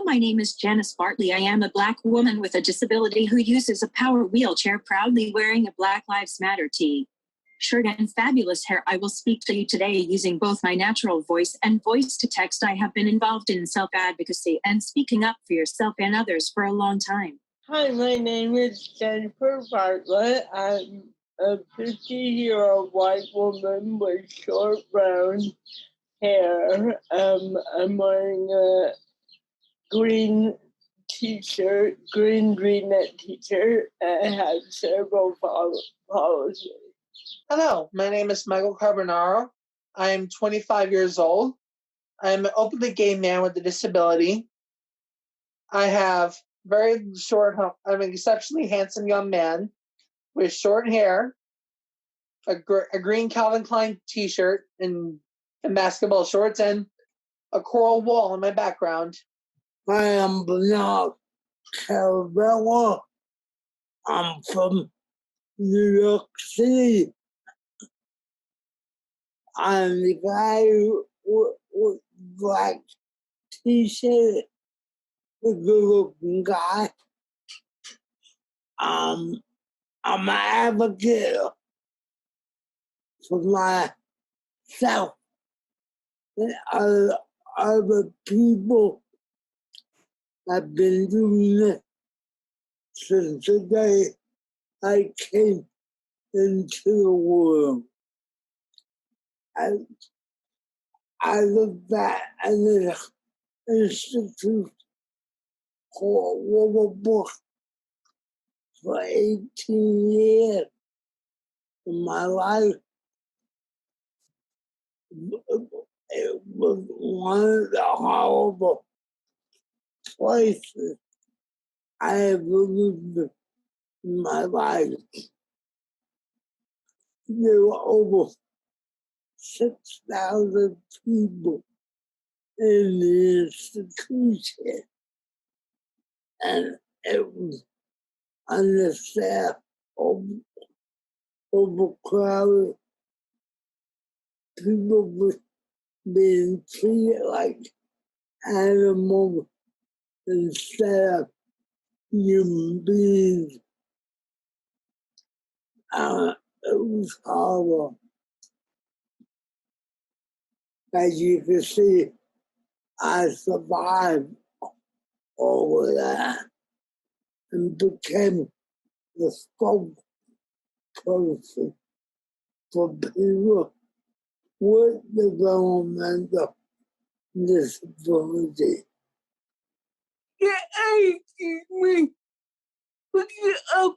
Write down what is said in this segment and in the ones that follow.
Hello, my name is Janice Bartley. I am a Black woman with a disability who uses a power wheelchair, proudly wearing a Black Lives Matter shirt and fabulous hair. I will speak to you today using both my natural voice and voice to text. I have been involved in self-advocacy and speaking up for yourself and others for a long time. Hi, my name is Jennifer Bartlett. I'm a 50-year-old white woman with short brown hair. I'm wearing a green t-shirt, green V-neck t-shirt. I have cerebral palsy. Hello, my name is Michael Carbonaro. I am 25 years old. I'm an openly gay man with a disability. I have very short, I'm an exceptionally handsome young man with short hair, a green Calvin Klein t-shirt and basketball shorts, and a coral wall in my background. I am Bernard Carabella. I'm from New York City. I'm the guy with black t-shirt, the good-looking guy. I'm an advocate for myself and other people. I've been doing it since the day I came into the world. I looked at an institute called Wilbur for 18 years in my life. It was one of the horrible places I ever lived in my life. There were over 6,000 people in the institution, and it was understaffed, overcrowded. People were being treated like animals instead of human beings. It was horrible. As you can see, I survived all of that and became the spokesperson for people with developmental disability. Yeah, excuse me. Put it up.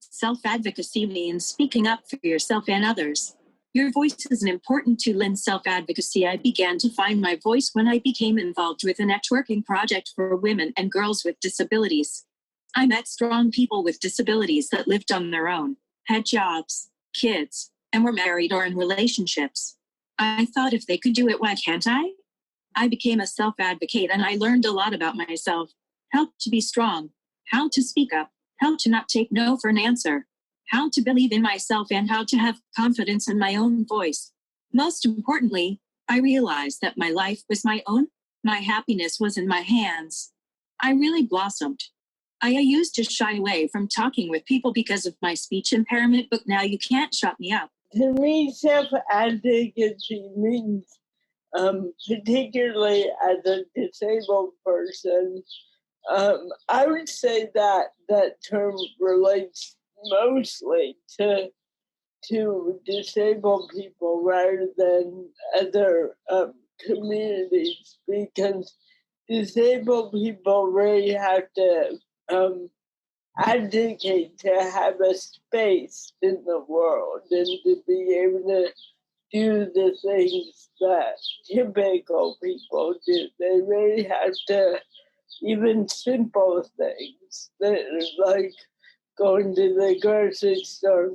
Self-advocacy means speaking up for yourself and others. Your voice is important to lend self-advocacy. I began to find my voice when I became involved with a networking project for women and girls with disabilities. I met strong people with disabilities that lived on their own, had jobs, kids, and were married or in relationships. I thought, if they could do it, why can't I? I became a self-advocate, and I learned a lot about myself, how to be strong, how to speak up, how to not take no for an answer, how to believe in myself, and how to have confidence in my own voice. Most importantly, I realized that my life was my own. My happiness was in my hands. I really blossomed. I used to shy away from talking with people because of my speech impairment, but now you can't shut me up. To me, self-advocacy means, particularly as a disabled person, I would say that that term relates mostly to disabled people rather than other communities, because disabled people really have to advocate to have a space in the world and to be able to do the things that typical people do. They really have to, even simple things, like going to the grocery store,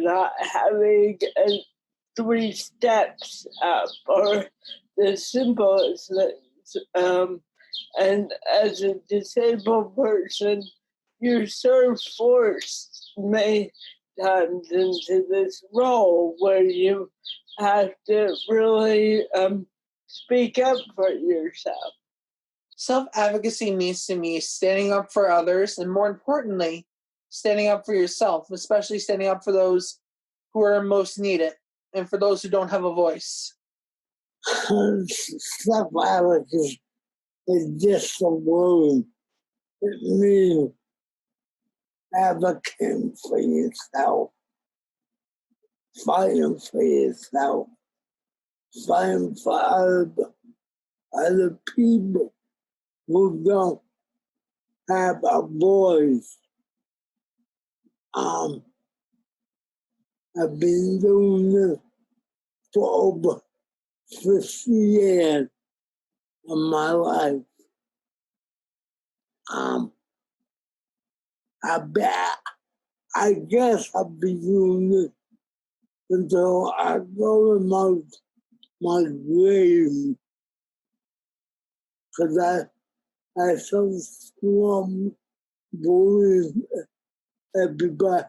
not having 3 steps up, or the simplest things. And as a disabled person, you're sort of forced times into this role where you have to really speak up for yourself. Self-advocacy means to me standing up for others, and more importantly, standing up for yourself, especially standing up for those who are most needed and for those who don't have a voice. Self-advocacy is just a word. It means advocating for yourself, fighting for yourself, fighting for other people who don't have a voice. I've been doing this for over 50 years of my life. I guess I'll be doing this until I go to my grave, because I so strong believe everybody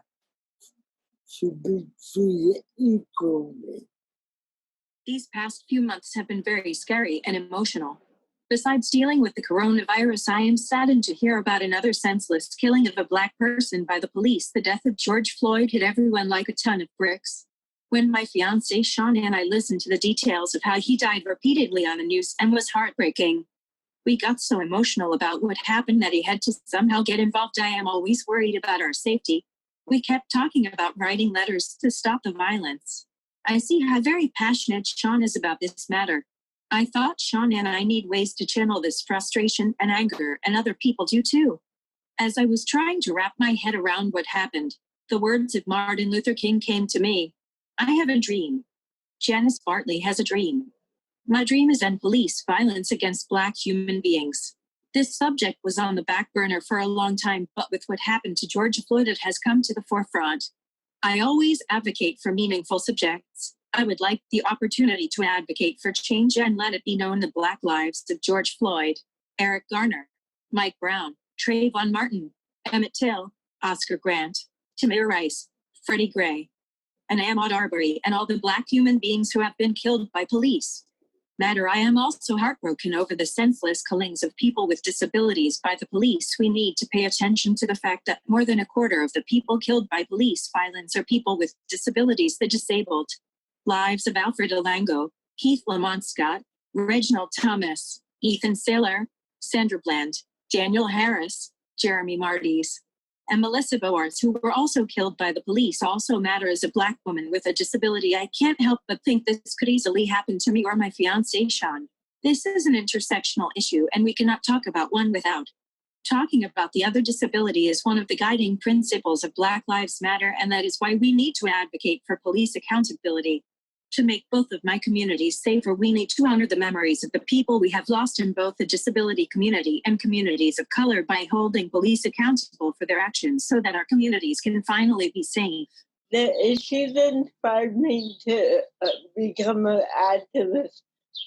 should be treated equally. These past few months have been very scary and emotional. Besides dealing with the coronavirus, I am saddened to hear about another senseless killing of a Black person by the police. The death of George Floyd hit everyone like a ton of bricks. When my fiancé Sean and I listened to the details of how he died repeatedly on the news and was heartbreaking, we got so emotional about what happened that he had to somehow get involved. I am always worried about our safety. We kept talking about writing letters to stop the violence. I see how very passionate Sean is about this matter. I thought Sean and I need ways to channel this frustration and anger, and other people do too. As I was trying to wrap my head around what happened, the words of Martin Luther King came to me. I have a dream. Janice Bartley has a dream. My dream is end police violence against Black human beings. This subject was on the back burner for a long time, but with what happened to George Floyd, it has come to the forefront. I always advocate for meaningful subjects. I would like the opportunity to advocate for change and let it be known the Black lives of George Floyd, Eric Garner, Mike Brown, Trayvon Martin, Emmett Till, Oscar Grant, Tamir Rice, Freddie Gray, and Ahmaud Arbery, and all the Black human beings who have been killed by police. Matter. I am also heartbroken over the senseless killings of people with disabilities by the police. We need to pay attention to the fact that more than a quarter of the people killed by police violence are people with disabilities. The disabled lives of Alfred Alango, Keith Lamont Scott, Reginald Thomas, Ethan Saylor, Sandra Bland, Daniel Harris, Jeremy Martys, and Melissa Bowers, who were also killed by the police, also matter. As a Black woman with a disability, I can't help but think this could easily happen to me or my fiancé, Sean. This is an intersectional issue, and we cannot talk about one without talking about the other. Disability is one of the guiding principles of Black Lives Matter, and that is why we need to advocate for police accountability. To make both of my communities safer, we need to honor the memories of the people we have lost in both the disability community and communities of color by holding police accountable for their actions so that our communities can finally be safe. The issue that inspired me to become an activist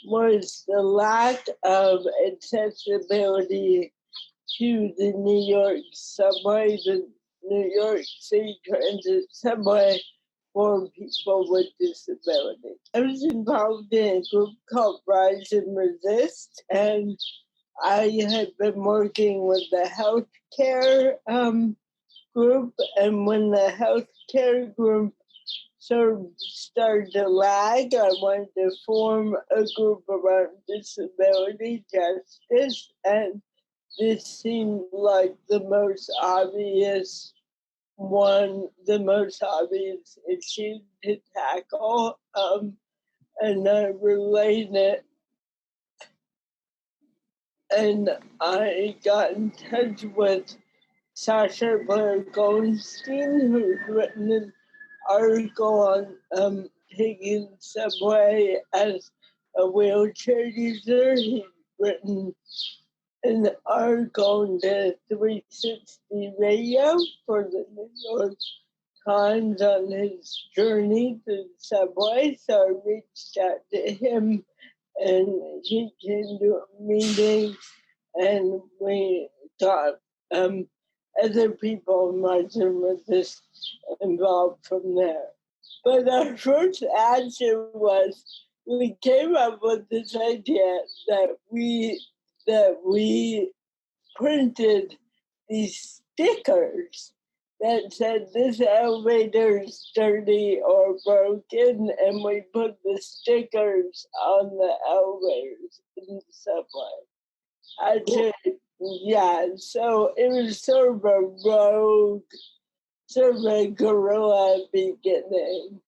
was the lack of accessibility to the New York subway, the New York City Transit subway, for people with disabilities. I was involved in a group called Rise and Resist, and I had been working with the healthcare group, and when the healthcare group sort of started to lag, I wanted to form a group around disability justice, and this seemed like the most obvious issue to tackle, and I relayed it, and I got in touch with Sasha Blair Goldstein, who's written an article on taking the subway as a wheelchair user. He's written an article on the 360 radio for the New York Times on his journey to the subway. So I reached out to him, and he came to a meeting, and we got other people marching with us involved from there. But our first action was we came up with this idea that we printed these stickers that said this elevator is dirty or broken, and we put the stickers on the elevators in the subway. Yeah, so it was sort of a rogue, sort of a guerrilla beginning.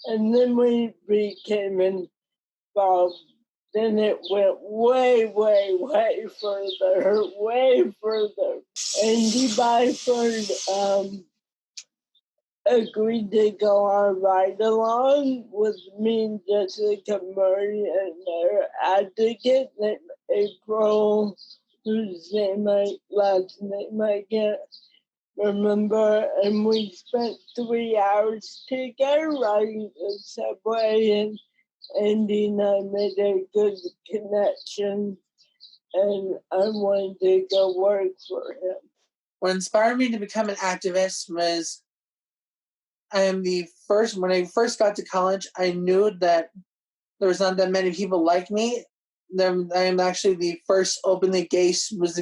And then we became involved. Then it went way, way, way further, way further. Andy Byford agreed to go on ride along with me and Jessica Murray and their advocate named April, whose last name I can't remember, and we spent 3 hours together riding the subway, and Andy and I made a good connection, and I wanted to go work for him. What inspired me to become an activist was when I first got to college, I knew that there was not that many people like me. I am actually the first openly gay student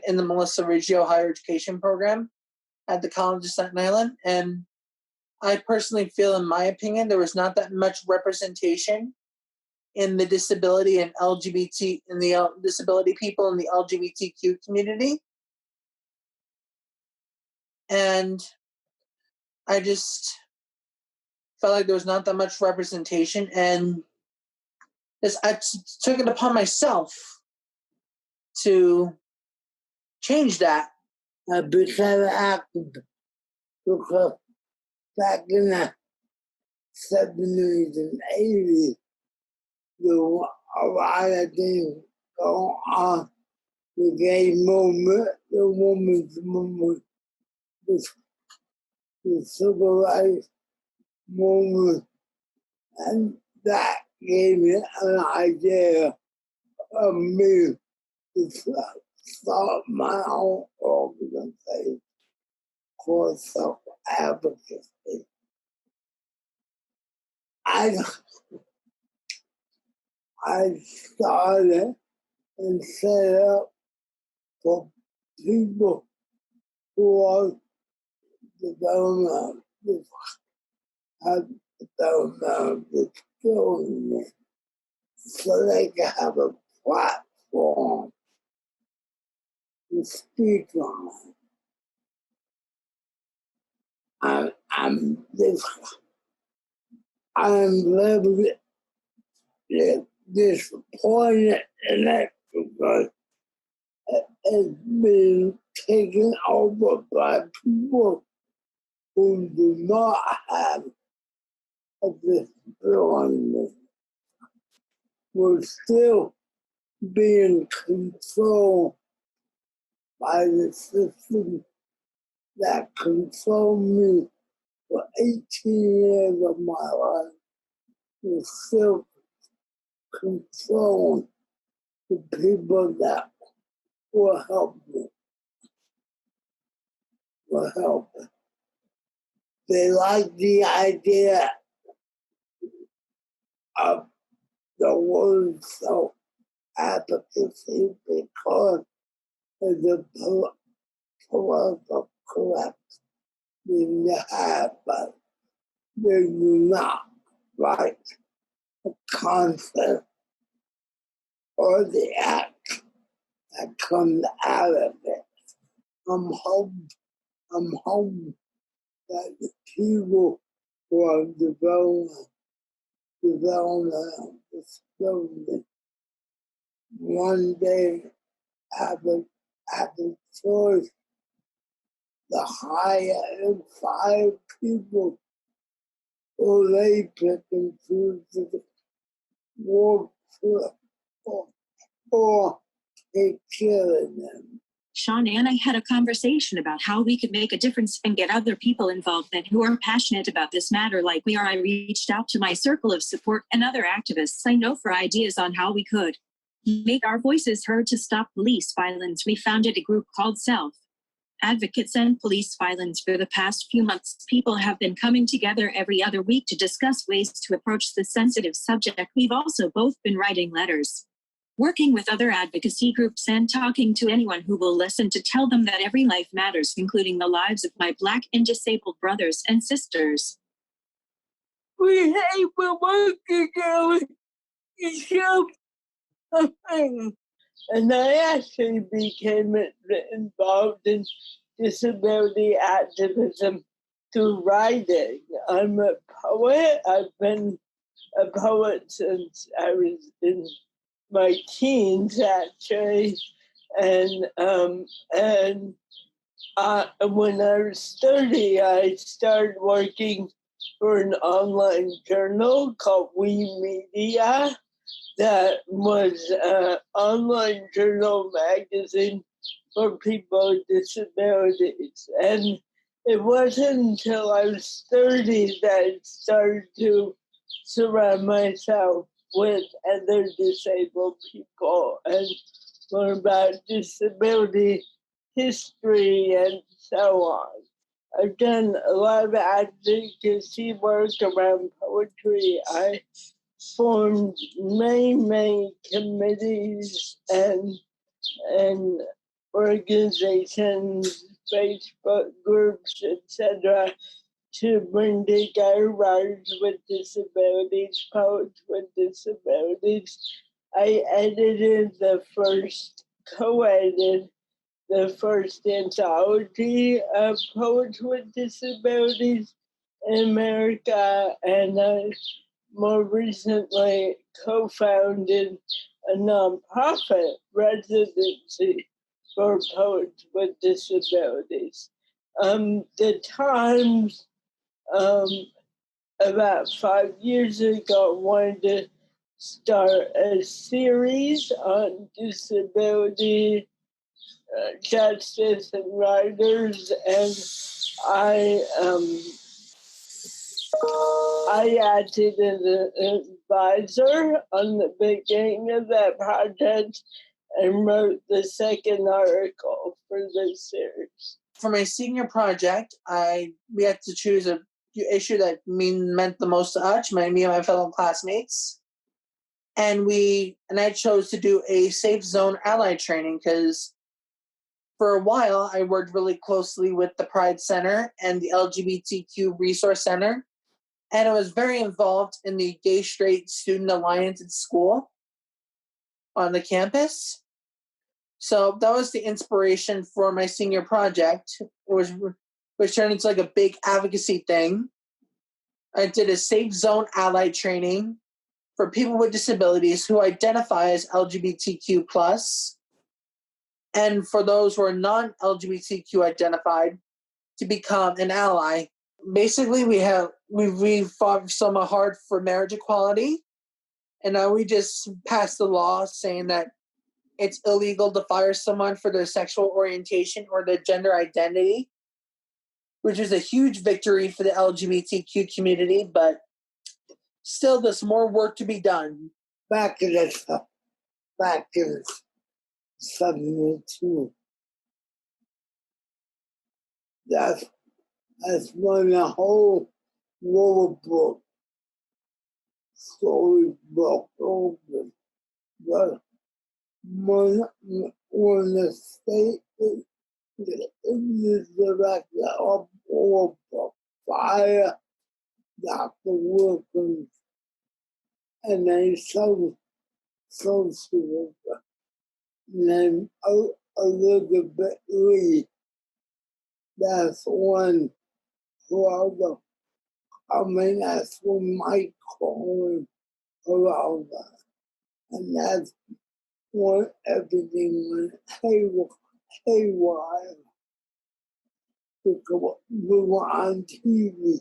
in the Melissa Riggio higher education program at the College of Staten Island. And I personally feel, in my opinion, there was not that much representation in the disability and disability people in the LGBTQ community. And I just felt like there was not that much representation, and I took it upon myself to change that. I became active because back in the 70s and 80s, there were a lot of things going on. The gay movement, the women's movement, the civil rights movement, and that gave me an idea of me to start my own organization called self-advocacy. I started and set up for people who are development disability, so they can have a platform to speak on. I'm really disappointed in it because it's been taken over by people who do not have a disability. We're still being controlled by the system that controlled me for 18 years of my life. We're still controlling the people that will help me. They like the idea of the word self-advocacy because it's a political correct thing to have, but they do not like the concept or the act that comes out of it. I'm hoping that the people who are developing disability one day have a choice to hire and fire people who they pick and choose to work for or take care of them. Sean and I had a conversation about how we could make a difference and get other people involved and who are passionate about this matter like we are. I reached out to my circle of support and other activists I know for ideas on how we could. Make our voices heard to stop police violence. We founded a group called Self Advocates and Police Violence. For the past few months, people have been coming together every other week to discuss ways to approach the sensitive subject. We've also both been writing letters, working with other advocacy groups, and talking to anyone who will listen to tell them that every life matters, including the lives of my Black and disabled brothers and sisters. We hate for work together to show a thing. And I actually became involved in disability activism through writing. I'm a poet. I've been a poet since I was in my teens, actually. And when I was 30, I started working for an online journal called We Media. That was an online journal magazine for people with disabilities. And it wasn't until I was 30 that I started to surround myself with other disabled people and learn about disability history and so on. I've done a lot of advocacy work around poetry. I formed many committees and organizations, Facebook groups, etc., to bring together writers with disabilities, poets with disabilities. I co-edited the first anthology of poets with disabilities in America, and I more recently co-founded a nonprofit residency for poets with disabilities. The Times, about 5 years ago, wanted to start a series on disability justice and writers, and I acted as an advisor on the beginning of that project and wrote the second article for this series. For my senior project, we had to choose a issue that meant the most to us, me and my fellow classmates. And I chose to do a safe zone ally training because for a while I worked really closely with the Pride Center and the LGBTQ Resource Center. And I was very involved in the Gay Straight Student Alliance at school on the campus. So that was the inspiration for my senior project, which turned into like a big advocacy thing. I did a safe zone ally training for people with disabilities who identify as LGBTQ+, and for those who are non-LGBTQ identified to become an ally. Basically, we fought so hard for marriage equality, and now we just passed a law saying that it's illegal to fire someone for their sexual orientation or their gender identity, which is a huge victory for the LGBTQ community, but still there's more work to be done. Back in 72. That's when the whole world book storybook open. But when the state is director of world book fire Dr. Wilkins and a social worker named Elizabeth Lee. That's one brother. That's when Mike calling around us. And that's when everything went haywire. Because we were on TV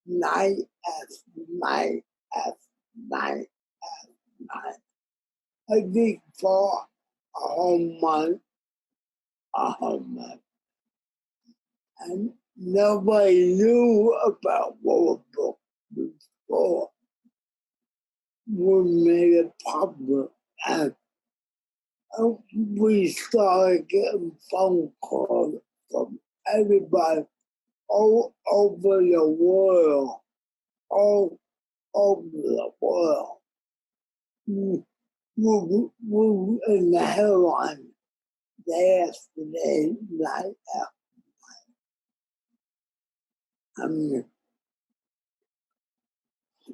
night after night after night after night. I think for a whole month. And nobody knew about World Book before we made it public. And we started getting phone calls from everybody all over the world, all over the world. We in the headline yesterday night out. I mean,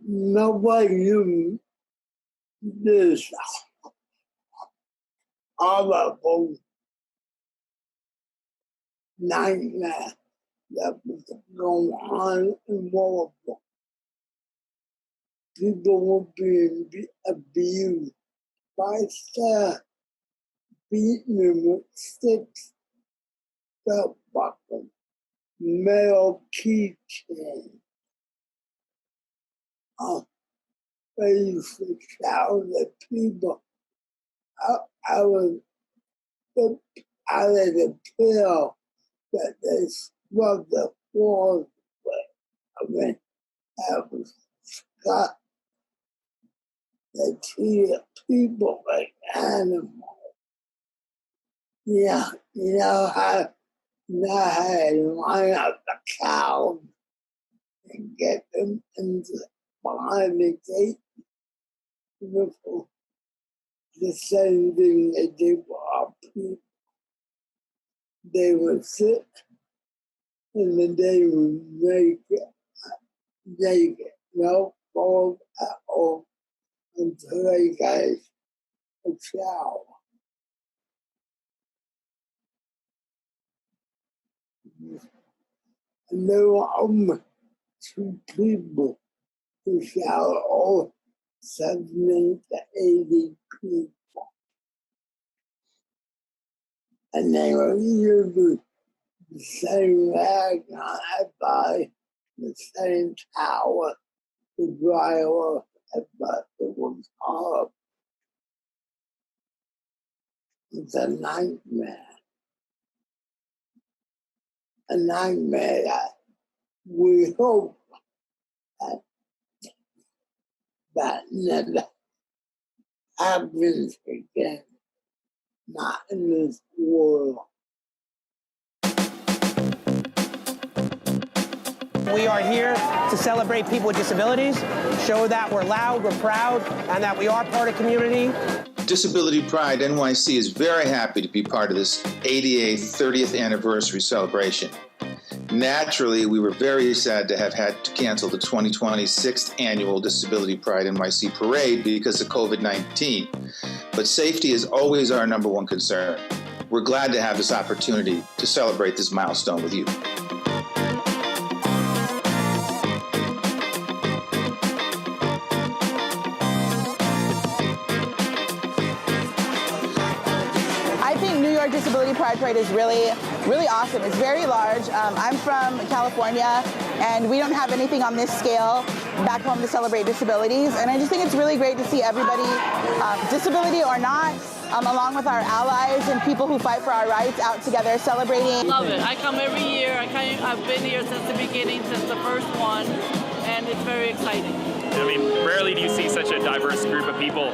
nobody knew this horrible nightmare that was going on in Louisville. People were being abused by staff, beating them with sticks, belt buckles, metal keychains. They used to shout at people out of the pill that they scrubbed the floors with. I mean, that was Scott. They treated people like animals. Yeah, you know how they line up the cows and get them behind the gate. Beautiful. The same thing they did for our people. They would sit and then they would naked, no clothes at all, until they got a shower. And there were only 2 people who showered all 70 to 80 people. And they were using the same rag on their body, the same towel to dry off, but it was horrible. It's a nightmare. A nightmare that we hope that never happens again. Not in this world. We are here to celebrate people with disabilities, show that we're loud, we're proud, and that we are part of community. Disability Pride NYC is very happy to be part of this 88th 30th anniversary celebration. Naturally, we were very sad to have had to cancel the 2020 6th annual Disability Pride NYC parade because of COVID-19. But safety is always our #1 concern. We're glad to have this opportunity to celebrate this milestone with you. Disability Pride Parade is really awesome. It's very large. I'm from California, and we don't have anything on this scale back home to celebrate disabilities. And I just think it's really great to see everybody, disability or not, along with our allies and people who fight for our rights, out together celebrating. Love it. I come every year. I've been here since the beginning, since the first one, and it's very exciting. I mean, rarely do you see such a diverse group of people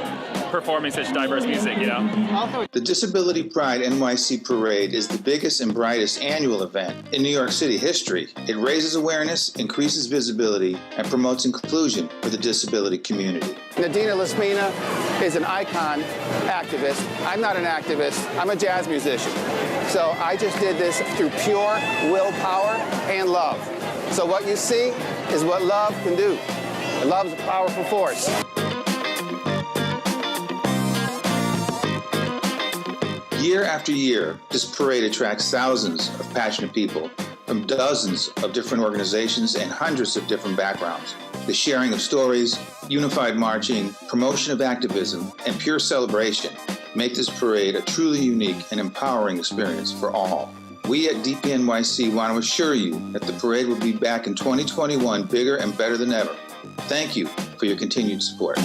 performing such diverse music, you know? The Disability Pride NYC Parade is the biggest and brightest annual event in New York City history. It raises awareness, increases visibility, and promotes inclusion for the disability community. Nadina Laspina is an icon activist. I'm not an activist, I'm a jazz musician. So I just did this through pure willpower and love. So what you see is what love can do. Love is a powerful force. Year after year, this parade attracts thousands of passionate people from dozens of different organizations and hundreds of different backgrounds. The sharing of stories, unified marching, promotion of activism, and pure celebration make this parade a truly unique and empowering experience for all. We at DPNYC want to assure you that the parade will be back in 2021 bigger and better than ever. Thank you for your continued support.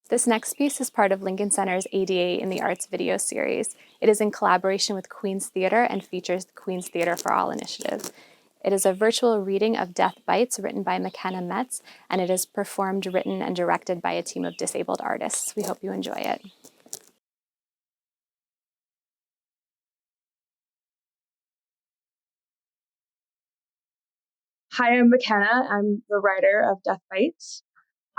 This next piece is part of Lincoln Center's ADA in the Arts video series. It is in collaboration with Queen's Theatre and features the Queen's Theatre for All initiative. It is a virtual reading of Death Bites written by McKenna Metz, and it is performed, written, and directed by a team of disabled artists. We hope you enjoy it. Hi, I'm McKenna. I'm the writer of Death Bites.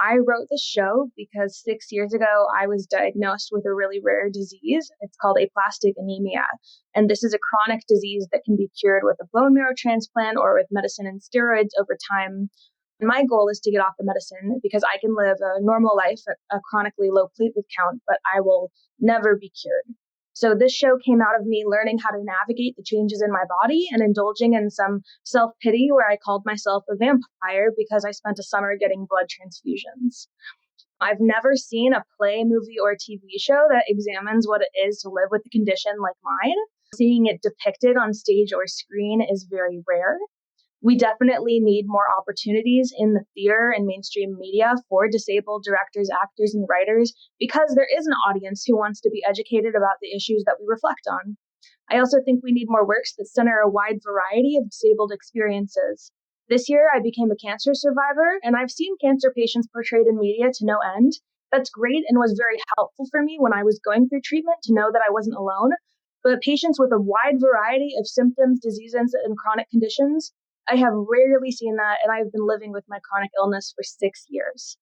I wrote the show because 6 years ago, I was diagnosed with a really rare disease. It's called aplastic anemia. And this is a chronic disease that can be cured with a bone marrow transplant or with medicine and steroids over time. And my goal is to get off the medicine because I can live a normal life at a chronically low platelet count, but I will never be cured. So this show came out of me learning how to navigate the changes in my body and indulging in some self-pity where I called myself a vampire because I spent a summer getting blood transfusions. I've never seen a play, movie, or TV show that examines what it is to live with a condition like mine. Seeing it depicted on stage or screen is very rare. We definitely need more opportunities in the theater and mainstream media for disabled directors, actors, and writers because there is an audience who wants to be educated about the issues that we reflect on. I also think we need more works that center a wide variety of disabled experiences. This year, I became a cancer survivor, and I've seen cancer patients portrayed in media to no end. That's great and was very helpful for me when I was going through treatment to know that I wasn't alone. But patients with a wide variety of symptoms, diseases, and chronic conditions, I have rarely seen that, and I've been living with my chronic illness for 6 years.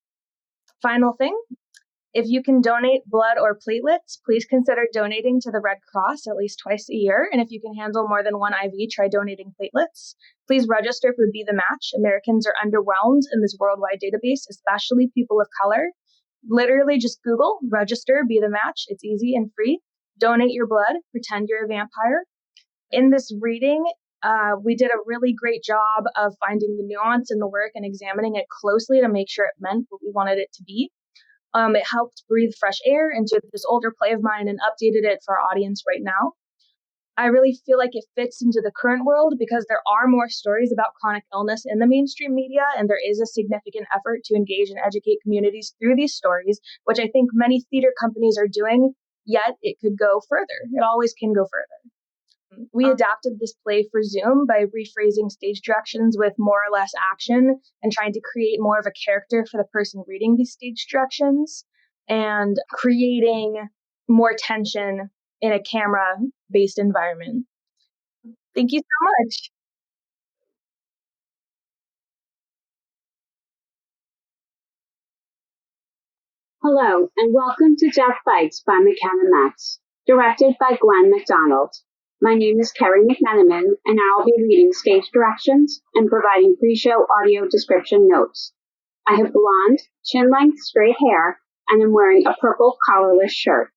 Final thing, if you can donate blood or platelets, please consider donating to the Red Cross at least twice a year. And if you can handle more than one IV, try donating platelets. Please register for Be the Match. Americans are underwhelmed in this worldwide database, especially people of color. Literally just Google, register, Be the Match. It's easy and free. Donate your blood, pretend you're a vampire. In this reading, we did a really great job of finding the nuance in the work and examining it closely to make sure it meant what we wanted it to be. It helped breathe fresh air into this older play of mine and updated it for our audience right now. I really feel like it fits into the current world because there are more stories about chronic illness in the mainstream media, and there is a significant effort to engage and educate communities through these stories, which I think many theater companies are doing, yet it could go further. It always can go further. We adapted this play for Zoom by rephrasing stage directions with more or less action and trying to create more of a character for the person reading these stage directions and creating more tension in a camera-based environment. Thank you so much. Hello, and welcome to Death Bites by McKenna Metz, directed by Gwen McDonald. My name is Kerry McMenamin, and I'll be reading stage directions and providing pre-show audio description notes. I have blonde, chin-length straight hair, and am wearing a purple collarless shirt.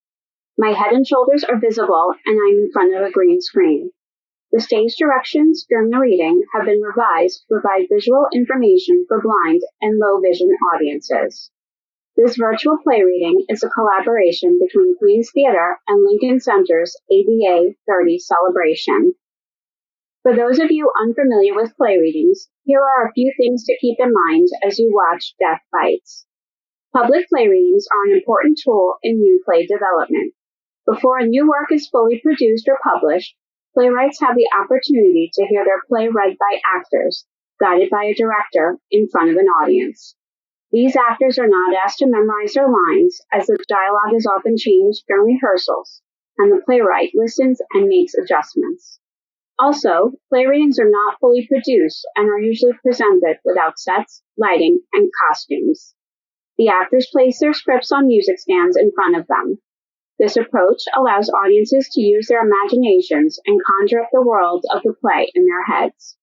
My head and shoulders are visible, and I'm in front of a green screen. The stage directions during the reading have been revised to provide visual information for blind and low vision audiences. This virtual play reading is a collaboration between Queen's Theatre and Lincoln Center's ADA 30 celebration. For those of you unfamiliar with play readings, here are a few things to keep in mind as you watch Death Bites. Public play readings are an important tool in new play development. Before a new work is fully produced or published, playwrights have the opportunity to hear their play read by actors, guided by a director in front of an audience. These actors are not asked to memorize their lines, as the dialogue is often changed during rehearsals, and the playwright listens and makes adjustments. Also, play readings are not fully produced and are usually presented without sets, lighting, and costumes. The actors place their scripts on music stands in front of them. This approach allows audiences to use their imaginations and conjure up the world of the play in their heads.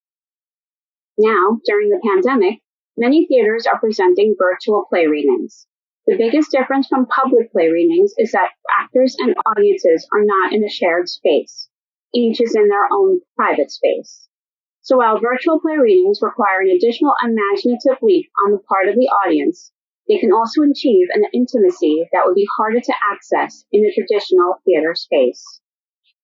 Now, during the pandemic, many theaters are presenting virtual play readings. The biggest difference from public play readings is that actors and audiences are not in a shared space. Each is in their own private space. So while virtual play readings require an additional imaginative leap on the part of the audience, they can also achieve an intimacy that would be harder to access in a traditional theater space.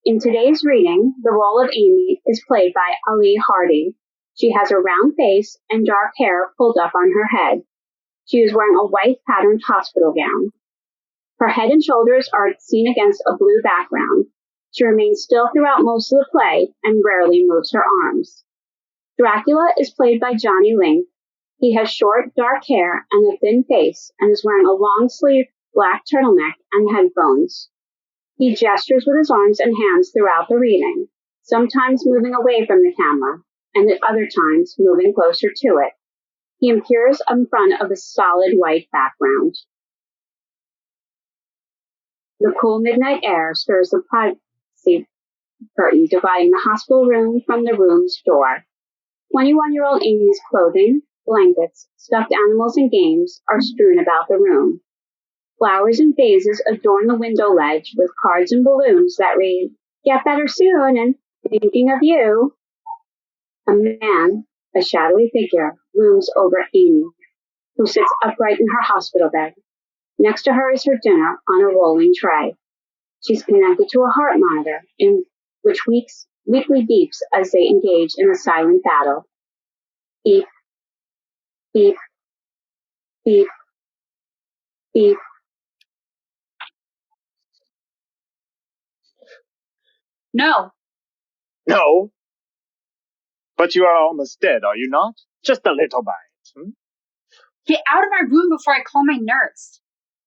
In today's reading, the role of Amy is played by Ali Hardy. She has a round face and dark hair pulled up on her head. She is wearing a white patterned hospital gown. Her head and shoulders are seen against a blue background. She remains still throughout most of the play and rarely moves her arms. Dracula is played by Johnny Link. He has short, dark hair and a thin face and is wearing a long-sleeved black turtleneck and headphones. He gestures with his arms and hands throughout the reading, sometimes moving away from the camera, and at other times moving closer to it. He appears in front of a solid white background. The cool midnight air stirs the privacy curtain dividing the hospital room from the room's door. 21-year-old Amy's clothing, blankets, stuffed animals, and games are strewn about the room. Flowers and vases adorn the window ledge with cards and balloons that read, "Get better soon," and "Thinking of you." A man, a shadowy figure, looms over Amy, who sits upright in her hospital bed. Next to her is her dinner on a rolling tray. She's connected to a heart monitor, in which weekly beeps as they engage in a silent battle. Beep, beep, beep, beep. No. No. But you are almost dead, are you not? Just a little bite. Get out of my room before I call my nurse.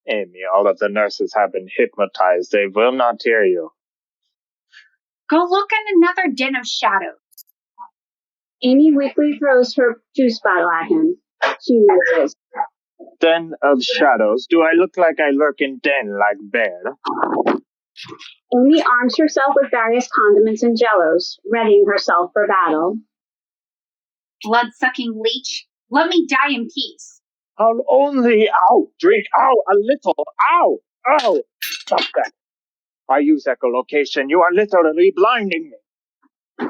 Amy, all of the nurses have been hypnotized. They will not hear you. Go look in another den of shadows. Amy weakly throws her juice bottle at him. She misses. Den of shadows? Do I look like I lurk in den like bear? Amy arms herself with various condiments and jellos, readying herself for battle. Blood-sucking leech, let me die in peace. I'll only, drink, a little, ow. Stop that. I use echolocation. You are literally blinding me.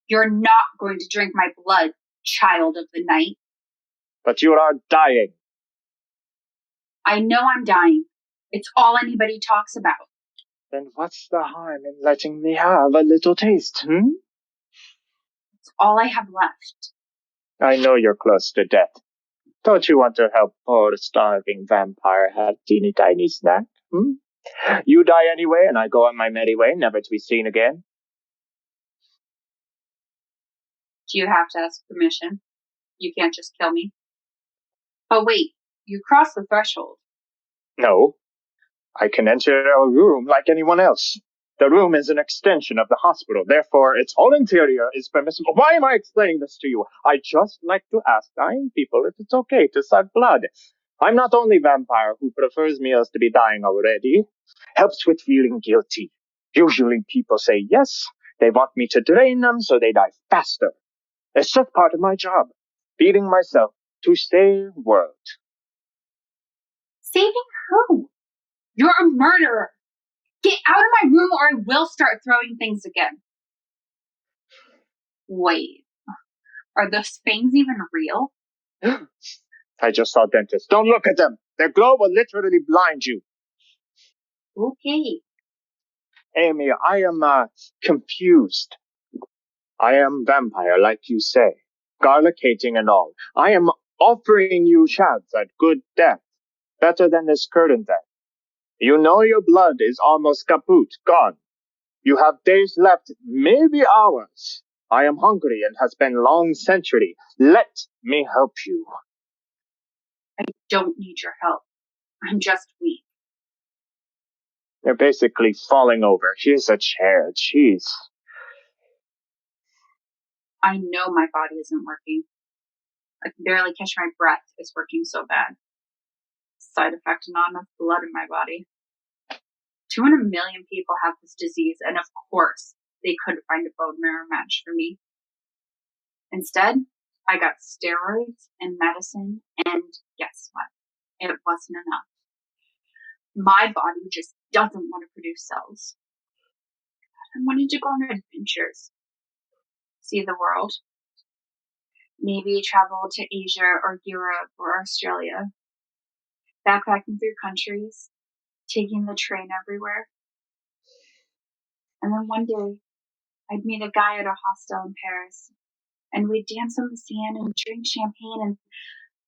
You're not going to drink my blood, child of the night. But you are dying. I know I'm dying. It's all anybody talks about. Then what's the harm in letting me have a little taste, It's all I have left. I know you're close to death. Don't you want to help poor starving vampire have teeny tiny snack? You die anyway, and I go on my merry way, never to be seen again. Do you have to ask permission? You can't just kill me. Oh wait, you crossed the threshold. No. I can enter a room like anyone else. The room is an extension of the hospital, therefore its whole interior is permissible. Why am I explaining this to you? I just like to ask dying people if it's okay to suck blood. I'm not only vampire who prefers meals to be dying already. Helps with feeling guilty. Usually people say yes, they want me to drain them so they die faster. It's just part of my job. Feeding myself to save the world. Saving who? You're a murderer. Get out of my room or I will start throwing things again. Wait, are those fangs even real? I just saw dentists. Don't look at them. Their glow will literally blind you. Okay. Amy, I am confused. I am vampire, like you say. Garlic hating and all. I am offering you shots at good death. Better than this current death. You know your blood is almost kaput, gone. You have days left, maybe hours. I am hungry and has been long century. Let me help you. I don't need your help. I'm just weak. You're basically falling over. Here's a chair. Jeez. I know my body isn't working. I can barely catch my breath. It's working so bad. Side effect, not enough blood in my body. 200 million people have this disease, and of course, they couldn't find a bone marrow match for me. Instead, I got steroids and medicine, and guess what? It wasn't enough. My body just doesn't want to produce cells. I wanted to go on adventures. See the world. Maybe travel to Asia or Europe or Australia. Backpacking through countries. Taking the train everywhere. And then one day, I'd meet a guy at a hostel in Paris. And we'd dance on the sand and drink champagne and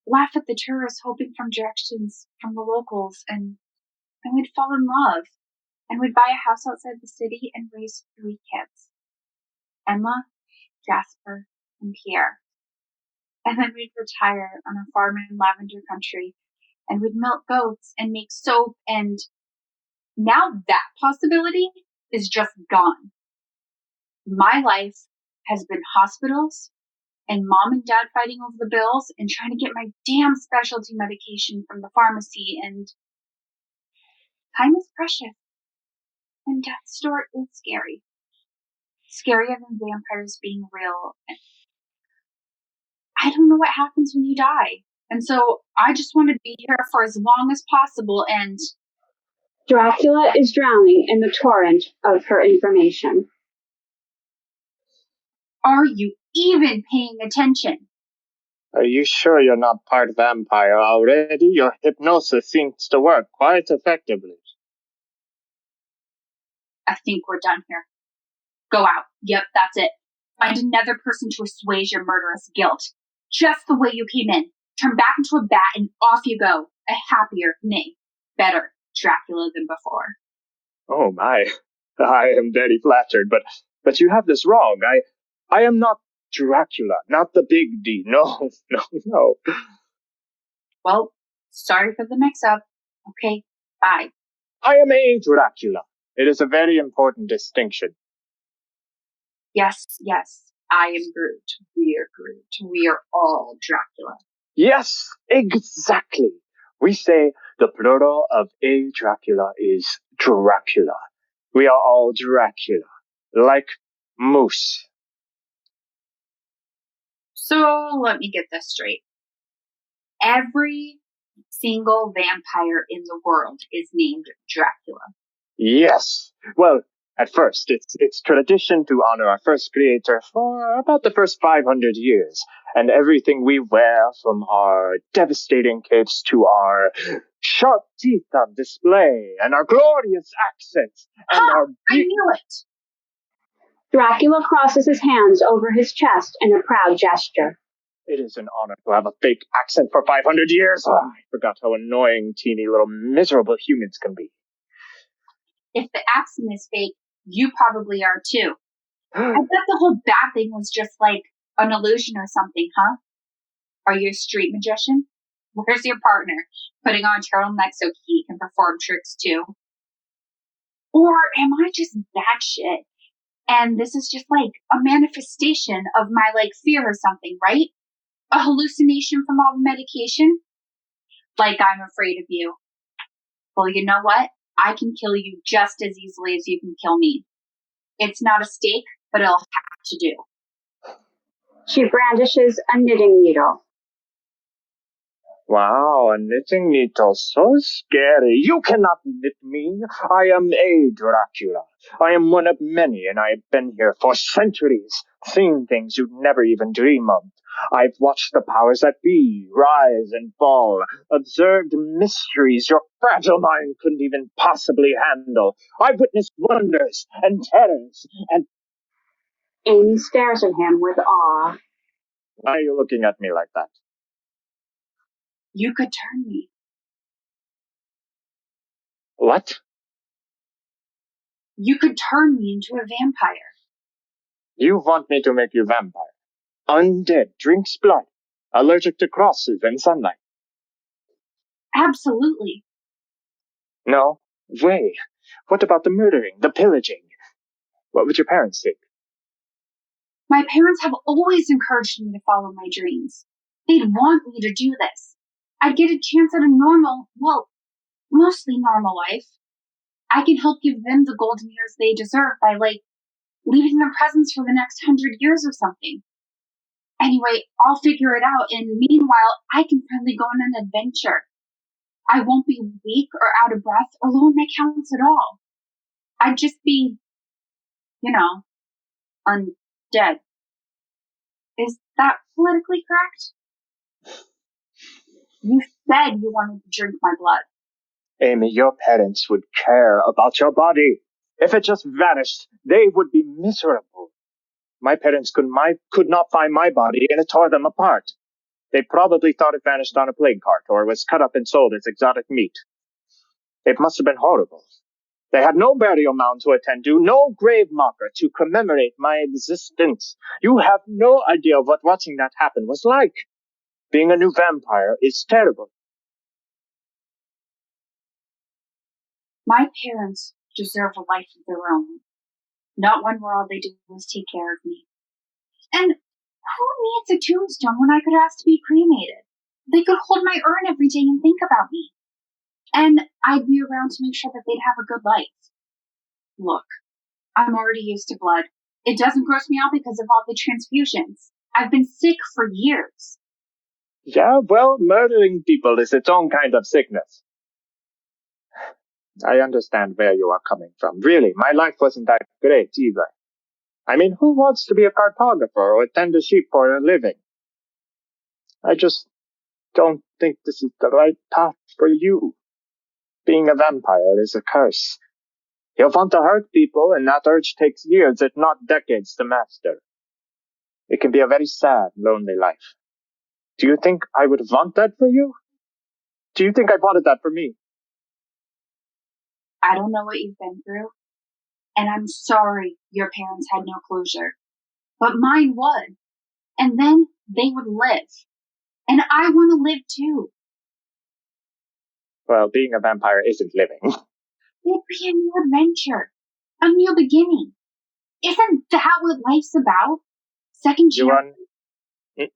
laugh at the tourists hoping for directions from the locals. And then we'd fall in love. And we'd buy a house outside the city and raise 3 kids. Emma, Jasper, and Pierre. And then we'd retire on a farm in lavender country, and we'd milk goats and make soap, and now that possibility is just gone. My life has been hospitals and mom and dad fighting over the bills and trying to get my damn specialty medication from the pharmacy, and time is precious. And death's door is scary. Scarier than vampires being real. I don't know what happens when you die. And so I just want to be here for as long as possible, and Dracula is drowning in the torrent of her information. Are you even paying attention? Are you sure you're not part vampire already? Your hypnosis seems to work quite effectively. I think we're done here. Go out. Yep, that's it. Find another person to assuage your murderous guilt. Just the way you came in. Turn back into a bat and off you go. A happier, nay, better Dracula than before. Oh my, I am very flattered, but you have this wrong. I am not Dracula, not the big D. No, no, no. Well, sorry for the mix-up. Okay, bye. I am a Dracula. It is a very important distinction. Yes, I am Groot. We are Groot. We are all Dracula. Yes, exactly. We say the plural of a Dracula is Dracula. We are all Dracula, like moose. So let me get this straight. Every single vampire in the world is named Dracula. Yes. Well, at first, it's tradition to honor our first creator for about the first 500 years. And everything we wear, from our devastating capes to our sharp teeth on display, and our glorious accents, and I knew it! Dracula crosses his hands over his chest in a proud gesture. It is an honor to have a fake accent for 500 years. Oh, I forgot how annoying teeny little miserable humans can be. If the accent is fake, you probably are too. I bet the whole bat thing was just like an illusion or something, huh? Are you a street magician? Where's your partner? Putting on a turtleneck so he can perform tricks too? Or am I just bad shit? And this is just like a manifestation of my like fear or something, right? A hallucination from all the medication? Like I'm afraid of you. Well, you know what? I can kill you just as easily as you can kill me. It's not a stake, but it'll have to do. She brandishes a knitting needle. Wow, a knitting needle, so scary. You cannot knit me. I am a Dracula. I am one of many, and I have been here for centuries, seen things you'd never even dream of. I've watched the powers that be rise and fall, observed mysteries your fragile mind couldn't even possibly handle. I've witnessed wonders and terrors and... Amy stares at him with awe. Why are you looking at me like that? You could turn me. What? You could turn me into a vampire. You want me to make you vampire? Undead, drinks blood, allergic to crosses and sunlight. Absolutely. No way. What about the murdering, the pillaging? What would your parents think? My parents have always encouraged me to follow my dreams. They'd want me to do this. I'd get a chance at a normal, well, mostly normal life. I can help give them the golden years they deserve by, like, leaving them presents for the next 100 years or something. Anyway, I'll figure it out, and meanwhile, I can finally go on an adventure. I won't be weak or out of breath or low in my counts at all. I'd just be, undead. Is that politically correct? You said you wanted to drink my blood. Amy, your parents would care about your body. If it just vanished, they would be miserable. My parents could not find my body, and it tore them apart. They probably thought it vanished on a plague cart or was cut up and sold as exotic meat. It must have been horrible. They had no burial mound to attend to, no grave marker to commemorate my existence. You have no idea what watching that happen was like. Being a new vampire is terrible. My parents deserve a life of their own, not one where all they do is take care of me. And who needs a tombstone when I could ask to be cremated? They could hold my urn every day and think about me. And I'd be around to make sure that they'd have a good life. Look, I'm already used to blood. It doesn't gross me out because of all the transfusions. I've been sick for years. Yeah, well, murdering people is its own kind of sickness. I understand where you are coming from. Really, my life wasn't that great either. I mean, who wants to be a cartographer or tend a sheep for a living? I just don't think this is the right path for you. Being a vampire is a curse. You'll want to hurt people, and that urge takes years, if not decades, to master. It can be a very sad, lonely life. Do you think I would want that for you? Do you think I wanted that for me? I don't know what you've been through, and I'm sorry your parents had no closure. But mine would. And then they would live. And I want to live too. Well, being a vampire isn't living. It'd be a new adventure. A new beginning. Isn't that what life's about? Second chance.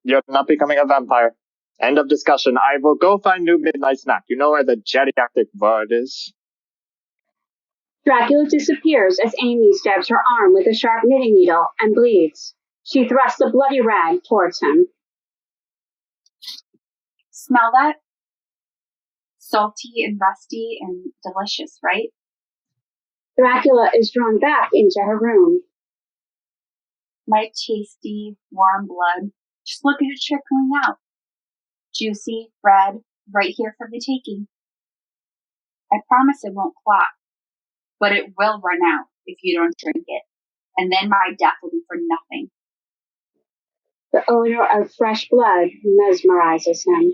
You're not becoming a vampire. End of discussion. I will go find new midnight snack. You know where the geriatric ward is? Dracula disappears as Amy stabs her arm with a sharp knitting needle and bleeds. She thrusts a bloody rag towards him. Smell that? Salty and rusty and delicious, right? Dracula is drawn back into her room. My tasty, warm blood. Just look at it trickling out. Juicy, red, right here for the taking. I promise it won't clot, but it will run out if you don't drink it. And then my death will be for nothing. The odor of fresh blood mesmerizes him.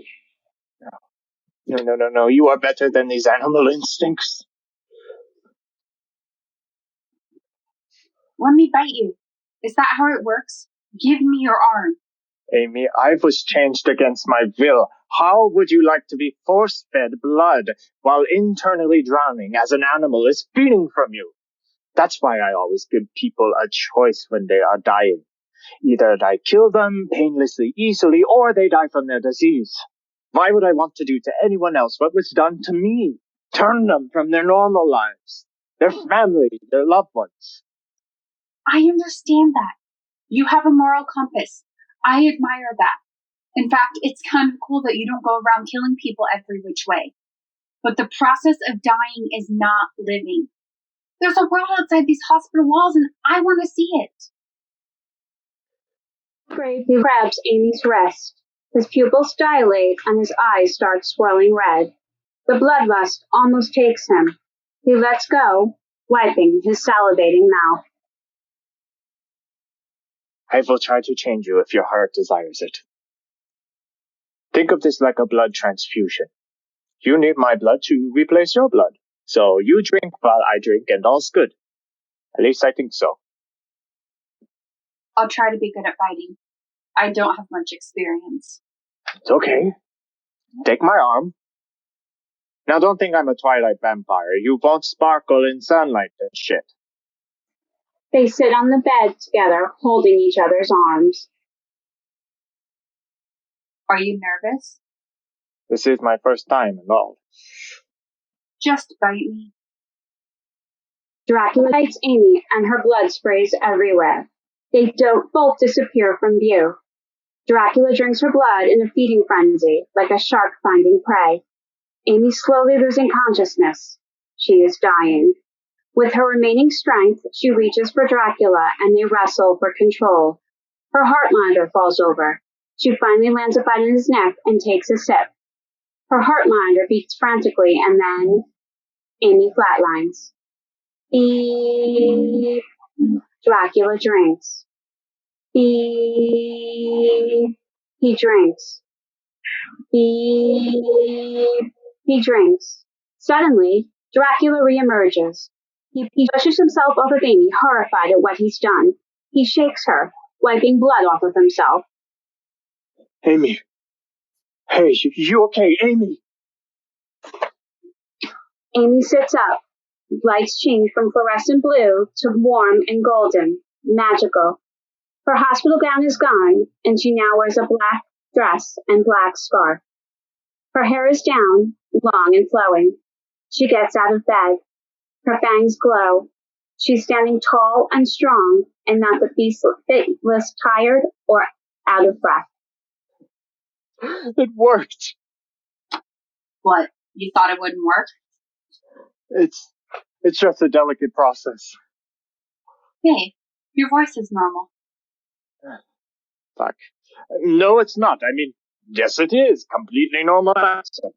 No. You are better than these animal instincts. Let me bite you. Is that how it works? Give me your arm. Amy, I was changed against my will. How would you like to be force-fed blood while internally drowning as an animal is feeding from you? That's why I always give people a choice when they are dying. Either I kill them painlessly, easily, or they die from their disease. Why would I want to do to anyone else what was done to me? Turn them from their normal lives, their family, their loved ones. I understand that. You have a moral compass. I admire that. In fact, it's kind of cool that you don't go around killing people every which way. But the process of dying is not living. There's a world outside these hospital walls, and I want to see it. He grabs Amy's wrist. His pupils dilate and his eyes start swirling red. The bloodlust almost takes him. He lets go, wiping his salivating mouth. I will try to change you if your heart desires it. Think of this like a blood transfusion. You need my blood to replace your blood. So you drink while I drink and all's good. At least I think so. I'll try to be good at fighting. I don't have much experience. It's okay. Take my arm. Now don't think I'm a Twilight vampire. You won't sparkle in sunlight and shit. They sit on the bed together, holding each other's arms. Are you nervous? This is my first time and all. Just bite me. Dracula bites Amy and her blood sprays everywhere. They both disappear from view. Dracula drinks her blood in a feeding frenzy, like a shark finding prey. Amy slowly losing consciousness. She is dying. With her remaining strength, she reaches for Dracula and they wrestle for control. Her heart monitor falls over. She finally lands a bite in his neck and takes a sip. Her heart monitor beats frantically and then Amy flatlines. Beep. Dracula drinks. Beep. He drinks. Beep. He drinks. Suddenly, Dracula reemerges. He brushes himself off of Amy, horrified at what he's done. He shakes her, wiping blood off of himself. Amy. Hey, you okay, Amy? Amy sits up. Lights change from fluorescent blue to warm and golden, magical. Her hospital gown is gone, and she now wears a black dress and black scarf. Her hair is down, long and flowing. She gets out of bed. Her fangs glow. She's standing tall and strong, and not the faceless, tired, or out of breath. It worked. What? You thought it wouldn't work? It's just a delicate process. Hey, your voice is normal. Fuck. No, it's not. I mean, yes, it is. Completely normal accent.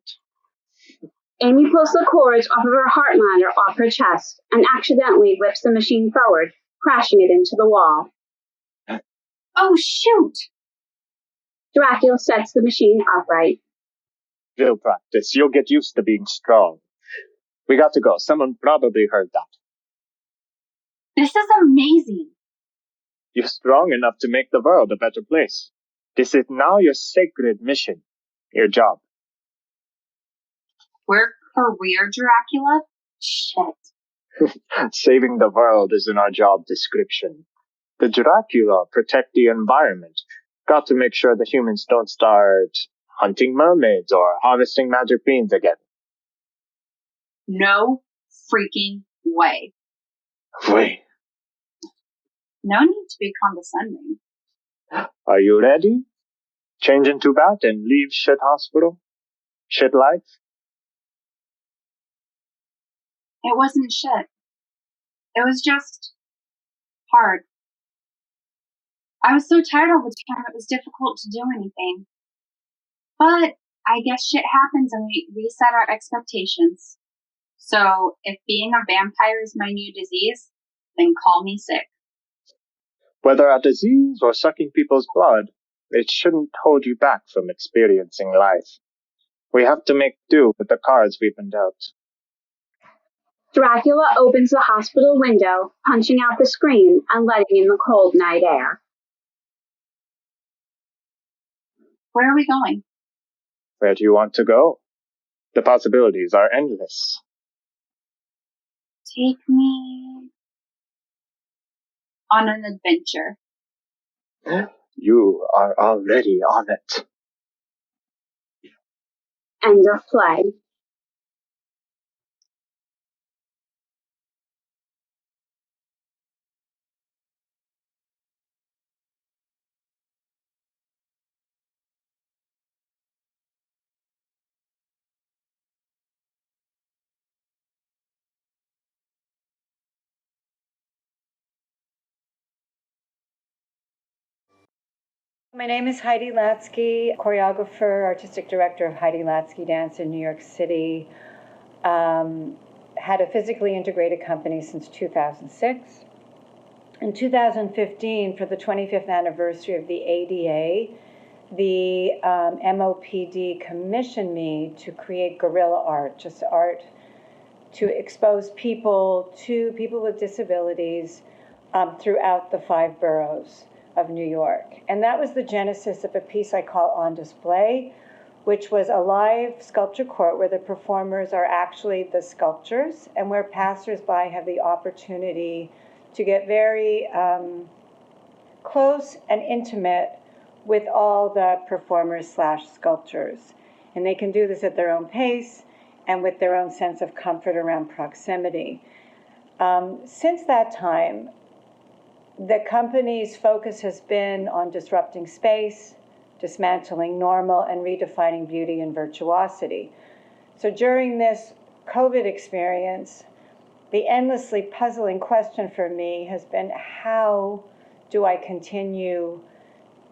Amy pulls the cords off of her heart monitor off her chest and accidentally whips the machine forward, crashing it into the wall. Oh, shoot! Dracula sets the machine upright. Drill practice. You'll get used to being strong. We got to go. Someone probably heard that. This is amazing. You're strong enough to make the world a better place. This is now your sacred mission. Your job. We're career Dracula? Shit. Saving the world is in our job description. The Dracula protect the environment. Got to make sure the humans don't start hunting mermaids or harvesting magic beans again. No freaking way. Wait. No need to be condescending. Are you ready? Change into bat and leave shit hospital? Shit life? It wasn't shit. It was just hard. I was so tired all the time, it was difficult to do anything. But I guess shit happens and we reset our expectations. So if being a vampire is my new disease, then call me sick. Whether a disease or sucking people's blood, it shouldn't hold you back from experiencing life. We have to make do with the cards we've been dealt. Dracula opens the hospital window, punching out the screen and letting in the cold night air. Where are we going? Where do you want to go? The possibilities are endless. Take me on an adventure. You are already on it. End of play. My name is Heidi Latsky, choreographer, artistic director of Heidi Latsky Dance in New York City. Had a physically integrated company since 2006. In 2015, for the 25th anniversary of the ADA, the MOPD commissioned me to create guerrilla art, just art to expose people to people with disabilities throughout the 5 boroughs of New York. And that was the genesis of a piece I call On Display, which was a live sculpture court where the performers are actually the sculptures and where passersby have the opportunity to get very close and intimate with all the performers / sculptures. And they can do this at their own pace and with their own sense of comfort around proximity. Since that time, the company's focus has been on disrupting space, dismantling normal, and redefining beauty and virtuosity. So during this COVID experience, the endlessly puzzling question for me has been, how do I continue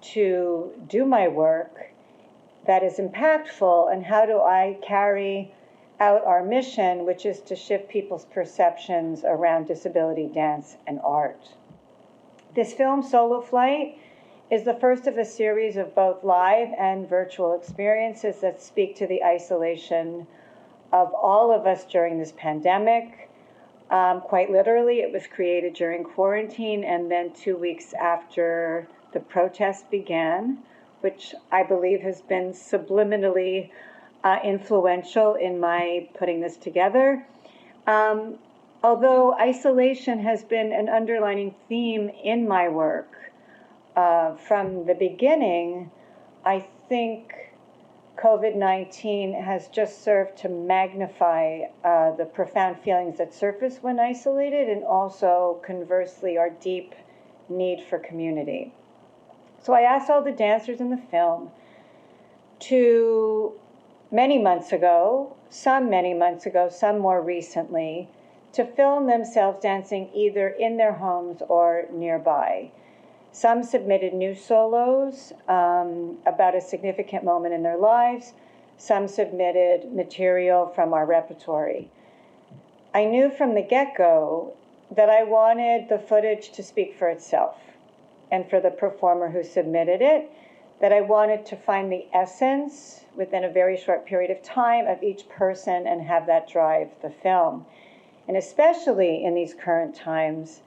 to do my work that is impactful, and how do I carry out our mission, which is to shift people's perceptions around disability, dance, and art. This film, Solo Flight, is the first of a series of both live and virtual experiences that speak to the isolation of all of us during this pandemic, Quite literally, it was created during quarantine and then 2 weeks after the protests began, which I believe has been subliminally influential in my putting this together. Although isolation has been an underlining theme in my work from the beginning, I think COVID-19 has just served to magnify the profound feelings that surface when isolated, and also, conversely, our deep need for community. So I asked all the dancers in the film to, many months ago, some more recently, to film themselves dancing either in their homes or nearby. Some submitted new solos about a significant moment in their lives. Some submitted material from our repertory. I knew from the get-go that I wanted the footage to speak for itself, and for the performer who submitted it, that I wanted to find the essence within a very short period of time of each person and have that drive the film. And especially in these current times,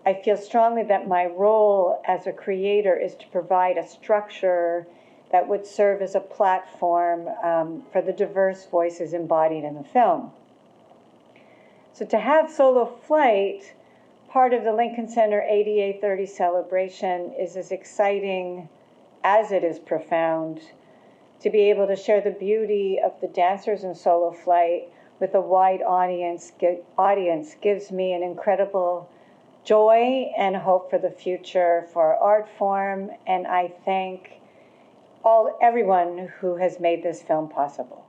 I feel strongly that my role as a creator is to provide a structure that would serve as a platform for the diverse voices embodied in the film. So to have Solo Flight, part of the Lincoln Center ADA 30 celebration, is as exciting as it is profound. To be able to share the beauty of the dancers in Solo Flight with a wide audience gives me an incredible joy and hope for the future for our art form, and I thank everyone who has made this film possible.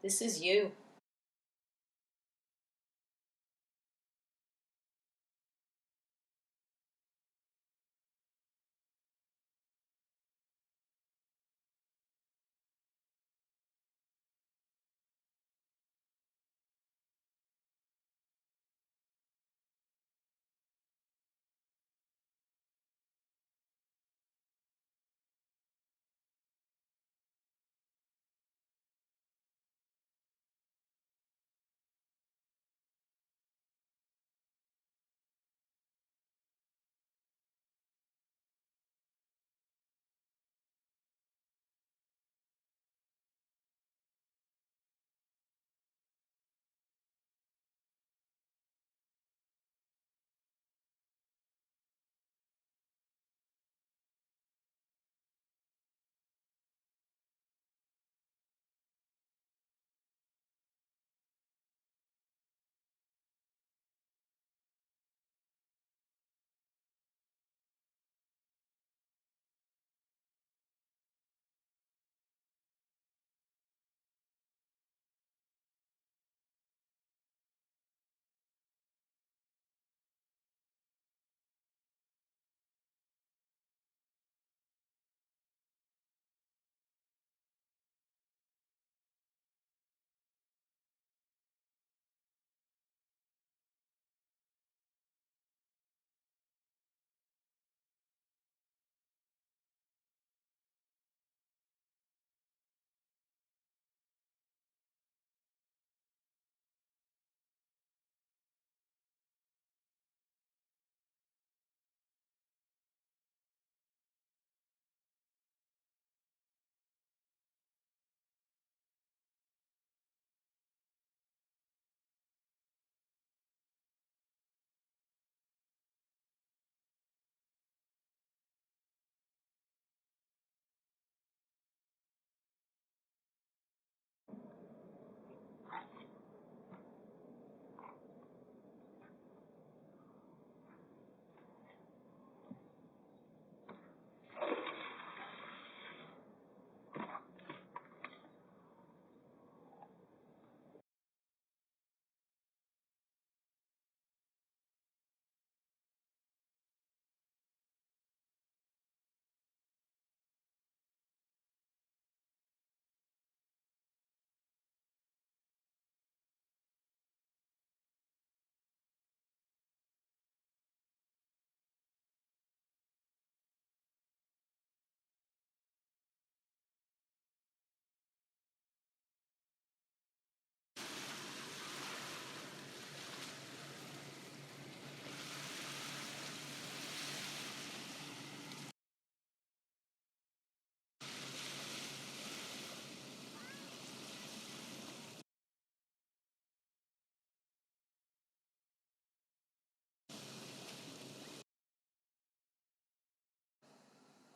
This is you.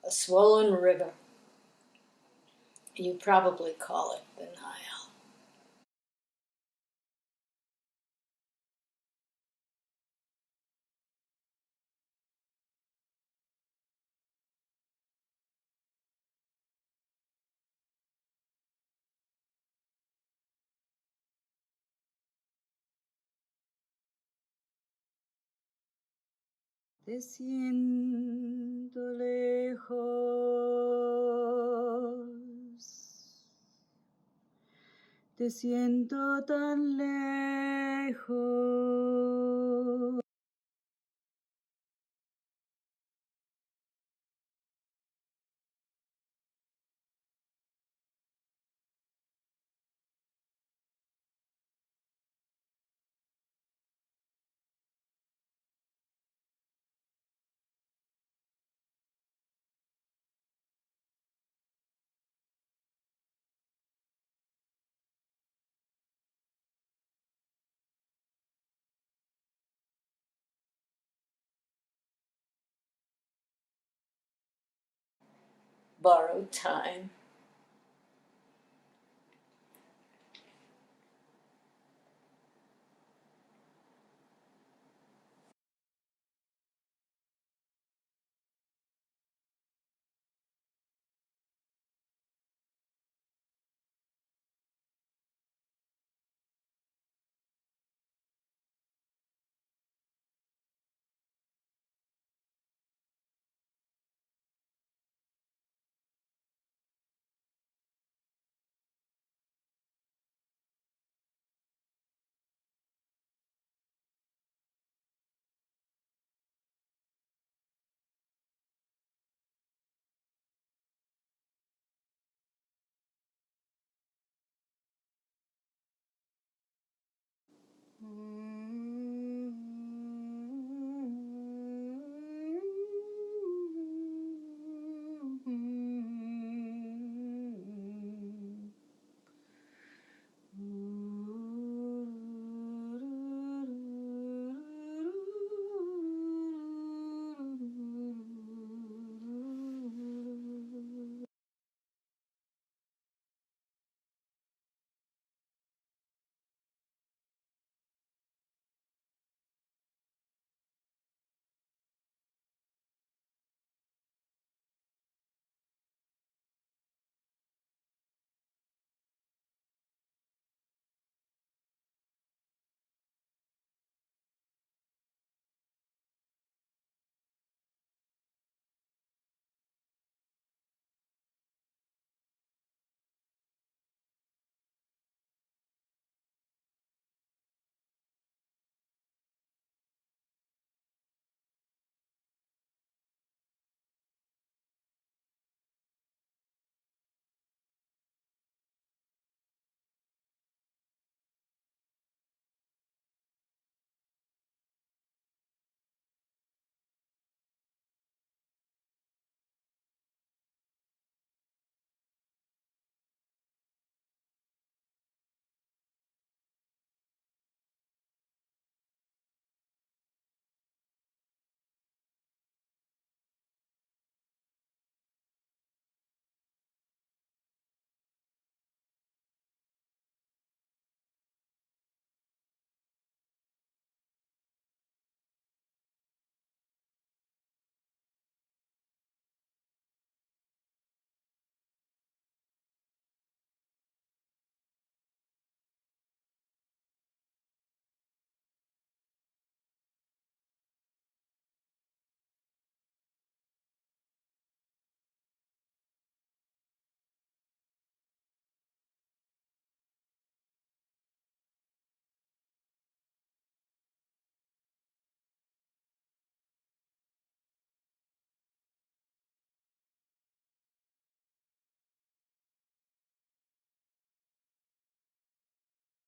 a swollen river. You probably call it the Nile. Te siento lejos, te siento tan lejos. Borrowed time.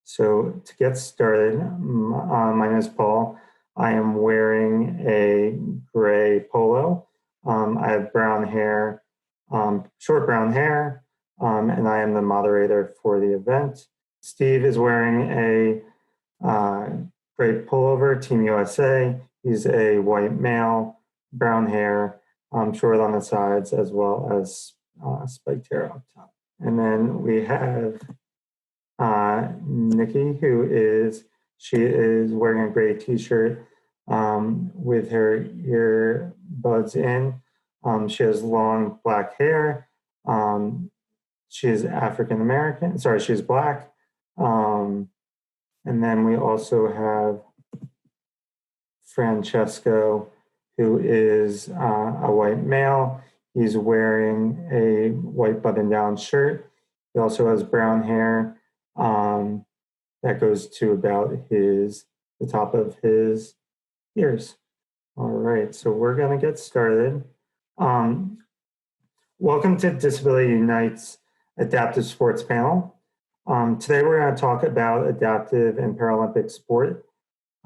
So to get started, my name is Paul. I am wearing a gray polo. I have brown hair, short brown hair, and I am the moderator for the event. Steve is wearing a gray pullover, Team USA. He's a white male, brown hair, short on the sides, as well as spiked hair up top. And then we have Nikki, she is wearing a gray t-shirt with her earbuds in. She has long black hair. She's African-American, she's Black. And then we also have Francesco, who is a white male. He's wearing a white button-down shirt. He also has brown hair that goes to about the top of his ears. All right, so we're gonna get started. Welcome to Disability Unite's Adaptive Sports Panel. Today we're gonna talk about adaptive and Paralympic sport.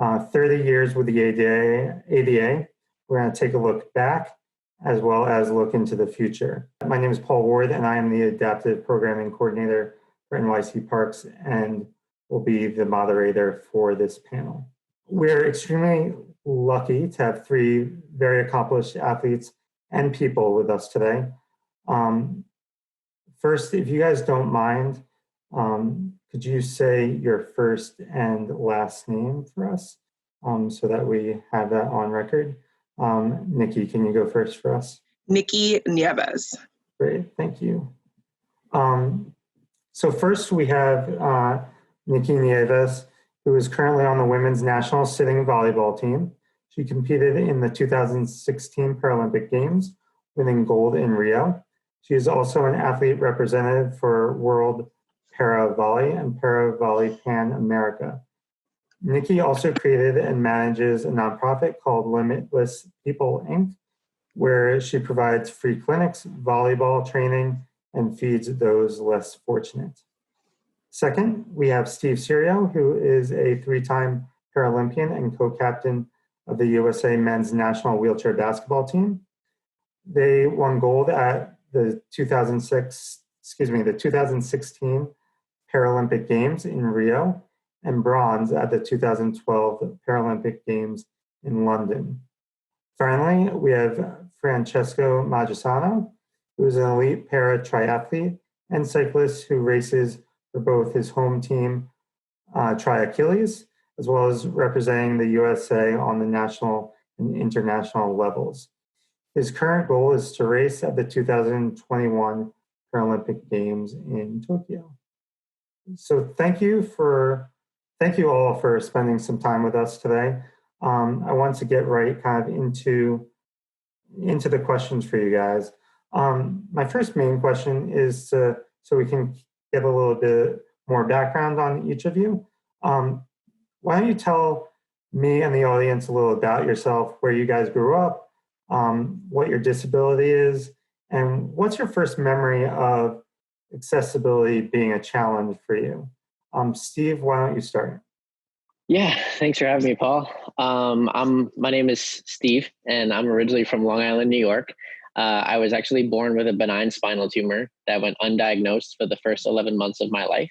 30 years with the ADA. We're gonna take a look back as well as look into the future. My name is Paul Ward and I am the Adaptive Programming Coordinator for NYC Parks and will be the moderator for this panel. We're extremely lucky to have three very accomplished athletes and people with us today. First, if you guys don't mind, could you say your first and last name for us so that we have that on record? Nikki, can you go first for us? Nikki Nieves. Great, thank you. So first we have Nikki Nieves, who is currently on the women's national sitting volleyball team. She competed in the 2016 Paralympic Games, winning gold in Rio. She is also an athlete representative for World Para Volley and Para Volley Pan America. Nikki also created and manages a nonprofit called Limitless People, Inc., where she provides free clinics, volleyball training, and feeds those less fortunate. Second, we have Steve Serio, who is a three-time Paralympian and co-captain of the USA men's national wheelchair basketball team. They won gold at the 2016 Paralympic Games in Rio and bronze at the 2012 Paralympic Games in London. Finally, we have Francesco Magisano, who is an elite para triathlete and cyclist who races for both his home team, Tri-Achilles, as well as representing the USA on the national and international levels. His current goal is to race at the 2021 Paralympic Games in Tokyo. So thank you all for spending some time with us today. I want to get right kind of into the questions for you guys. My first main question is so we can get a little bit more background on each of you. Why don't you tell me and the audience a little about yourself, where you guys grew up, what your disability is, and what's your first memory of accessibility being a challenge for you? Steve, why don't you start? Yeah, thanks for having me, Paul. My name is Steve, and I'm originally from Long Island, New York. I was actually born with a benign spinal tumor that went undiagnosed for the first 11 months of my life.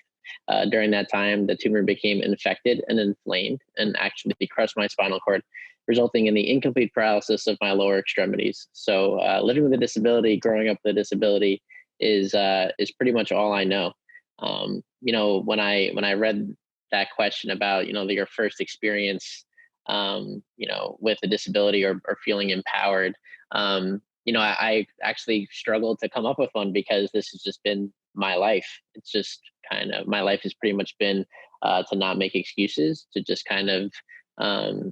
During that time, the tumor became infected and inflamed and actually crushed my spinal cord, resulting in the incomplete paralysis of my lower extremities. So living with a disability, growing up with a disability is pretty much all I know. When I read that question about, your first experience, with a disability or feeling empowered, I actually struggled to come up with one because this has just been my life. It's just my life has pretty much been to not make excuses, to just kind of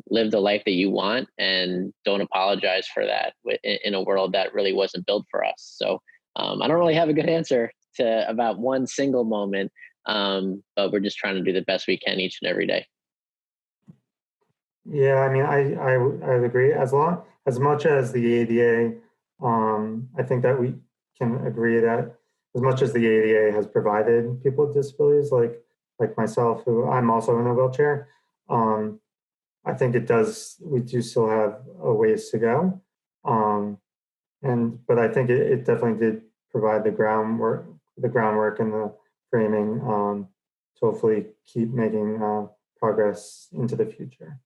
live the life that you want and don't apologize for that in a world that really wasn't built for us. So I don't really have a good answer to about one single moment, but we're just trying to do the best we can each and every day. Yeah, I mean, I would agree. As much as the ADA, I think that we can agree that as much as the ADA has provided people with disabilities, like myself, who I'm also in a wheelchair, I think we do still have a ways to go. But I think it definitely did provide the groundwork and the framing to hopefully keep making progress into the future.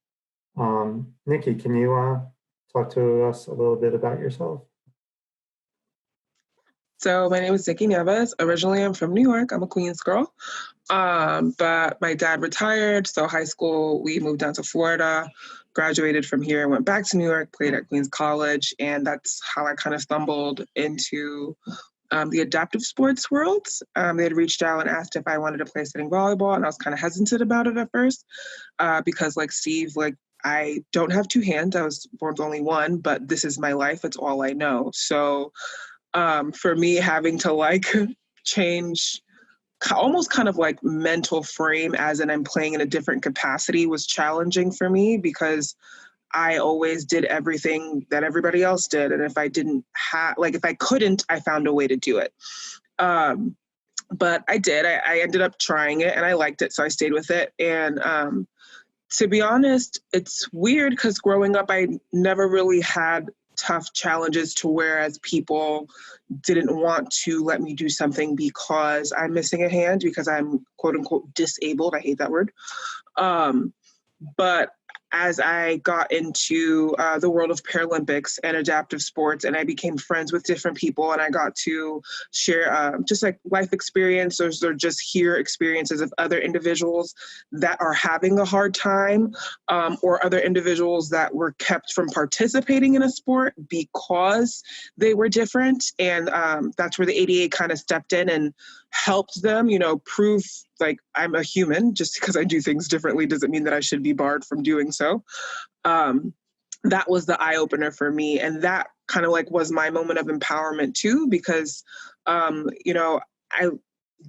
Nikki, can you talk to us a little bit about yourself? So my name is Nikki Nieves. Originally, I'm from New York. I'm a Queens girl. But my dad retired, so high school, we moved down to Florida, graduated from here, went back to New York, played at Queens College, and that's how I kind of stumbled into the adaptive sports world. They had reached out and asked if I wanted to play sitting volleyball, and I was kind of hesitant about it at first because, like Steve, like I don't have two hands. I was born with only one, but this is my life. It's all I know. So for me, having to like change almost kind of like mental frame as in I'm playing in a different capacity was challenging for me because I always did everything that everybody else did. And if I didn't have, like, if I couldn't, I found a way to do it. But I did, I ended up trying it and I liked it. So I stayed with it. And to be honest, it's weird because growing up, I never really had tough challenges to whereas people didn't want to let me do something because I'm missing a hand, because I'm quote unquote disabled. I hate that word. But as I got into the world of Paralympics and adaptive sports, and I became friends with different people, and I got to share just like life experiences or just hear experiences of other individuals that are having a hard time, or other individuals that were kept from participating in a sport because they were different. And that's where the ADA kind of stepped in and helped them, you know, prove like I'm a human. Just because I do things differently doesn't mean that I should be barred from doing so. That was the eye opener for me. And that kind of like was my moment of empowerment too, because, you know,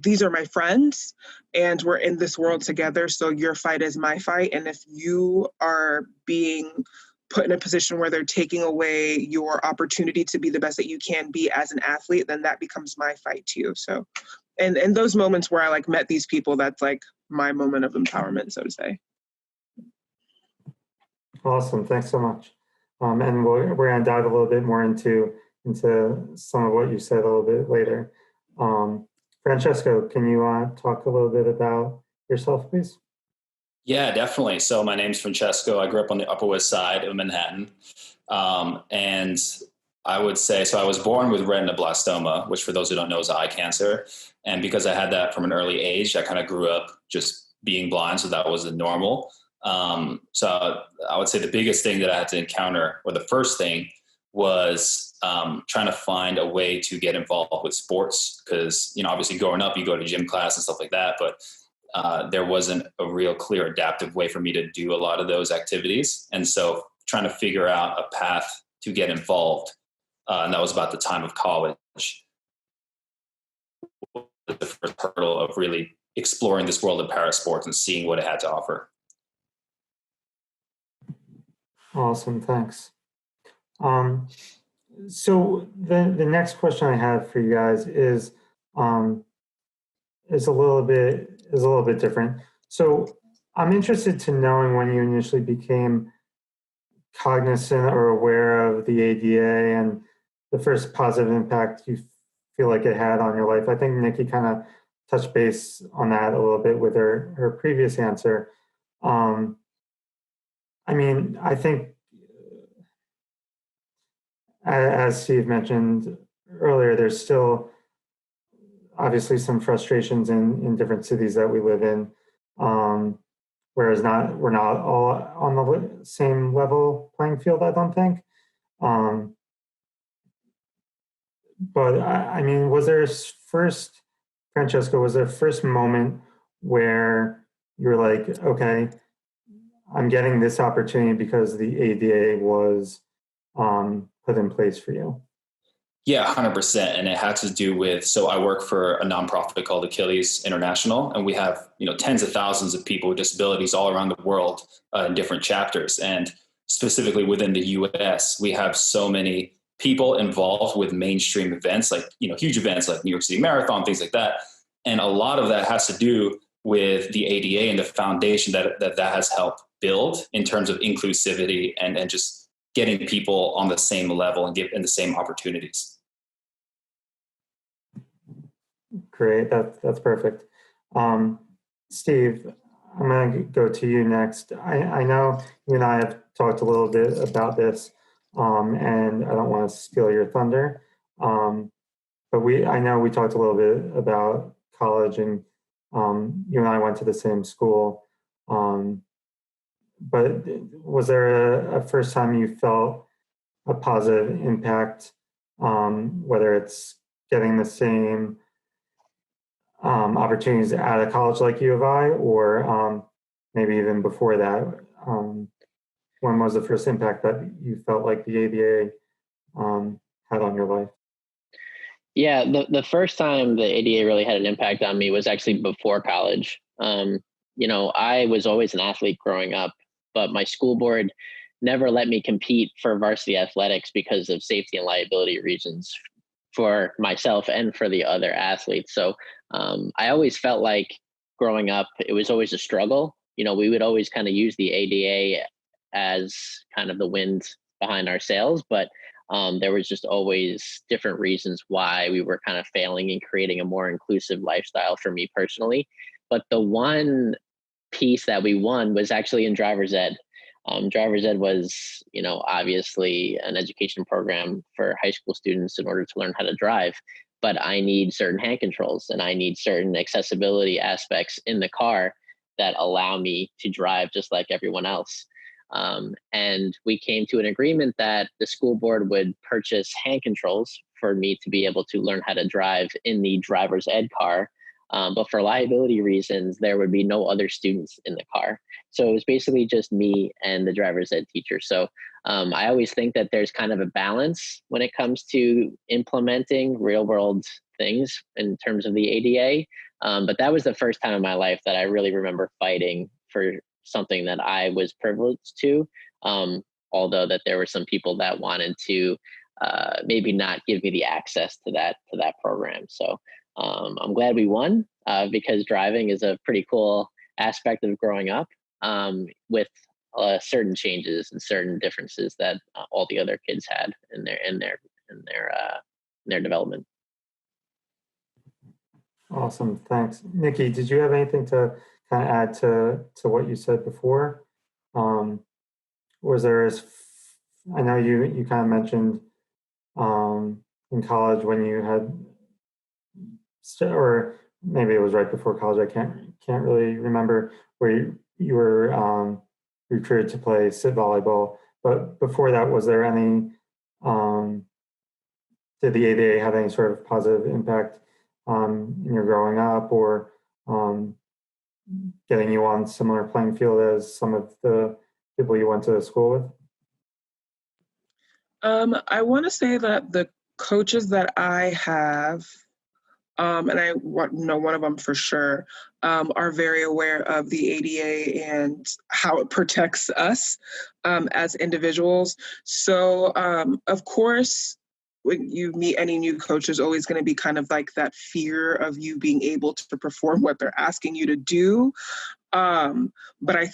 these are my friends and we're in this world together. So your fight is my fight. And if you are being put in a position where they're taking away your opportunity to be the best that you can be as an athlete, then that becomes my fight too. So, and those moments where I like met these people, that's like my moment of empowerment, so to say. Awesome, thanks so much. And we're going to dive a little bit more into some of what you said a little bit later. Francesco, can you talk a little bit about yourself, please? Yeah, definitely. So my name's Francesco. I grew up on the Upper West Side of Manhattan. And I would say, so I was born with retinoblastoma, which for those who don't know is eye cancer. And because I had that from an early age, I kind of grew up just being blind. So that was the normal. So I would say the biggest thing that I had to encounter, or the first thing, was trying to find a way to get involved with sports. Because, you know, obviously growing up, you go to gym class and stuff like that, but there wasn't a real clear adaptive way for me to do a lot of those activities. And so trying to figure out a path to get involved, and that was about the time of college, the first hurdle of really exploring this world of parasports and seeing what it had to offer. Awesome, thanks. So the next question I have for you guys is a little bit different. So I'm interested to knowing when you initially became cognizant or aware of the ADA and the first positive impact you feel like it had on your life. I think Nikki kind of touched base on that a little bit with her previous answer. I mean, I think, as Steve mentioned earlier, there's still obviously some frustrations in different cities that we live in, whereas we're not all on the same level playing field, I don't think. But I mean, was there first, Francesco, was there first moment where you're like, okay, I'm getting this opportunity because the ADA was put in place for you? Yeah, 100%. And it had to do with, so I work for a nonprofit called Achilles International, and we have, you know, tens of thousands of people with disabilities all around the world in different chapters. And specifically within the US, we have so many people involved with mainstream events, like, you know, huge events like New York City Marathon, things like that. And a lot of that has to do with the ADA and the foundation that has helped build in terms of inclusivity and just getting people on the same level and the same opportunities. Great, that's perfect. Steve, I'm going to go to you next. I know you and I have talked a little bit about this, and I don't want to steal your thunder. but I know we talked a little bit about college, and you and I went to the same school. But was there a first time you felt a positive impact, whether it's getting the same opportunities at a college like U of I, or maybe even before that? When was the first impact that you felt like the ADA had on your life? Yeah, the first time the ADA really had an impact on me was actually before college. I was always an athlete growing up, but my school board never let me compete for varsity athletics because of safety and liability reasons for myself and for the other athletes. So I always felt like growing up, it was always a struggle. We would always kind of use the ADA as kind of the wind behind our sails, but there was just always different reasons why we were kind of failing in creating a more inclusive lifestyle for me personally. But the one piece that we won was actually in driver's ed. Driver's ed was, obviously an education program for high school students in order to learn how to drive. But I need certain hand controls and I need certain accessibility aspects in the car that allow me to drive just like everyone else. And we came to an agreement that the school board would purchase hand controls for me to be able to learn how to drive in the driver's ed car. But for liability reasons, there would be no other students in the car. So it was basically just me and the driver's ed teacher. So I always think that there's kind of a balance when it comes to implementing real world things in terms of the ADA. But that was the first time in my life that I really remember fighting for something that I was privileged to, although that there were some people that wanted to maybe not give me the access to that program. So I'm glad we won because driving is a pretty cool aspect of growing up, with certain changes and certain differences that all the other kids had in their development. Awesome, thanks. Nikki, did you have anything to kind of add to what you said before? Was there, I know you kind of mentioned in college when you had, or maybe it was right before college, I can't really remember, where you were recruited to play sit volleyball. But before that, was there any, did the ADA have any sort of positive impact in your growing up, or getting you on similar playing field as some of the people you went to school with? I want to say that the coaches that I have, and I know one of them for sure, are very aware of the ADA and how it protects us as individuals. So, of course, when you meet any new coach, there's always going to be kind of like that fear of you being able to perform what they're asking you to do. But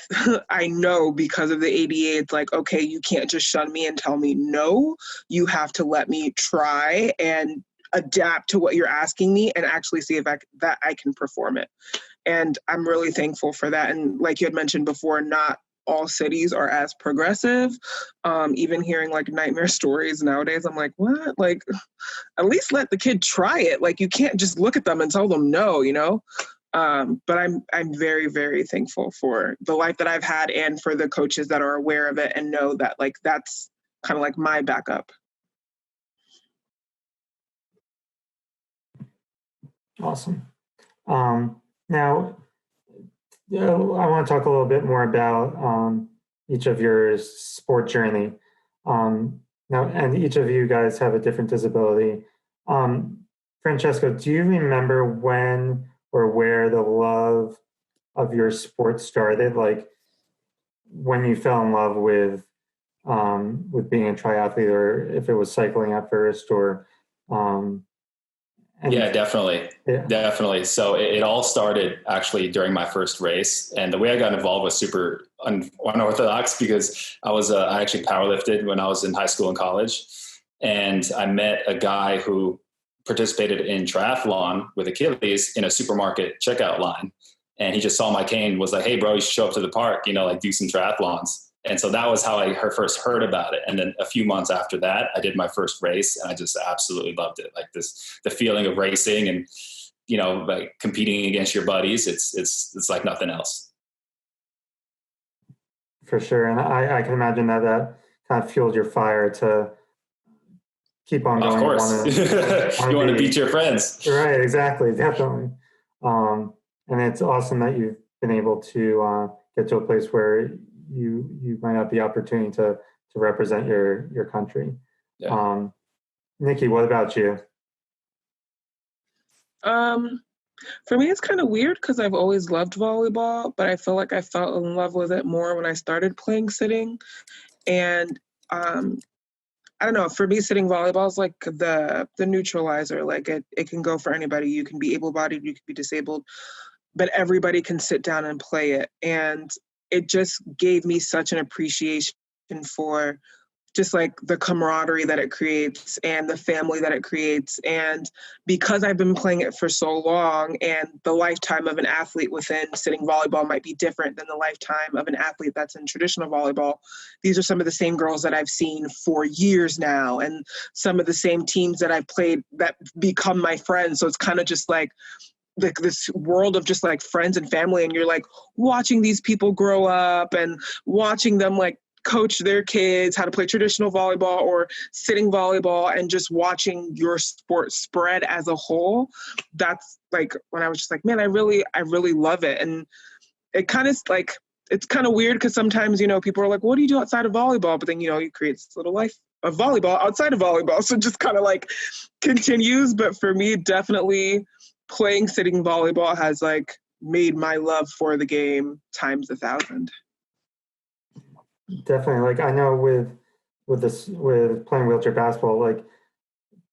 I know because of the ADA, it's like, okay, you can't just shun me and tell me no. You have to let me try and adapt to what you're asking me and actually see if I can perform it. And I'm really thankful for that. And like you had mentioned before, not all cities are as progressive. Even hearing like nightmare stories nowadays, I'm like, what? Like, at least let the kid try it. Like, you can't just look at them and tell them no, But I'm very, very thankful for the life that I've had and for the coaches that are aware of it and know that like that's kind of like my backup. Awesome. Now, I want to talk a little bit more about each of your sport journey. Now, and each of you guys have a different disability. Francesco, do you remember when or where the love of your sport started? Like when you fell in love with being a triathlete, or if it was cycling at first, or yeah, definitely. Yeah. Definitely. So it all started actually during my first race. And the way I got involved was super unorthodox because I actually powerlifted when I was in high school and college. And I met a guy who participated in triathlon with Achilles in a supermarket checkout line. And he just saw my cane, was like, hey bro, you should show up to the park, like do some triathlons. And so that was how I first heard about it. And then a few months after that, I did my first race, and I just absolutely loved it. Like the feeling of racing and, you know, like competing against your buddies, it's like nothing else. For sure. And I can imagine that kind of fueled your fire to keep on going. Of course. You want to beat your friends. Right, exactly, definitely. And it's awesome that you've been able to get to a place where you might have the opportunity to represent your country. Yeah. Nikki, what about you? For me, it's kind of weird because I've always loved volleyball, but I feel like I fell in love with it more when I started playing sitting. And I don't know, for me, sitting volleyball is like the neutralizer. Like it can go for anybody. You can be able-bodied, you can be disabled, but everybody can sit down and play it. And it just gave me such an appreciation for just like the camaraderie that it creates and the family that it creates. And because I've been playing it for so long, and the lifetime of an athlete within sitting volleyball might be different than the lifetime of an athlete that's in traditional volleyball, these are some of the same girls that I've seen for years now, and some of the same teams that I've played that become my friends. So it's kind of just like this world of just like friends and family, and you're like watching these people grow up and watching them like coach their kids how to play traditional volleyball or sitting volleyball, and just watching your sport spread as a whole. That's like when I was just like, man, I really love it. And it kind of like, it's kind of weird because sometimes, you know, people are like, what do you do outside of volleyball? But then, you know, you create this little life of volleyball outside of volleyball. So it just kind of like continues. But for me, definitely playing sitting volleyball has like made my love for the game times 1,000. Definitely. Like I know with playing wheelchair basketball, like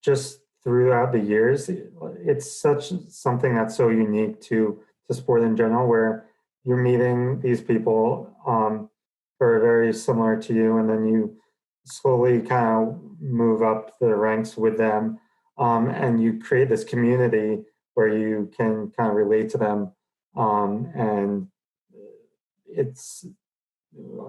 just throughout the years, it's such something that's so unique to sport in general, where you're meeting these people who are very similar to you, and then you slowly kind of move up the ranks with them, and you create this community where you can kind of relate to them, and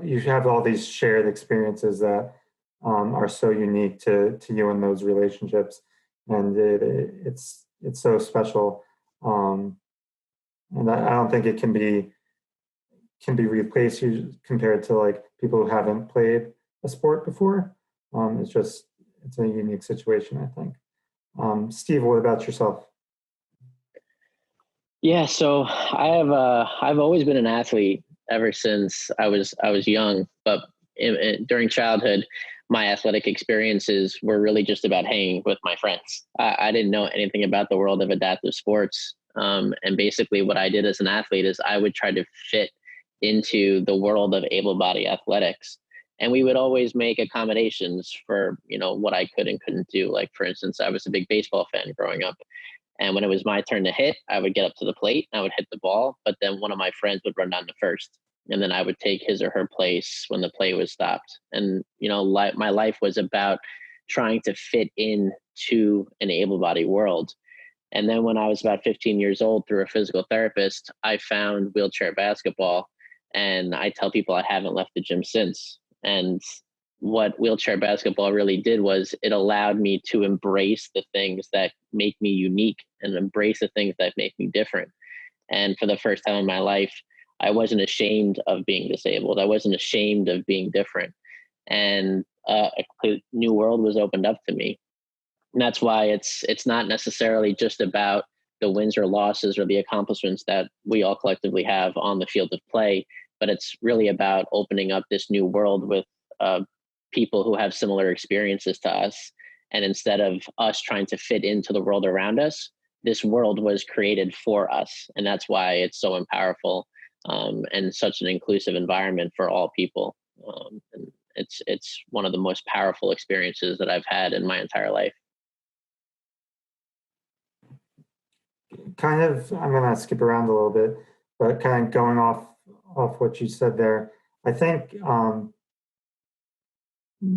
you have all these shared experiences that are so unique to you in those relationships, and it's so special. And I don't think it can be replaced compared to like people who haven't played a sport before. It's a unique situation, I think. Steve, what about yourself? Yeah, so I've always been an athlete ever since I was young, but during childhood, my athletic experiences were really just about hanging with my friends. I didn't know anything about the world of adaptive sports. And basically what I did as an athlete is I would try to fit into the world of able-bodied athletics. And we would always make accommodations for, you know, what I could and couldn't do. Like, for instance, I was a big baseball fan growing up. And when it was my turn to hit, I would get up to the plate, I would hit the ball, but then one of my friends would run down to first. And then I would take his or her place when the play was stopped. And, you know, my life was about trying to fit into an able-bodied world. And then when I was about 15 years old, through a physical therapist, I found wheelchair basketball. And I tell people I haven't left the gym since. And what wheelchair basketball really did was it allowed me to embrace the things that make me unique and embrace the things that make me different. And for the first time in my life, I wasn't ashamed of being disabled. I wasn't ashamed of being different. And a complete new world was opened up to me. And that's why it's not necessarily just about the wins or losses or the accomplishments that we all collectively have on the field of play, but it's really about opening up this new world with people who have similar experiences to us. And instead of us trying to fit into the world around us, this world was created for us. And that's why it's so powerful and such an inclusive environment for all people. And it's one of the most powerful experiences that I've had in my entire life. Kind of, I'm going to skip around a little bit, but kind of going off what you said there, I think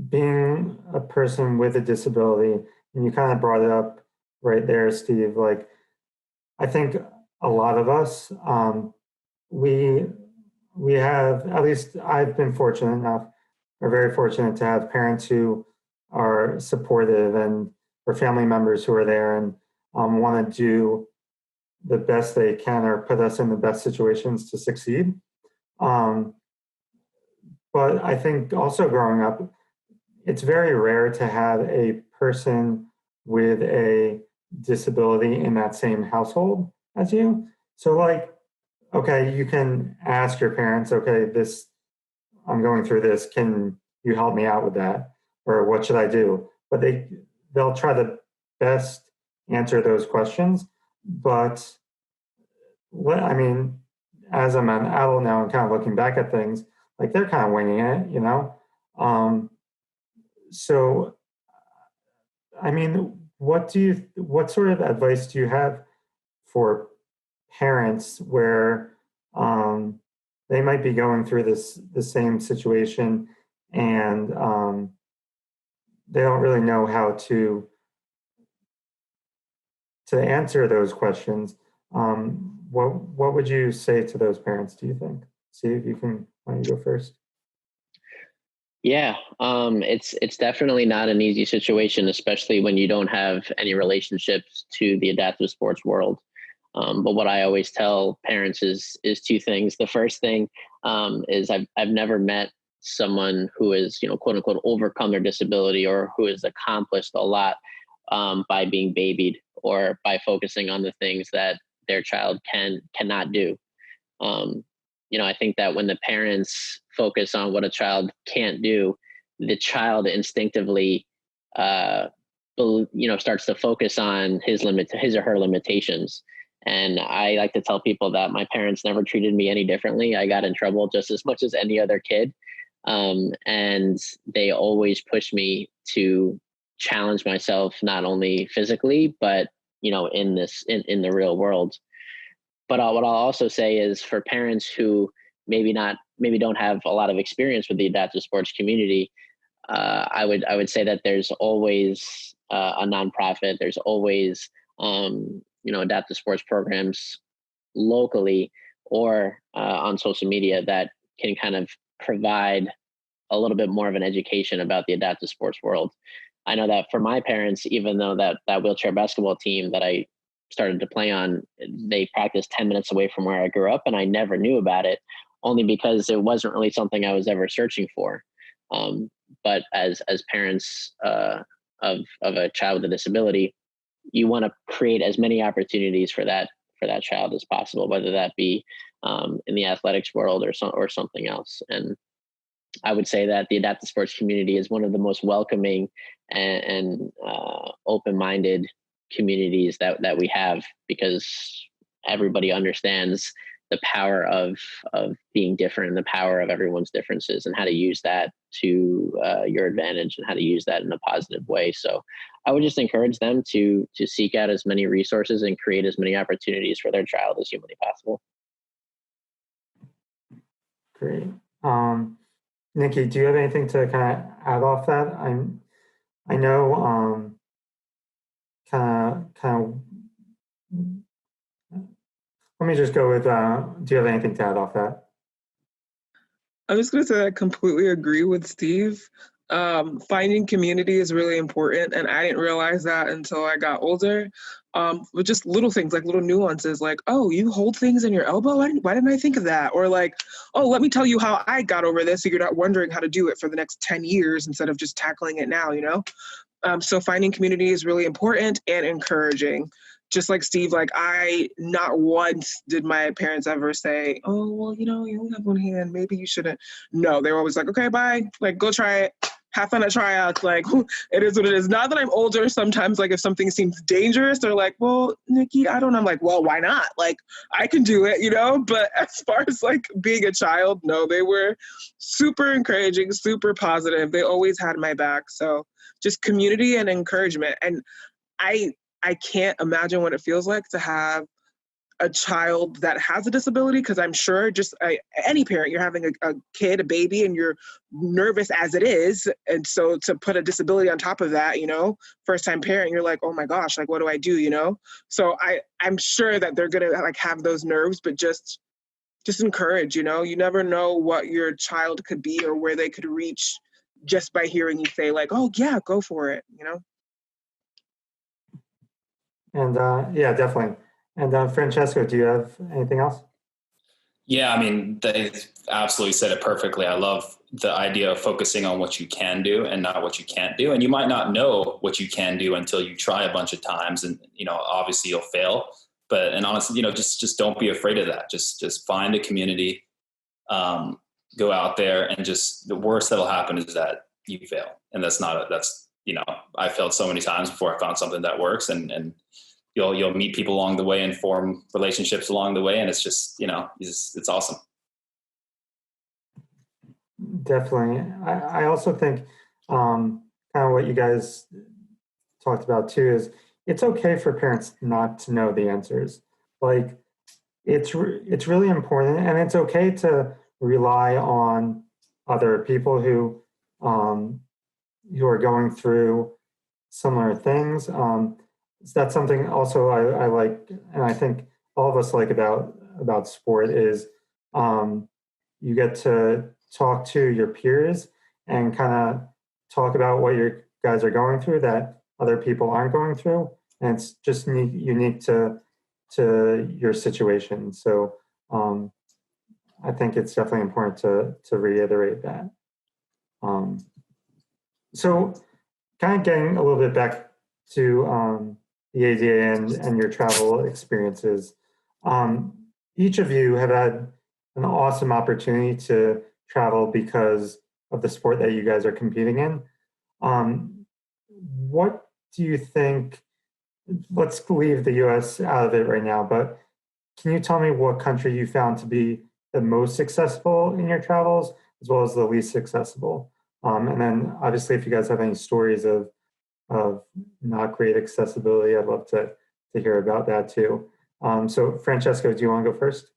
being a person with a disability, and you kind of brought it up right there, Steve, like, I think a lot of us, we we have, at least I've been fortunate enough, or very fortunate to have parents who are supportive and or family members who are there and want to do the best they can or put us in the best situations to succeed. But I think also growing up, it's very rare to have a person with a disability in that same household as you. So like, okay, you can ask your parents, okay, I'm going through this, can you help me out with that? Or what should I do? But they'll try to best answer those questions. But I mean, as I'm an adult now and kind of looking back at things, like they're kind of winging it, you know? So, I mean, what sort of advice do you have for parents where they might be going through the same situation and they don't really know how to answer those questions? What would you say to those parents, do you think? Steve, why don't you go first? Yeah, it's definitely not an easy situation, especially when you don't have any relationships to the adaptive sports world. But what I always tell parents is two things. The first thing is I've never met someone who is, quote unquote, overcome their disability or who has accomplished a lot by being babied or by focusing on the things that their child cannot do. I think that when the parents focus on what a child can't do, the child instinctively, starts to focus on his or her limitations. And I like to tell people that my parents never treated me any differently. I got in trouble just as much as any other kid. And they always pushed me to challenge myself, not only physically, but, in the real world. But what I'll also say is for parents who maybe don't have a lot of experience with the adaptive sports community, I would say that there's always a nonprofit. There's always adaptive sports programs locally or on social media that can kind of provide a little bit more of an education about the adaptive sports world. I know that for my parents, even though that wheelchair basketball team that I started to play on, they practiced 10 minutes away from where I grew up, and I never knew about it, only because it wasn't really something I was ever searching for. But as parents of a child with a disability, you want to create as many opportunities for that child as possible, whether that be in the athletics world or something else. And I would say that the adaptive sports community is one of the most welcoming and open-minded communities that we have, because everybody understands the power of being different and the power of everyone's differences and how to use that to your advantage and how to use that in a positive way. So I would just encourage them to seek out as many resources and create as many opportunities for their child as humanly possible. Great. Nikki, do you have anything to kind of add off that? I know kind of let me just go with, do you have anything to add off that? I'm just going to say I completely agree with Steve. Finding community is really important, and I didn't realize that until I got older. But just little things, like little nuances, like, oh, you hold things in your elbow? Why didn't I think of that? Or like, oh, let me tell you how I got over this so you're not wondering how to do it for the next 10 years instead of just tackling it now, So finding community is really important and encouraging. Just like Steve, like not once did my parents ever say, oh, well, you only have one hand, maybe you shouldn't. No, they were always like, okay, bye, like go try it, have fun at tryouts, like it is what it is. Now that I'm older, sometimes like if something seems dangerous, they're like, well, Nikki, I don't know. I'm like, well, why not? Like I can do it, But as far as like being a child, no, they were super encouraging, super positive. They always had my back. So just community and encouragement. And I can't imagine what it feels like to have a child that has a disability, because I'm sure just any parent, you're having a kid, a baby, and you're nervous as it is. And so to put a disability on top of that, first time parent, you're like, oh my gosh, like, what do I do, So I'm sure that they're going to like have those nerves, but just just encourage, you know? You never know what your child could be or where they could reach just by hearing you say like, oh yeah, go for it, you know? And yeah, definitely. And Francesco, do you have anything else? Yeah, I mean, they absolutely said it perfectly. I love the idea of focusing on what you can do and not what you can't do. And you might not know what you can do until you try a bunch of times, and, you know, obviously you'll fail. But, and honestly, you know, just don't be afraid of that. Just find a community, go out there, and just the worst that'll happen is that you fail. And that's you know, I failed so many times before I found something that works, and you'll meet people along the way and form relationships along the way. And it's just, you know, it's awesome. Definitely. I also think kind of what you guys talked about too is it's okay for parents not to know the answers. Like it's really important, and it's okay to rely on other people who are going through similar things. So that's something also I like, and I think all of us like about sport is you get to talk to your peers and kind of talk about what your guys are going through that other people aren't going through, and it's just unique to your situation. So I think it's definitely important to reiterate that. So kind of getting a little bit back to the ADA and your travel experiences. Each of you have had an awesome opportunity to travel because of the sport that you guys are competing in. What do you think, let's leave the US out of it right now, but can you tell me what country you found to be the most accessible in your travels as well as the least accessible? And then obviously if you guys have any stories of not great accessibility, I'd love to hear about that too. So Francesco, do you want to go first?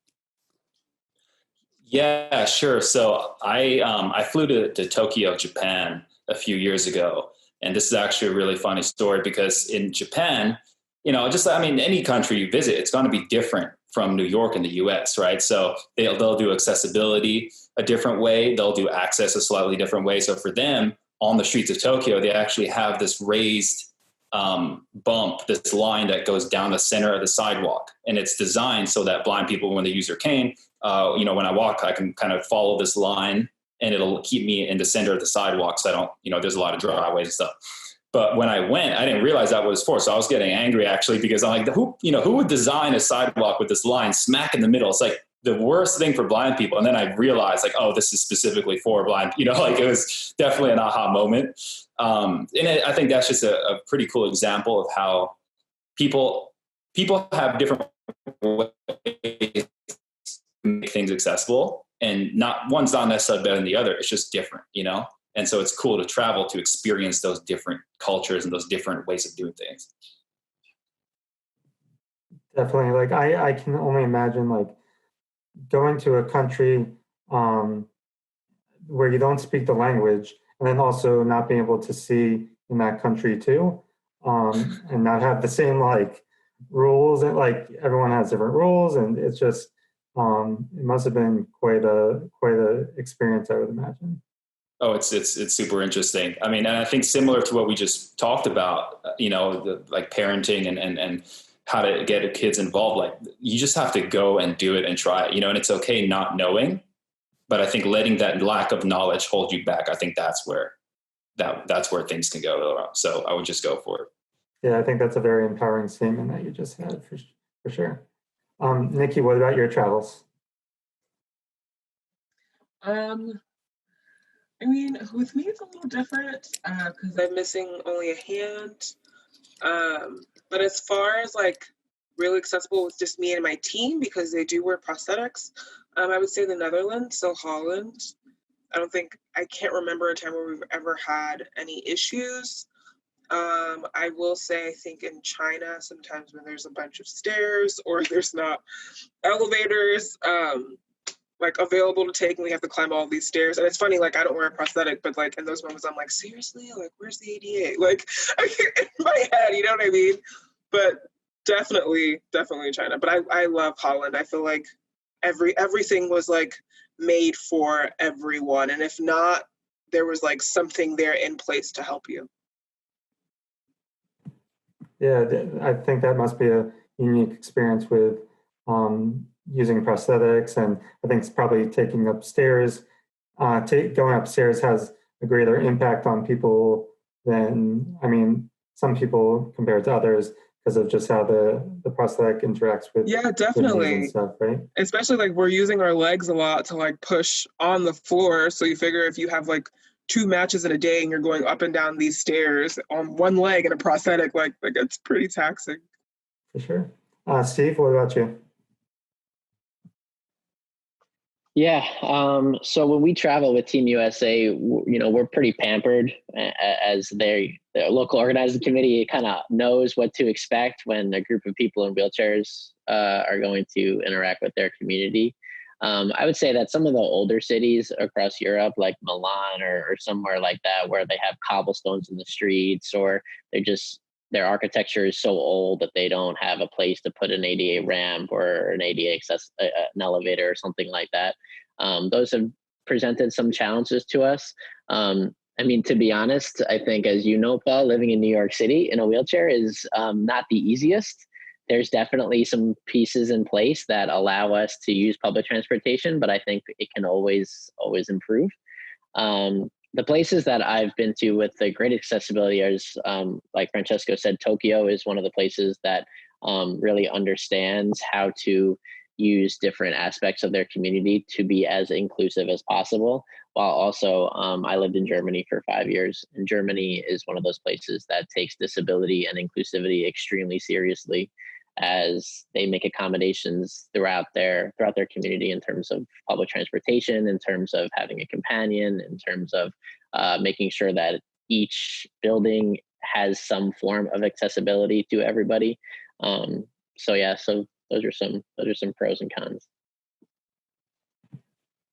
Yeah, sure. So I flew to Tokyo, Japan a few years ago. And this is actually a really funny story because in Japan, you know, any country you visit, it's going to be different from New York and the US, right? So they'll do accessibility a different way. They'll do access a slightly different way. So for them, on the streets of Tokyo, they actually have this raised bump, this line that goes down the center of the sidewalk. And it's designed so that blind people, when they use their cane, you know, when I walk, I can kind of follow this line and it'll keep me in the center of the sidewalk. So I don't, you know, there's a lot of driveways and stuff. But when I went, I didn't realize that was for. So I was getting angry actually, because I'm like, who would design a sidewalk with this line smack in the middle? It's like the worst thing for blind people. And then I realized like, oh, this is specifically for blind, you know, like it was definitely an aha moment. I think that's just a pretty cool example of how people have different ways to make things accessible, and one's not necessarily better than the other. It's just different, you know? And so it's cool to travel to experience those different cultures and those different ways of doing things. Definitely. Like I can only imagine like going to a country where you don't speak the language, and then also not being able to see in that country too, and not have the same like rules, and like everyone has different rules, and it's just it must have been quite a experience, I would imagine. Oh, it's super interesting. I mean, and I think similar to what we just talked about, you know, like parenting and how to get kids involved. Like you just have to go and do it and try it, you know, and it's okay not knowing, but I think letting that lack of knowledge hold you back, I think that's where things can go wrong. So I would just go for it. Yeah, I think that's a very empowering statement that you just had for sure. Nikki, what about your travels? I mean, with me it's a little different because I'm missing only a hand. But as far as like really accessible with just me and my team, because they do wear prosthetics, I would say the Netherlands, so Holland. I can't remember a time where we've ever had any issues. I will say, I think in China, sometimes when there's a bunch of stairs or there's not elevators, like available to take, and we have to climb all these stairs. And it's funny, like I don't wear a prosthetic, but like in those moments I'm like, seriously, like where's the ADA? Like in my head, you know what I mean? But definitely China. But I love Holland. I feel like everything was like made for everyone. And if not, there was like something there in place to help you. Yeah, I think that must be a unique experience with using prosthetics, and I think it's probably taking upstairs. Going upstairs has a greater impact on people than, I mean, some people compared to others because of just how the prosthetic interacts with Yeah, kidneys definitely. and stuff, right? Especially like we're using our legs a lot to like push on the floor. So you figure if you have like 2 matches in a day and you're going up and down these stairs on one leg and a prosthetic, like it's pretty taxing. For sure. Steve, what about you? Yeah. So when we travel with Team USA, we're pretty pampered as their local organizing committee kind of knows what to expect when a group of people in wheelchairs are going to interact with their community. I would say that some of the older cities across Europe, like Milan or somewhere like that, where they have cobblestones in the streets, or their architecture is so old that they don't have a place to put an ADA ramp or an ADA an elevator or something like that. Those have presented some challenges to us. I mean, to be honest, I think, as you know, Paul, living in New York City in a wheelchair is not the easiest. There's definitely some pieces in place that allow us to use public transportation, but I think it can always improve. The places that I've been to with the great accessibility is, like Francesco said, Tokyo is one of the places that really understands how to use different aspects of their community to be as inclusive as possible. While also, I lived in Germany for 5 years, and Germany is one of those places that takes disability and inclusivity extremely seriously, as they make accommodations throughout their community in terms of public transportation, in terms of having a companion, in terms of making sure that each building has some form of accessibility to everybody. So those are some pros and cons.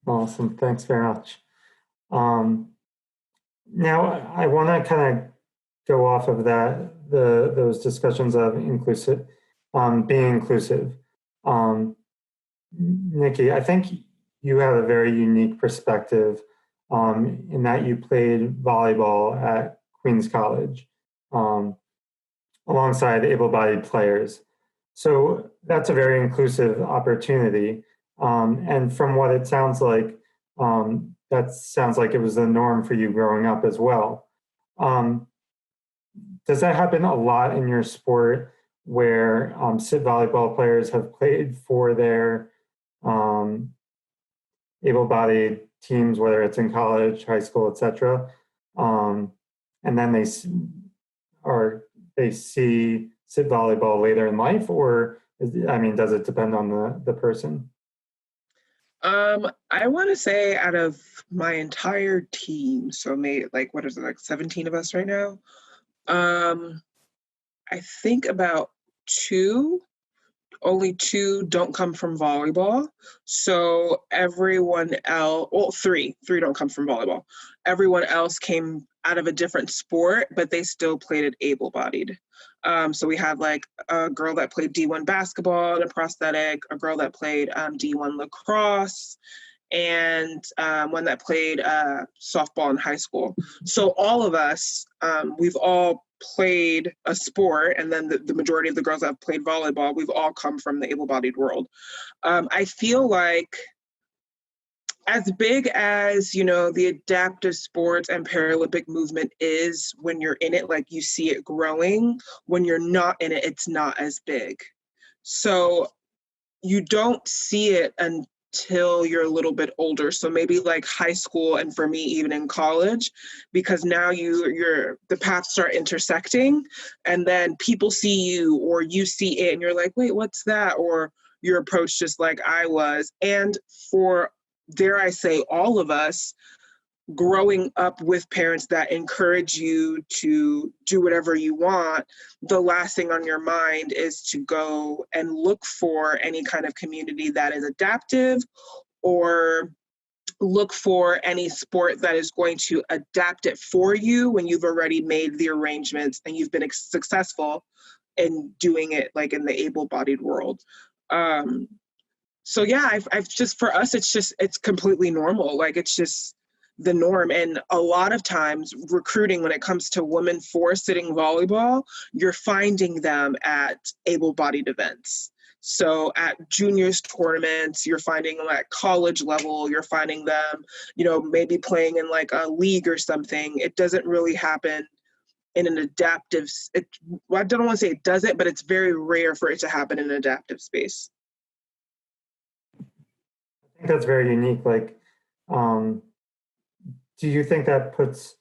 Awesome, thanks very much. Now I want to kind of go off of those discussions of being inclusive. Nikki, I think you have a very unique perspective in that you played volleyball at Queens College alongside able-bodied players. So that's a very inclusive opportunity. And from what it sounds like, that sounds like it was the norm for you growing up as well. Does that happen a lot in your sport, where SIT volleyball players have played for their able-bodied teams, whether it's in college, high school, etc., and then they see SIT volleyball later in life, or does it depend on the person? I want to say out of my entire team, so maybe like 17 of us right now. I think about only two don't come from volleyball. So everyone else, well, three don't come from volleyball. Everyone else came out of a different sport, but they still played it able-bodied. So we had like a girl that played D1 basketball and a prosthetic, a girl that played D1 lacrosse, and one that played softball in high school. So all of us, we've all played a sport, and then the majority of the girls that have played volleyball, we've all come from the able-bodied world. I feel like as big as, the adaptive sports and Paralympic movement is, when you're in it, like you see it growing, when you're not in it, it's not as big. So you don't see it until you're a little bit older. So maybe like high school, and for me, even in college, because now the paths start intersecting, and then people see you, or you see it and you're like, wait, what's that? Or you're approached just like I was. And for, dare I say, all of us, growing up with parents that encourage you to do whatever you want, the last thing on your mind is to go and look for any kind of community that is adaptive, or look for any sport that is going to adapt it for you when you've already made the arrangements and you've been successful in doing it, like in the able-bodied world. So yeah, I've just, for us, it's completely normal. Like, it's just the norm. And a lot of times recruiting, when it comes to women for sitting volleyball, you're finding them at able-bodied events. So at juniors tournaments, you're finding them at college level, you're finding them, maybe playing in like a league or something. It doesn't really happen in an adaptive, I don't want to say it doesn't, but it's very rare for it to happen in an adaptive space. I think that's very unique. Like, do you think that puts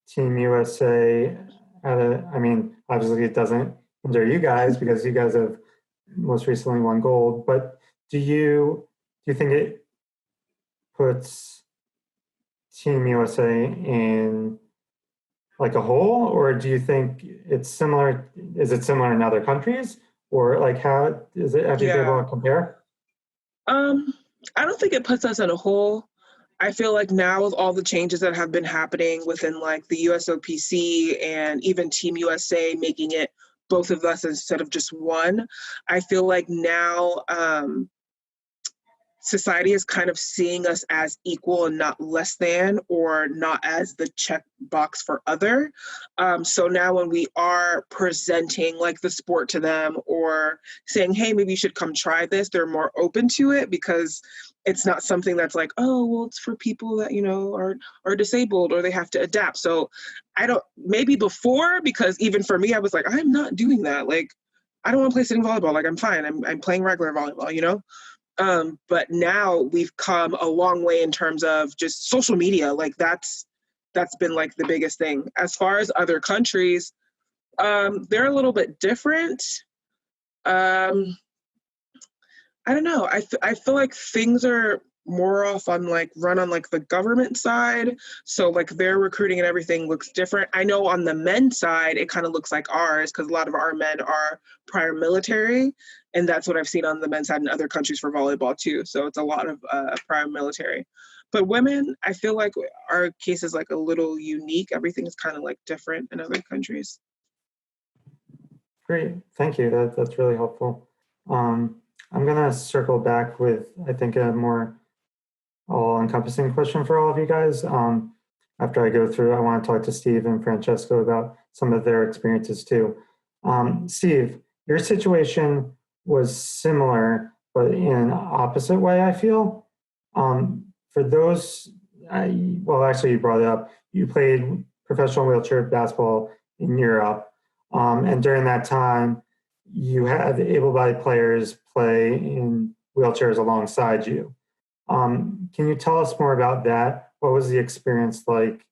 Team USA I mean, obviously it doesn't hinder you guys because you guys have most recently won gold, but do you think it puts Team USA in like a hole, or do you think it's similar? Is it similar in other countries, or like how is it? Have you been able to compare? I don't think it puts us in a hole. I feel like now with all the changes that have been happening within like the USOPC and even Team USA making it both of us instead of just one, I feel like now society is kind of seeing us as equal and not less than, or not as the check box for other. So now when we are presenting like the sport to them or saying, hey, maybe you should come try this, they're more open to it because it's not something that's like, oh, well, it's for people that, are disabled or they have to adapt. So maybe before, because even for me, I was like, I'm not doing that. Like, I don't want to play sitting volleyball. Like, I'm fine. I'm playing regular volleyball, But now we've come a long way in terms of just social media. Like that's been like the biggest thing. As far as other countries, they're a little bit different. I don't know. I feel like things are more off on run on the government side. So like their recruiting and everything looks different. I know on the men's side, it kind of looks like ours because a lot of our men are prior military. And that's what I've seen on the men's side in other countries for volleyball too. So it's a lot of prior military. But women, I feel like our case is like a little unique. Everything is kind of like different in other countries. Great, thank you. That's really helpful. I'm gonna circle back with, I think, a more all-encompassing question for all of you guys. After I go through, I want to talk to Steve and Francesco about some of their experiences too. Steve, your situation was similar, but in an opposite way, I feel. For those, actually you brought it up, you played professional wheelchair basketball in Europe. And during that time, you had able-bodied players play in wheelchairs alongside you. Can you tell us more about that? What was the experience like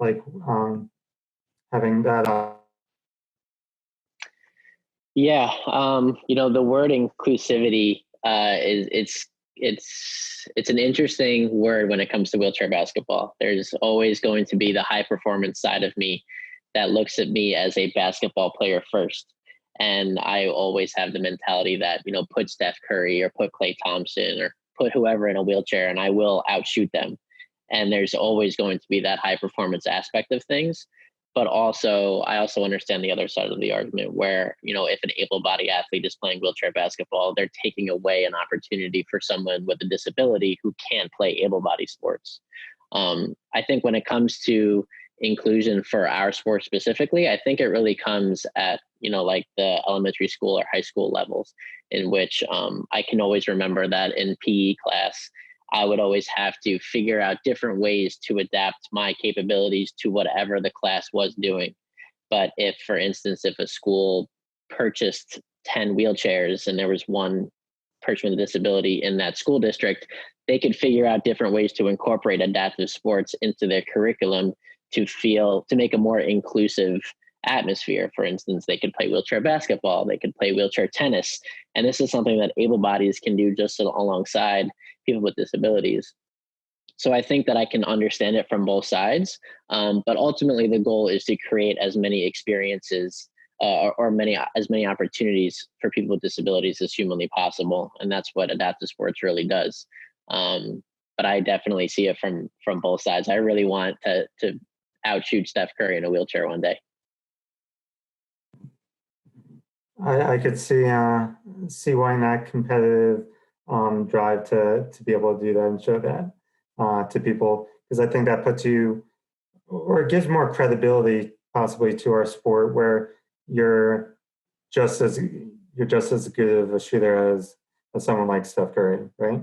having that? Yeah, the word inclusivity it's an interesting word when it comes to wheelchair basketball. There's always going to be the high performance side of me that looks at me as a basketball player first. And I always have the mentality that, put Steph Curry or put Klay Thompson or put whoever in a wheelchair and I will outshoot them. And there's always going to be that high performance aspect of things. But I also understand the other side of the argument where, if an able-bodied athlete is playing wheelchair basketball, they're taking away an opportunity for someone with a disability who can't play able-bodied sports. I think when it comes to inclusion for our sport specifically, I think it really comes at, like the elementary school or high school levels, in which I can always remember that in PE class, I would always have to figure out different ways to adapt my capabilities to whatever the class was doing. But if, for instance, if a school purchased 10 wheelchairs and there was one person with a disability in that school district, they could figure out different ways to incorporate adaptive sports into their curriculum to make a more inclusive atmosphere. For instance, they could play wheelchair basketball, they could play wheelchair tennis. And this is something that able bodies can do just alongside people with disabilities. So I think that I can understand it from both sides. But ultimately the goal is to create as many experiences or as many opportunities for people with disabilities as humanly possible. And that's what adaptive sports really does. But I definitely see it from both sides. I really want to outshoot Steph Curry in a wheelchair one day. I could see why in that competitive drive to be able to do that and show that to people, because I think that puts you, or it gives more credibility possibly to our sport, where you're just as good of a shooter as someone like Steph Curry, right?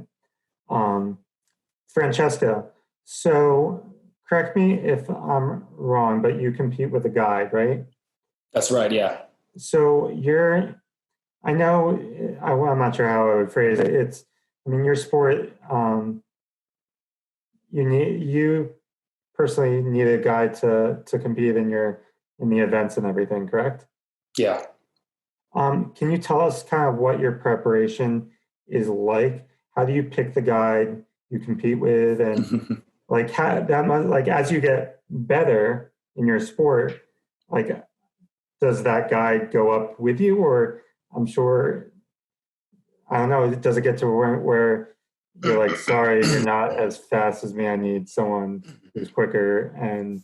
Francesca, so correct me if I'm wrong, but you compete with a guide, right? That's right, yeah. So I'm not sure how I would phrase it. Your sport, you personally need a guide to compete in the events and everything, correct? Yeah. Can you tell us kind of what your preparation is like? How do you pick the guide you compete with, and as you get better in your sport, does that guide go up with you, or I'm sure, I don't know, does it get to where you're like, sorry, you're not as fast as me, I need someone who's quicker and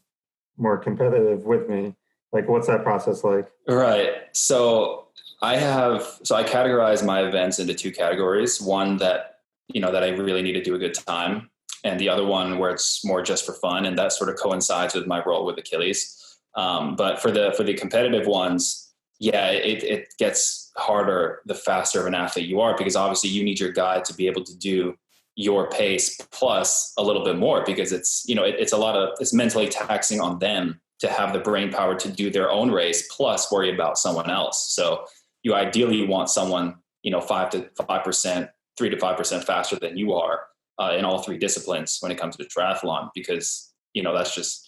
more competitive with me? What's that process like? Right. So I categorize my events into two categories. One that I really need to do a good time, and the other one where it's more just for fun, and that sort of coincides with my role with Achilles. But for the competitive ones, yeah, it gets harder the faster of an athlete you are, because obviously you need your guide to be able to do your pace plus a little bit more, because it's mentally taxing on them to have the brain power to do their own race plus worry about someone else. So you ideally want someone 3 to 5% faster than you are in all three disciplines when it comes to triathlon, because that's just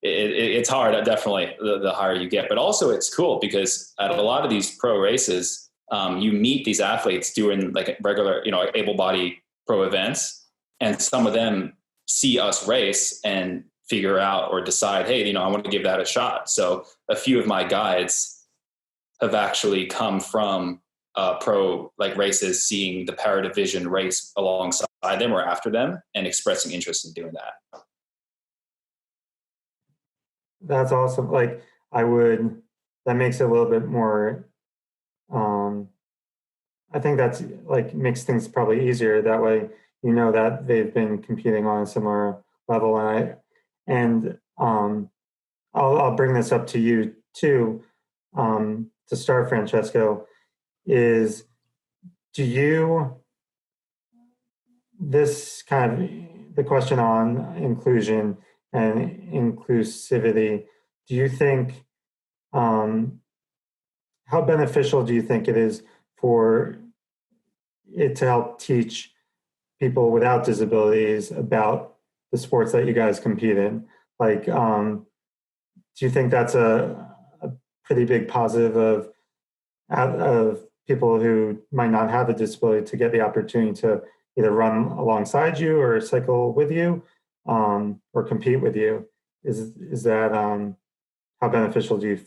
it's hard, definitely, the higher you get. But also it's cool because at a lot of these pro races, you meet these athletes doing regular able-bodied pro events, and some of them see us race and figure out or decide, hey, I want to give that a shot. So a few of my guides have actually come from pro races, seeing the Paradivision race alongside them or after them, and expressing interest in doing that. That's awesome. That makes it a little bit more, I think that's makes things probably easier. That way, that they've been competing on a similar level. I'll bring this up to you too, to start, Francesco, is this kind of the question on inclusion and inclusivity, do you think, how beneficial do you think it is for it to help teach people without disabilities about the sports that you guys compete in? Do you think that's a pretty big positive of people who might not have a disability to get the opportunity to either run alongside you or cycle with you, or compete with you? Is that how beneficial do you?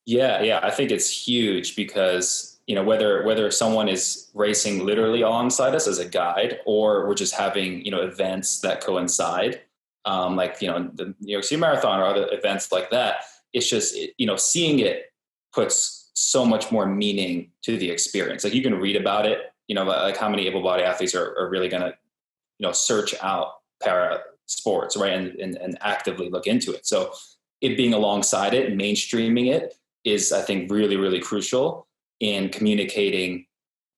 Yeah, I think it's huge, because whether someone is racing literally alongside us as a guide, or we're just having events that coincide, the New York City Marathon or other events like that. It's just seeing it puts so much more meaning to the experience. You can read about it, how many able-bodied athletes are really going to search out para sports, right, and actively look into it. So it being alongside it, mainstreaming it, is, I think, really, really crucial in communicating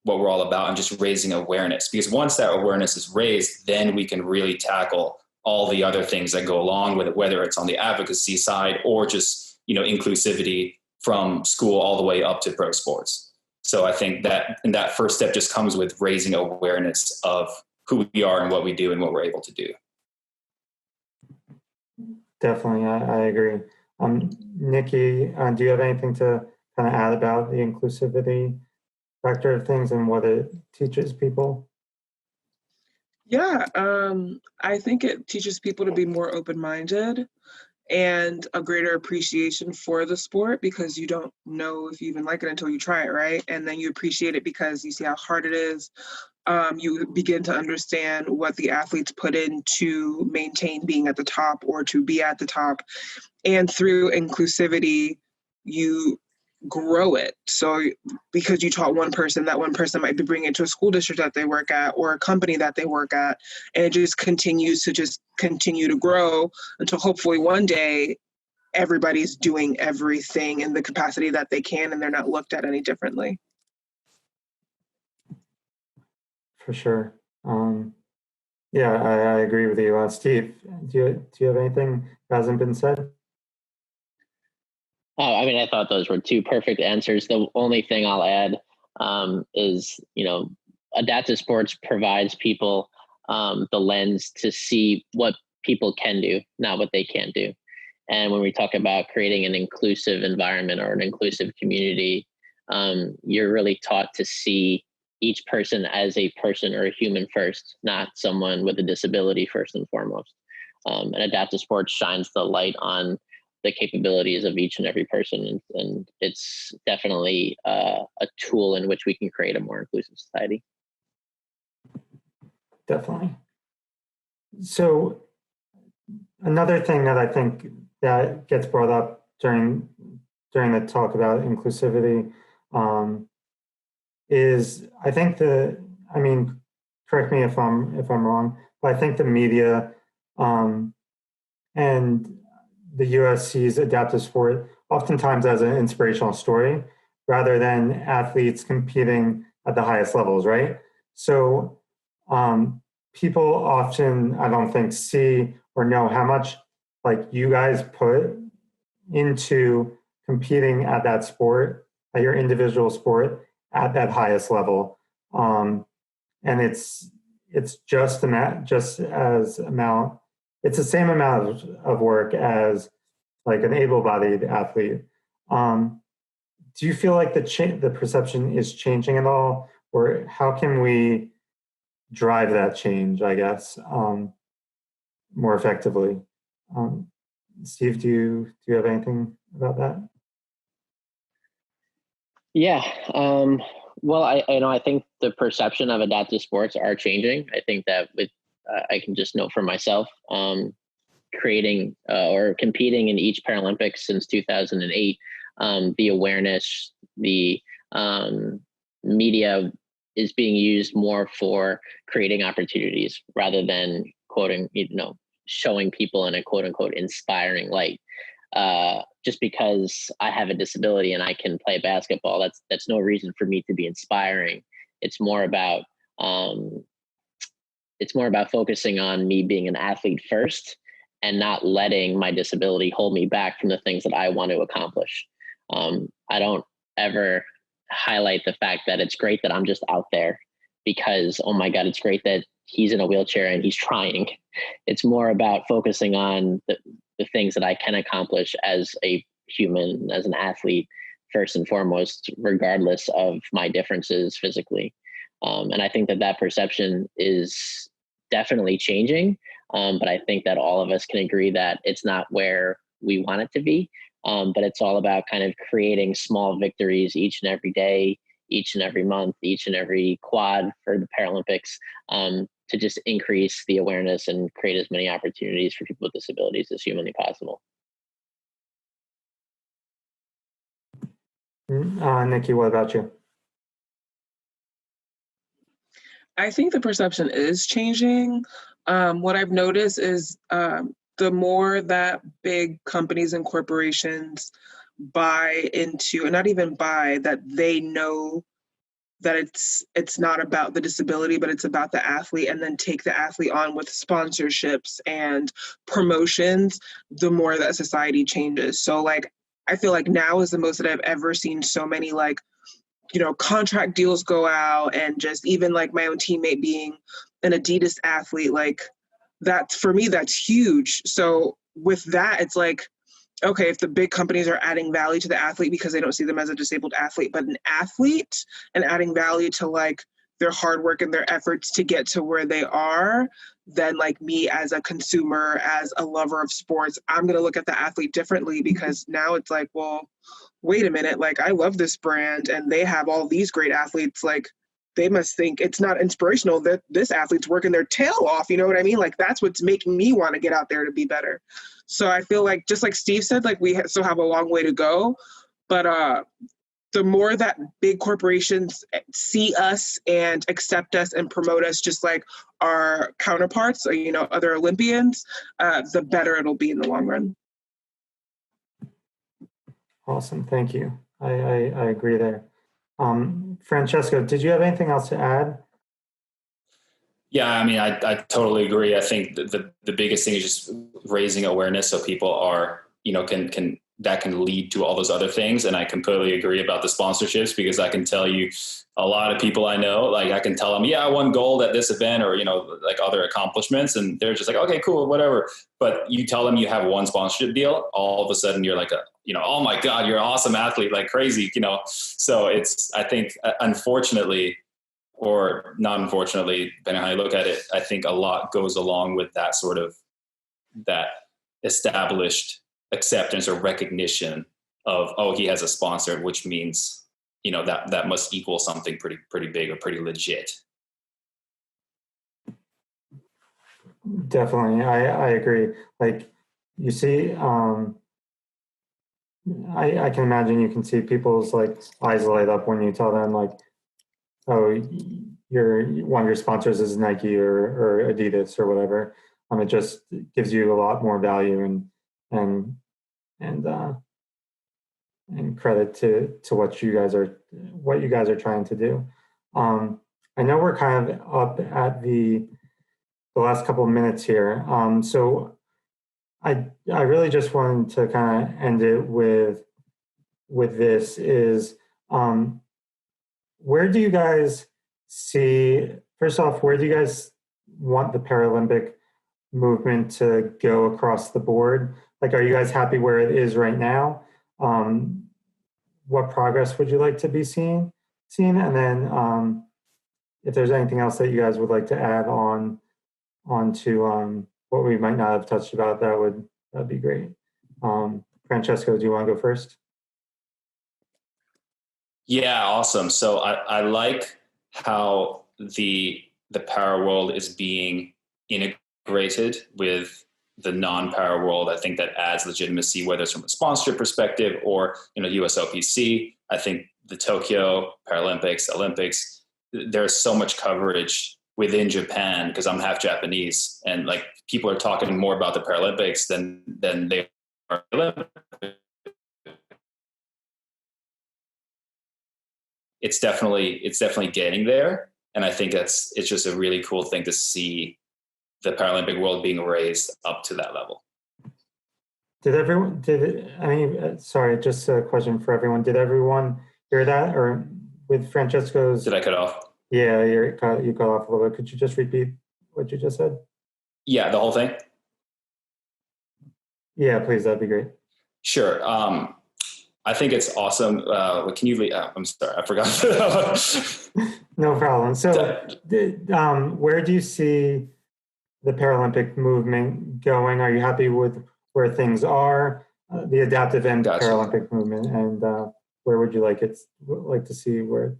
what we're all about and just raising awareness. Because once that awareness is raised, then we can really tackle all the other things that go along with it, whether it's on the advocacy side or just, inclusivity from school all the way up to pro sports. So I think that first step just comes with raising awareness of who we are and what we do and what we're able to do. Definitely, I agree. Nikki, do you have anything to kind of add about the inclusivity factor of things and what it teaches people? Yeah, I think it teaches people to be more open-minded and a greater appreciation for the sport, because you don't know if you even like it until you try it, right? And then you appreciate it because you see how hard it is. You begin to understand what the athletes put in to maintain being at the top or to be at the top. And through inclusivity, you grow it. So because you taught one person, that one person might be bringing it to a school district that they work at or a company that they work at, and it just continues to grow until hopefully one day everybody's doing everything in the capacity that they can and they're not looked at any differently. For sure. Yeah, I agree with you. Steve, do you have anything that hasn't been said? Oh, I mean, I thought those were two perfect answers. The only thing I'll add is, adaptive sports provides people the lens to see what people can do, not what they can't do. And when we talk about creating an inclusive environment or an inclusive community, you're really taught to see each person as a person or a human first, not someone with a disability first and foremost. And adaptive sports shines the light on the capabilities of each and every person. And it's definitely a tool in which we can create a more inclusive society. Definitely. So another thing that I think that gets brought up during the talk about inclusivity is, I think correct me if I'm wrong, but I think the media and the US sees adaptive sport oftentimes as an inspirational story rather than athletes competing at the highest levels, right? So people often, I don't think, see or know how much you guys put into competing at that sport, at your individual sport, at that highest level. And it's just it's the same amount of work as an able-bodied athlete. Do you feel like the perception is changing at all, or how can we drive that change, I guess, more effectively? Steve, do you have anything about that? Yeah. Well, I think the perception of adaptive sports are changing. I think that I can just note for myself, creating or competing in each Paralympics since 2008, the awareness, the media is being used more for creating opportunities rather than showing people in a quote unquote inspiring light. Just because I have a disability and I can play basketball, that's no reason for me to be inspiring. It's more about focusing on me being an athlete first and not letting my disability hold me back from the things that I want to accomplish. I don't ever highlight the fact that it's great that I'm just out there because, oh my God, it's great that he's in a wheelchair and he's trying. It's more about focusing on the things that I can accomplish as a human, as an athlete, first and foremost, regardless of my differences physically. And I think that perception is definitely changing. But I think that all of us can agree that it's not where we want it to be. But it's all about kind of creating small victories each and every day, each and every month, each and every quad for the Paralympics, to just increase the awareness and create as many opportunities for people with disabilities as humanly possible. Nikki, what about you? I think the perception is changing. What I've noticed is the more that big companies and corporations buy into, and not even buy, that they know that it's not about the disability, but it's about the athlete, and then take the athlete on with sponsorships and promotions, the more that society changes. So I feel like now is the most that I've ever seen so many contract deals go out, and just even my own teammate being an Adidas athlete, that for me, that's huge. So with that, it's okay, if the big companies are adding value to the athlete because they don't see them as a disabled athlete, but an athlete, and adding value to their hard work and their efforts to get to where they are, then me as a consumer, as a lover of sports, I'm going to look at the athlete differently, because now it's well, wait a minute, I love this brand and they have all these great athletes, they must think it's not inspirational that this athlete's working their tail off. You know what I mean? That's what's making me want to get out there to be better. So I feel just like Steve said, we still have a long way to go, But the more that big corporations see us and accept us and promote us just like our counterparts, or, you know, other Olympians, the better it'll be in the long run. Awesome, thank you. I agree there. Francesco, did you have anything else to add? Yeah, I mean, I totally agree. I think the biggest thing is just raising awareness so people are, you know, can that can lead to all those other things. And I completely agree about the sponsorships, because I can tell you a lot of people I know, like I can tell them, yeah, I won gold at this event, or, you know, like other accomplishments. And they're just like, okay, cool, whatever. But you tell them you have one sponsorship deal, all of a sudden you're like, you know, oh my God, you're an awesome athlete, like crazy, you know? So it's, I think, unfortunately, or not unfortunately, depending on how you look at it, I think a lot goes along with that sort of, that established acceptance or recognition of, oh, he has a sponsor, which means, you know, that must equal something pretty big or pretty legit. Definitely, I agree. Like, you see, I can imagine you can see people's like eyes light up when you tell them like, oh, one of your sponsors is Nike or Adidas or whatever. It just gives you a lot more value and credit to what you guys are trying to do. I know we're kind of up at the last couple of minutes here. So I really just wanted to kind of end it with this is, where do you guys see, first off, where do you guys want the Paralympic movement to go across the board? Like, are you guys happy where it is right now? What progress would you like to be seen? And then if there's anything else that you guys would like to add on to what we might not have touched about, that'd be great. Francesco, do you want to go first? Yeah, awesome. So I like how the para world is being integrated with the non-para world. I think that adds legitimacy, whether it's from a sponsorship perspective or, you know, USOPC. I think the Tokyo Paralympics, Olympics, there's so much coverage within Japan, because I'm half Japanese, and like people are talking more about the Paralympics than they are Olympics. It's definitely getting there. And I think it's just a really cool thing to see the Paralympic world being raised up to that level. Sorry, just a question for everyone. Did everyone hear that? Or with Francesco's... Did I cut off? Yeah, you cut off a little bit. Could you just repeat what you just said? Yeah, the whole thing? Yeah, please, that'd be great. Sure. I think it's awesome. Can you? I'm sorry, I forgot. No problem. So, where do you see the Paralympic movement going? Are you happy with where things are, the adaptive and Paralympic movement, and where would you like to see where?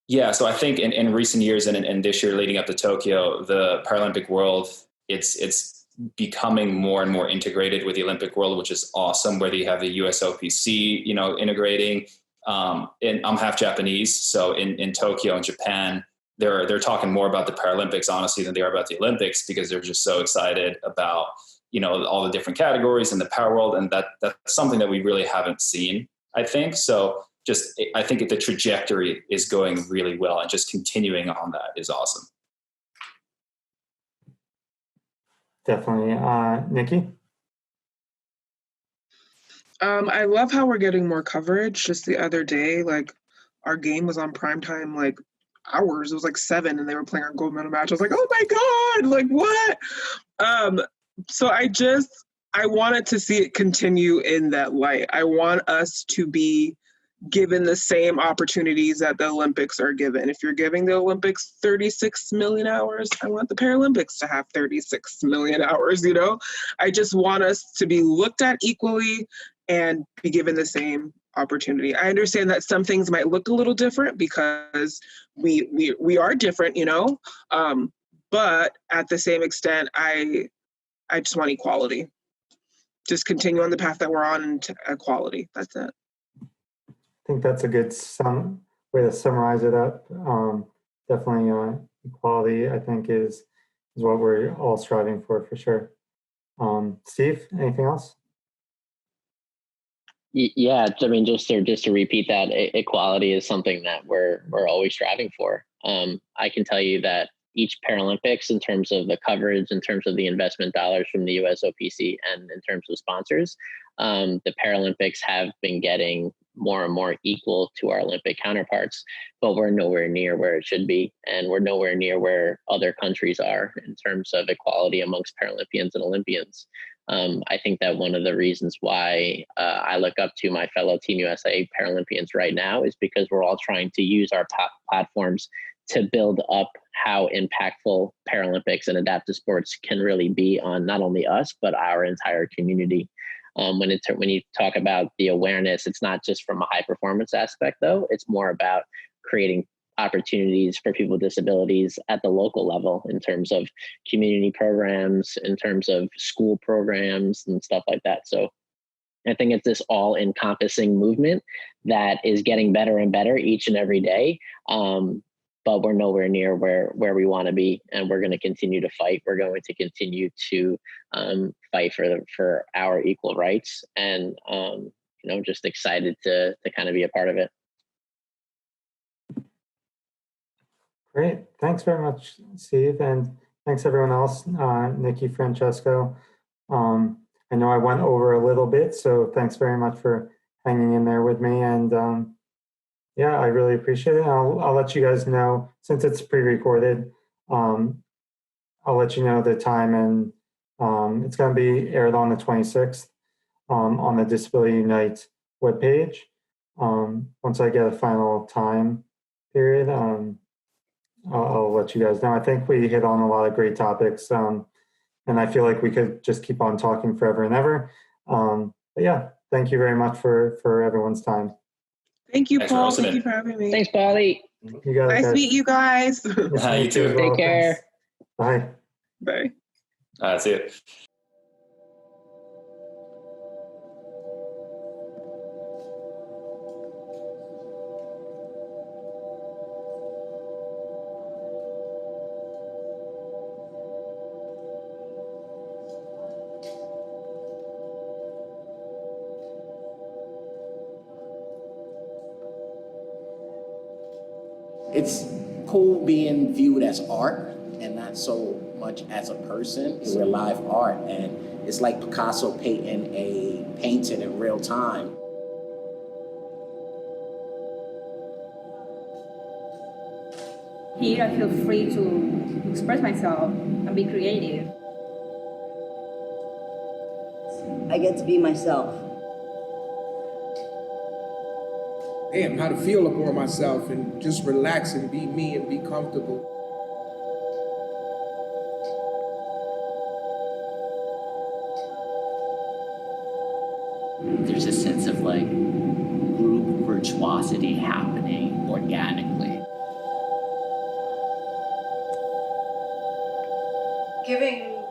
Yeah, so I think in recent years and this year leading up to Tokyo, the Paralympic world, it's becoming more and more integrated with the Olympic world, which is awesome. Whether you have the USOPC, you know, integrating, and I'm half Japanese, so in Tokyo and Japan, they're talking more about the Paralympics, honestly, than they are about the Olympics, because they're just so excited about, you know, all the different categories in the power world, and that's something that we really haven't seen, I think. So I think the trajectory is going really well, and just continuing on that is awesome. Definitely. Nikki? I love how we're getting more coverage. Just the other day, like, our game was on primetime, like, hours. It was like 7, and they were playing our gold medal match. I was like, oh my God, like, what? So I wanted to see it continue in that light. I want us to be given the same opportunities that the Olympics are given. If you're giving the Olympics 36 million hours, I want the Paralympics to have 36 million hours, you know? I just want us to be looked at equally and be given the same opportunity. I understand that some things might look a little different because we are different, you know? But at the same extent, I just want equality. Just continue on the path that we're on to equality. That's it. think that's a good way to summarize it up. Definitely equality, I think, is what we're all striving for sure. Steve, anything else? Yeah, I mean, just to repeat that, equality is something that we're always striving for. I can tell you that each Paralympics, in terms of the coverage, in terms of the investment dollars from the USOPC, and in terms of sponsors, the Paralympics have been getting more and more equal to our Olympic counterparts, but we're nowhere near where it should be, and we're nowhere near where other countries are in terms of equality amongst Paralympians and Olympians. I think that one of the reasons why I look up to my fellow Team USA Paralympians right now is because we're all trying to use our platforms to build up how impactful Paralympics and adaptive sports can really be on not only us, but our entire community. When you talk about the awareness, it's not just from a high performance aspect, though. It's more about creating opportunities for people with disabilities at the local level in terms of community programs, in terms of school programs and stuff like that. So I think it's this all encompassing movement that is getting better and better each and every day. But we're nowhere near where we want to be, and we're going to continue to fight. We're going to continue to fight for our equal rights, and just excited to kind of be a part of it. Great, thanks very much, Steve, and thanks everyone else. Nikki, Francesco. I know I went over a little bit, so thanks very much for hanging in there with me, and yeah, I really appreciate it. I'll let you guys know, since it's pre-recorded, I'll let you know the time, and it's going to be aired on the 26th on the Disability Unite webpage. Once I get a final time period, I'll let you guys know. I think we hit on a lot of great topics, and I feel like we could just keep on talking forever and ever. But yeah, thank you very much for everyone's time. Thank you, Paul. Thank you for having me. Thanks, Polly. You got it, Nice to meet you guys. You too. Take care. Bye. Bye. See you. It's cool being viewed as art and not so much as a person. We're live art, and it's like Picasso painting a painting in real time. Here I feel free to express myself and be creative. I get to be myself. Damn, how to feel upon myself and just relax and be me and be comfortable. There's a sense of like group virtuosity happening organically. Giving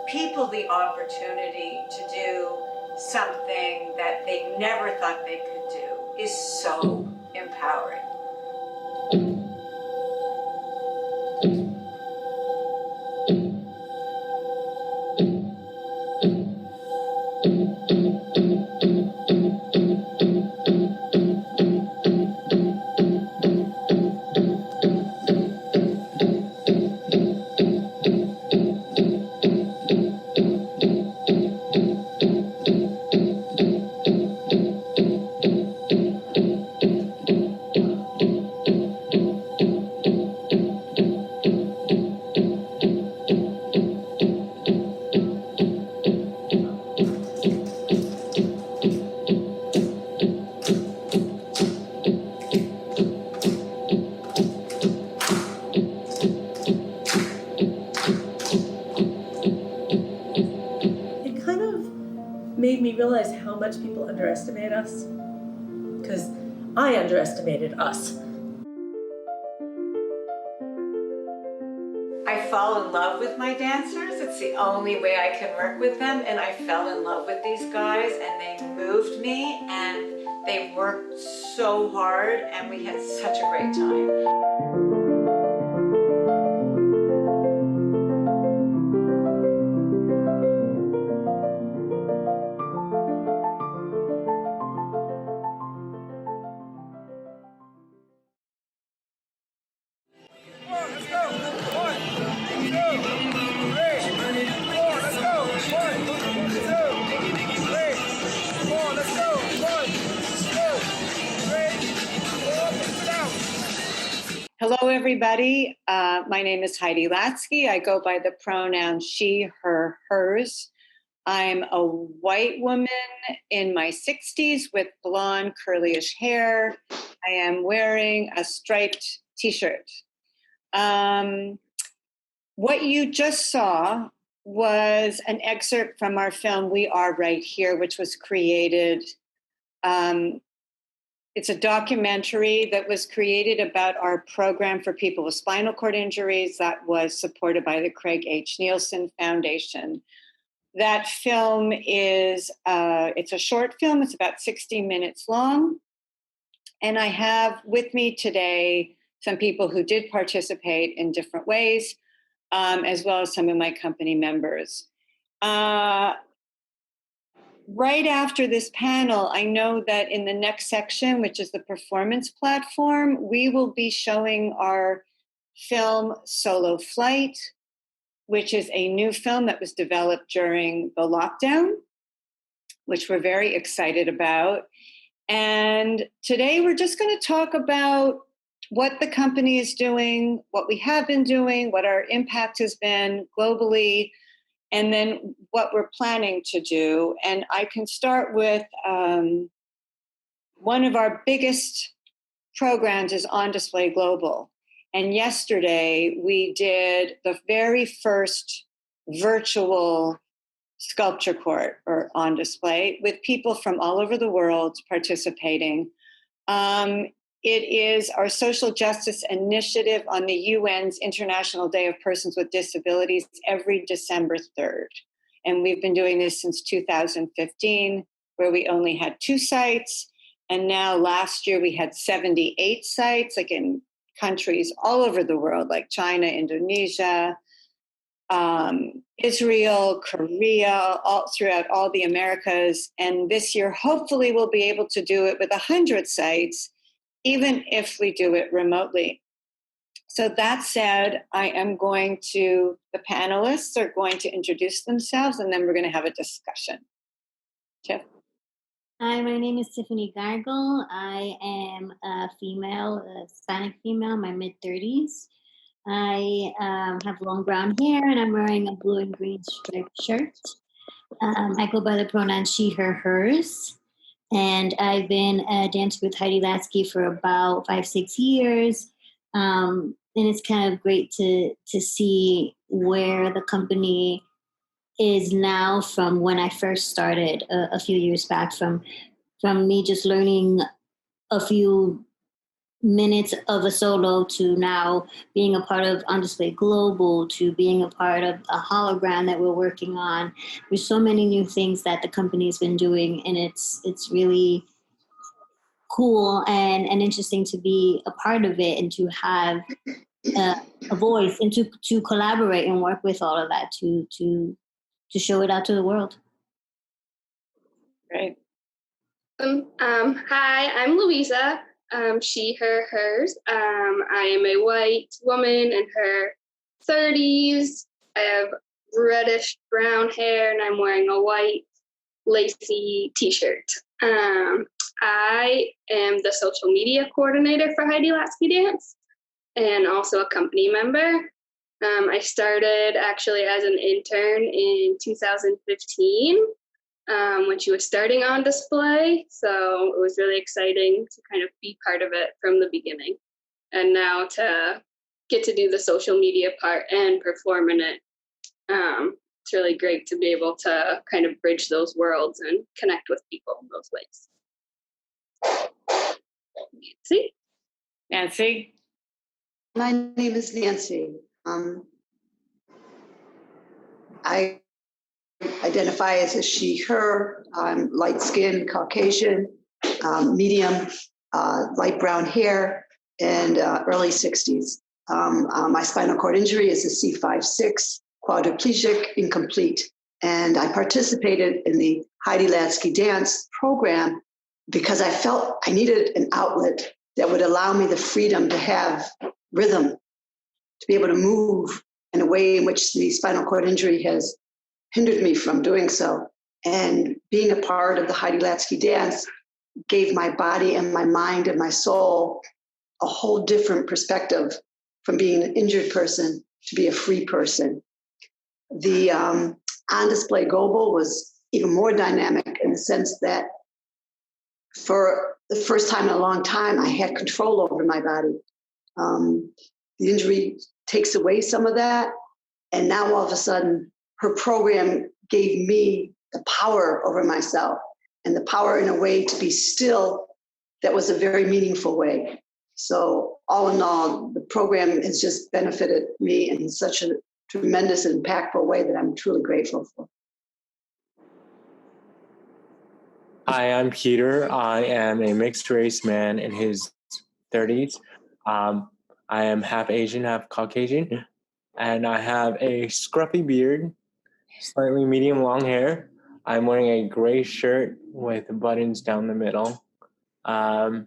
people the opportunity to do something that they never thought they could do is so empowering. Made me realize how much people underestimate us, because I underestimated us. I fall in love with my dancers. It's the only way I can work with them, and I fell in love with these guys, and they moved me, and They worked so hard and we had such a great time. Hello, everybody. My name is Heidi Latsky. I go by the pronoun she, her, hers. I'm a white woman in my 60s with blonde, curlyish hair. I am wearing a striped t-shirt. What you just saw was an excerpt from our film, We Are Right Here, which was created. It's a documentary that was created about our program for people with spinal cord injuries that was supported by the Craig H. Nielsen Foundation. That film is, it's a short film. It's about 60 minutes long. And I have with me today some people who did participate in different ways, as well as some of my company members. Right after this panel, I know that in the next section, which is the performance platform, we will be showing our film Solo Flight, which is a new film that was developed during the lockdown, which we're very excited about. And today we're just going to talk about what the company is doing, what we have been doing, what our impact has been globally, and then what we're planning to do. And I can start with one of our biggest programs is On Display Global. And yesterday we did the very first virtual sculpture court or on display with people from all over the world participating. It is our social justice initiative on the UN's International Day of Persons with Disabilities every December 3rd. And we've been doing this since 2015, where we only had 2 sites. And now last year we had 78 sites, like in countries all over the world, like China, Indonesia, Israel, Korea, all throughout all the Americas. And this year, hopefully we'll be able to do it with 100 sites, even if we do it remotely. So that said, the panelists are going to introduce themselves, and then we're going to have a discussion. Tiff? Hi, my name is Tiffany Gargle. I am a female, a Hispanic female, in my mid-30s. I have long brown hair, and I'm wearing a blue and green striped shirt. I go by the pronoun she, her, hers. And I've been a dancer with Heidi Latsky for about 5-6 years. And it's kind of great to see where the company is now from when I first started a few years back, from me just learning a few minutes of a solo to now being a part of On Display Global, to being a part of a hologram that we're working on. There's so many new things that the company's been doing, and it's really cool and interesting to be a part of it and to have a voice and to collaborate and work with all of that to show it out to the world. Great. Hi, I'm Louisa. She, her, hers. I am a white woman in her 30s. I have reddish brown hair and I'm wearing a white lacy t-shirt. I am the social media coordinator for Heidi Latsky Dance and also a company member. I started actually as an intern in 2015. When she was starting On Display. So it was really exciting to kind of be part of it from the beginning. And now to get to do the social media part and perform in it. It's really great to be able to kind of bridge those worlds and connect with people in those ways. Nancy? My name is Nancy. I identify as a she, her. I'm light-skinned, Caucasian. medium, light brown hair, and early 60s. My spinal cord injury is a C5-6, quadriplegic, incomplete. And I participated in the Heidi Latsky dance program because I felt I needed an outlet that would allow me the freedom to have rhythm, to be able to move in a way in which the spinal cord injury has hindered me from doing so. And being a part of the Heidi Latsky dance gave my body and my mind and my soul a whole different perspective from being an injured person to be a free person. The on-display global was even more dynamic in the sense that for the first time in a long time, I had control over my body. The injury takes away some of that. And now all of a sudden, her program gave me the power over myself and the power in a way to be still that was a very meaningful way. So all in all, the program has just benefited me in such a tremendous and impactful way that I'm truly grateful for. Hi, I'm Peter. I am a mixed race man in his 30s. I am half Asian, half Caucasian, and I have a scruffy beard, slightly medium long hair. I'm wearing a gray shirt with buttons down the middle. I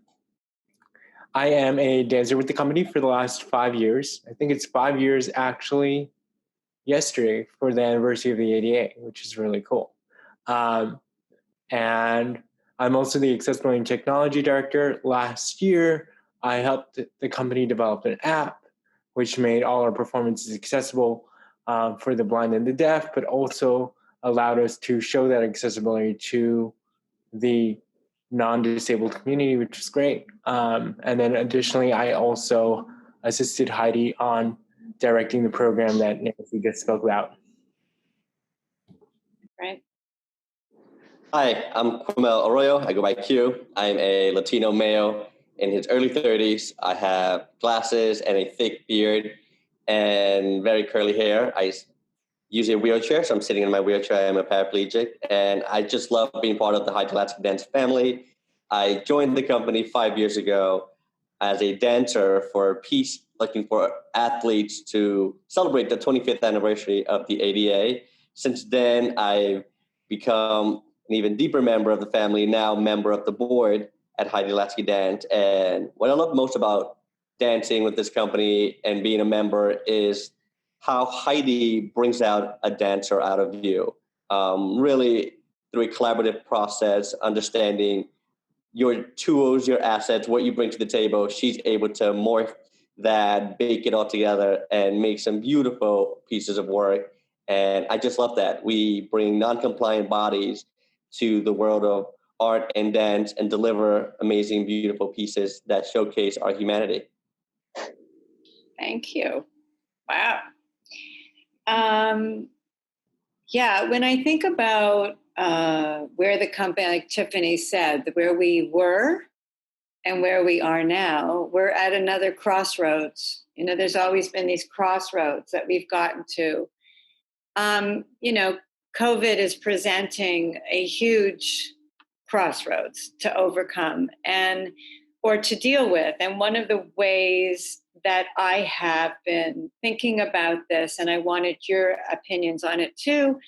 am a dancer with the company for the last 5 years. I think it's 5 years actually yesterday for the anniversary of the ADA, which is really cool. And I'm also the Accessibility and Technology Director. Last year, I helped the company develop an app which made all our performances accessible for the blind and the deaf, but also allowed us to show that accessibility to the non-disabled community, which is great. And then additionally, I also assisted Heidi on directing the program that Nancy just spoke about. Right. Hi, I'm Quimel Arroyo. I go by Q. I'm a Latino male in his early 30s. I have glasses and a thick beard and very curly hair. I use a wheelchair, so I'm sitting in my wheelchair. I'm a paraplegic, and I just love being part of the Heidi Latsky dance family. I joined the company 5 years ago as a dancer for peace, looking for athletes to celebrate the 25th anniversary of the ADA. Since then, I've become an even deeper member of the family, now member of the board at Heidi Latsky Dance. And what I love most about dancing with this company and being a member is how Heidi brings out a dancer out of you. Really, through a collaborative process, understanding your tools, your assets, what you bring to the table, she's able to morph that, bake it all together, and make some beautiful pieces of work. And I just love that. We bring non-compliant bodies to the world of art and dance and deliver amazing, beautiful pieces that showcase our humanity. Thank you. Wow. Yeah, when I think about where the company, like Tiffany said, where we were and where we are now, we're at another crossroads. You know, there's always been these crossroads that we've gotten to. You know, COVID is presenting a huge crossroads to overcome or to deal with. And one of the ways that I have been thinking about this, and I wanted your opinions on it too,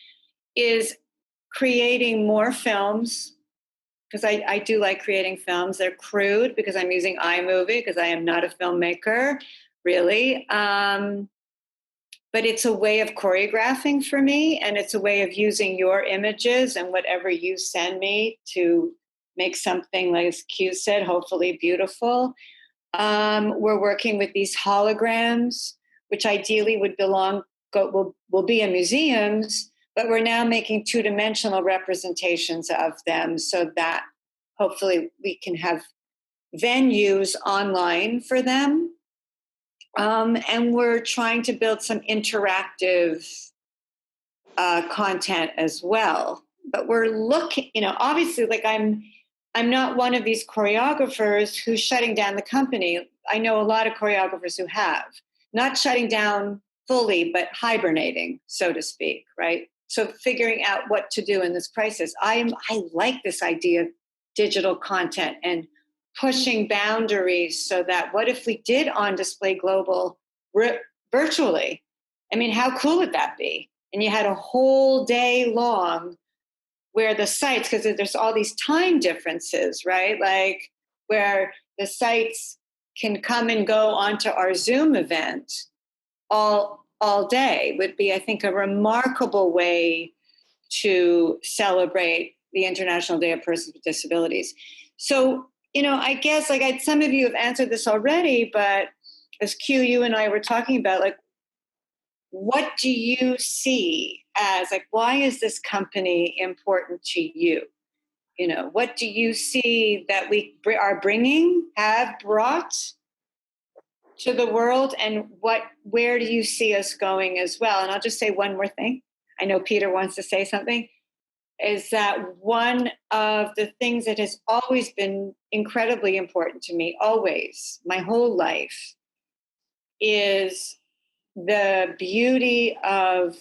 is creating more films, because I do like creating films. They're crude because I'm using iMovie because I am not a filmmaker, really. But it's a way of choreographing for me, and it's a way of using your images and whatever you send me to make something, like Q said, hopefully beautiful. We're working with these holograms, which ideally will be in museums, but we're now making two-dimensional representations of them so that hopefully we can have venues online for them. And we're trying to build some interactive content as well. But we're looking, you know, obviously, like I'm not one of these choreographers who's shutting down the company. I know a lot of choreographers who have, not shutting down fully, but hibernating, so to speak, right? So figuring out what to do in this crisis. I like this idea of digital content and pushing boundaries so that what if we did on display global virtually? I mean, how cool would that be? And you had a whole day long where the sites, because there's all these time differences, right? Like where the sites can come and go onto our Zoom event all day would be, I think, a remarkable way to celebrate the International Day of Persons with Disabilities. So, I guess some of you have answered this already, but as Q, you and I were talking about, like, what do you see as, like, why is this company important to you? What do you see that we are have brought to the world, and where do you see us going as well? And I'll just say one more thing. I know Peter wants to say something. Is that one of the things that has always been incredibly important to me, always, my whole life, is the beauty of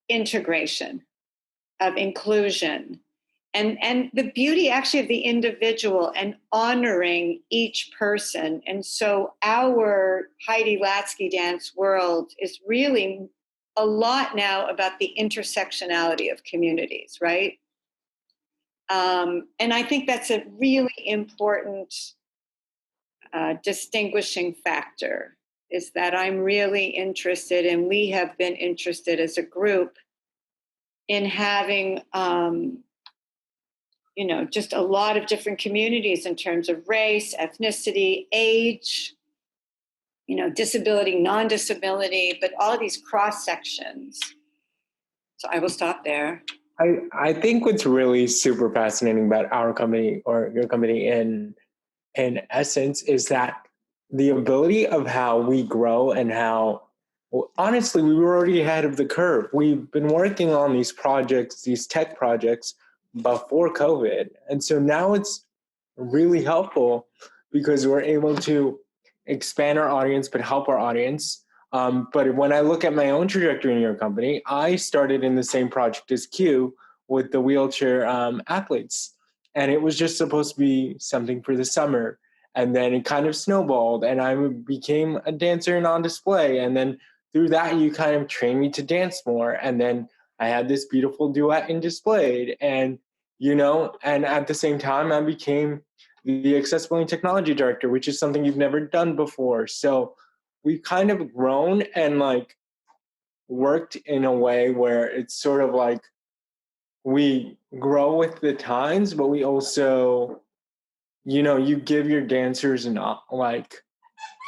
integration, of inclusion, and the beauty actually of the individual and honoring each person. And so our Heidi Latsky dance world is really a lot now about the intersectionality of communities, right? And I think that's a really important distinguishing factor, is that I'm really interested, and we have been interested as a group in having, just a lot of different communities in terms of race, ethnicity, age, disability, non-disability, but all of these cross sections. So I will stop there. I think what's really super fascinating about our company, or your company in essence, is that the ability of how we grow and how, honestly, we were already ahead of the curve. We've been working on these projects, these tech projects, before COVID. And so now it's really helpful because we're able to expand our audience, but help our audience. But when I look at my own trajectory in your company, I started in the same project as Q with the wheelchair athletes. And it was just supposed to be something for the summer. And then it kind of snowballed, and I became a dancer and on display. And then through that, you kind of trained me to dance more. And then I had this beautiful duet in Displayed. And, and at the same time, I became the Accessibility and Technology Director, which is something you've never done before. So we've kind of grown and worked in a way where it's sort of like we grow with the times, but we also, you give your dancers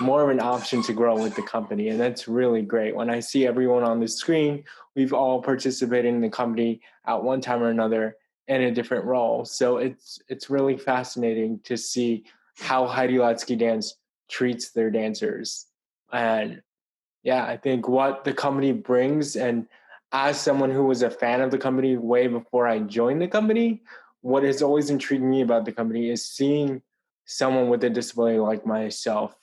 more of an option to grow with the company. And that's really great. When I see everyone on the screen, we've all participated in the company at one time or another in a different role. So it's really fascinating to see how Heidi Latsky Dance treats their dancers. And yeah, I think what the company brings, and as someone who was a fan of the company way before I joined the company, what has always intrigued me about the company is seeing someone with a disability like myself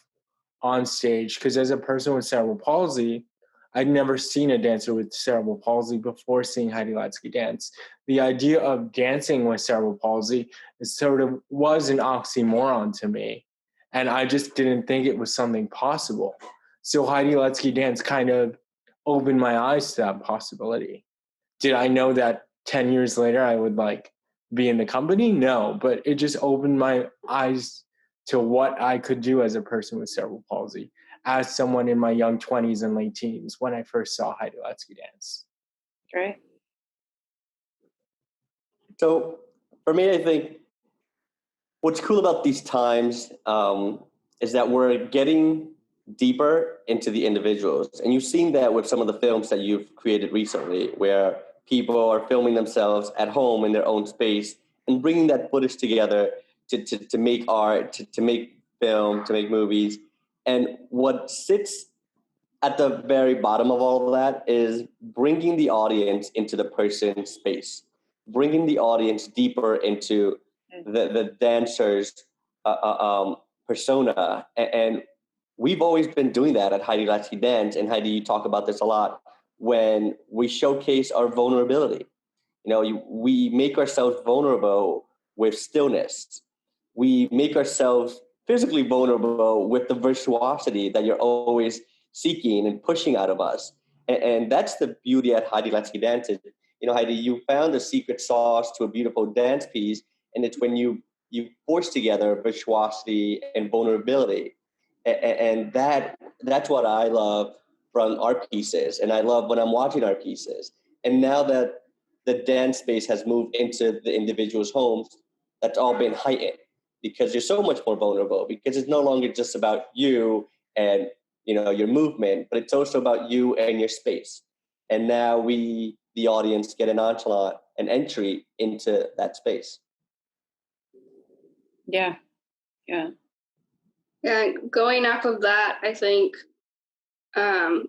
on stage. Because as a person with cerebral palsy, I'd never seen a dancer with cerebral palsy before seeing Heidi Latsky dance. The idea of dancing with cerebral palsy was an oxymoron to me. And I just didn't think it was something possible. So Heidi Latsky dance kind of opened my eyes to that possibility. Did I know that 10 years later I would be in the company? No, but it just opened my eyes to what I could do as a person with cerebral palsy, as someone in my young 20s and late teens when I first saw Heidi Latsky dance. Great. So for me, I think what's cool about these times is that we're getting deeper into the individuals. And you've seen that with some of the films that you've created recently, where people are filming themselves at home in their own space and bringing that footage together to make art, to make film, to make movies. And what sits at the very bottom of all of that is bringing the audience into the person's space, bringing the audience deeper into the dancer's persona. And we've always been doing that at Heidi Latsky Dance, and Heidi, you talk about this a lot, when we showcase our vulnerability. We make ourselves vulnerable with stillness. We make ourselves physically vulnerable with the virtuosity that you're always seeking and pushing out of us. And that's the beauty at Heidi Latsky dances. You know, Heidi, you found the secret sauce to a beautiful dance piece, and it's when you force together virtuosity and vulnerability. And that's what I love from our pieces, and I love when I'm watching our pieces. And now that the dance space has moved into the individual's homes, that's all been heightened because you're so much more vulnerable, because it's no longer just about you and your movement, but it's also about you and your space. And now we, the audience, get an entry into that space. Yeah. Going off of that, I think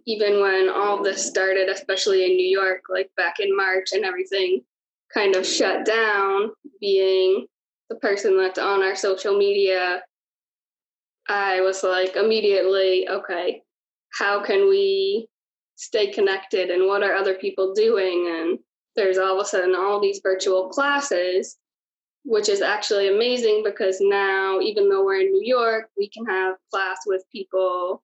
even when all this started, especially in New York, like back in March and everything kind of shut down, being the person that's on our social media, I was like immediately, okay, how can we stay connected and what are other people doing? And there's all of a sudden all these virtual classes, which is actually amazing because now, even though we're in New York, we can have class with people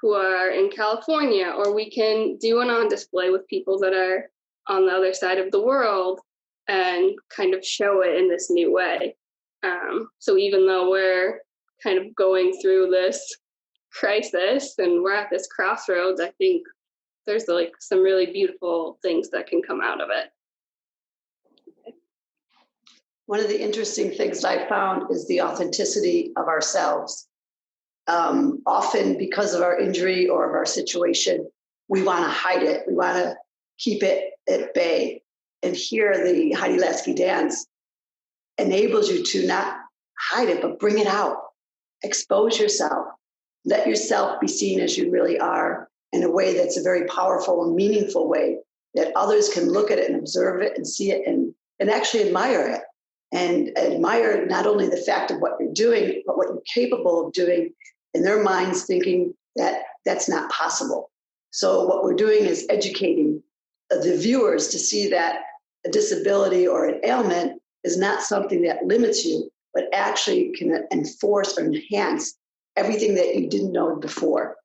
who are in California, or we can do an on display with people that are on the other side of the world and kind of show it in this new way. So even though we're kind of going through this crisis and we're at this crossroads, I think there's like some really beautiful things that can come out of it. One of the interesting things I found is the authenticity of ourselves. Often because of our injury or of our situation, we want to hide it. We want to keep it at bay. And here the Heidi Latsky dance enables you to not hide it, but bring it out. Expose yourself. Let yourself be seen as you really are in a way that's a very powerful and meaningful way that others can look at it and observe it and see it and actually admire it. And admire not only the fact of what you're doing, but what you're capable of doing, in their minds thinking that that's not possible. So what we're doing is educating the viewers to see that a disability or an ailment is not something that limits you, but actually can enforce or enhance everything that you didn't know before.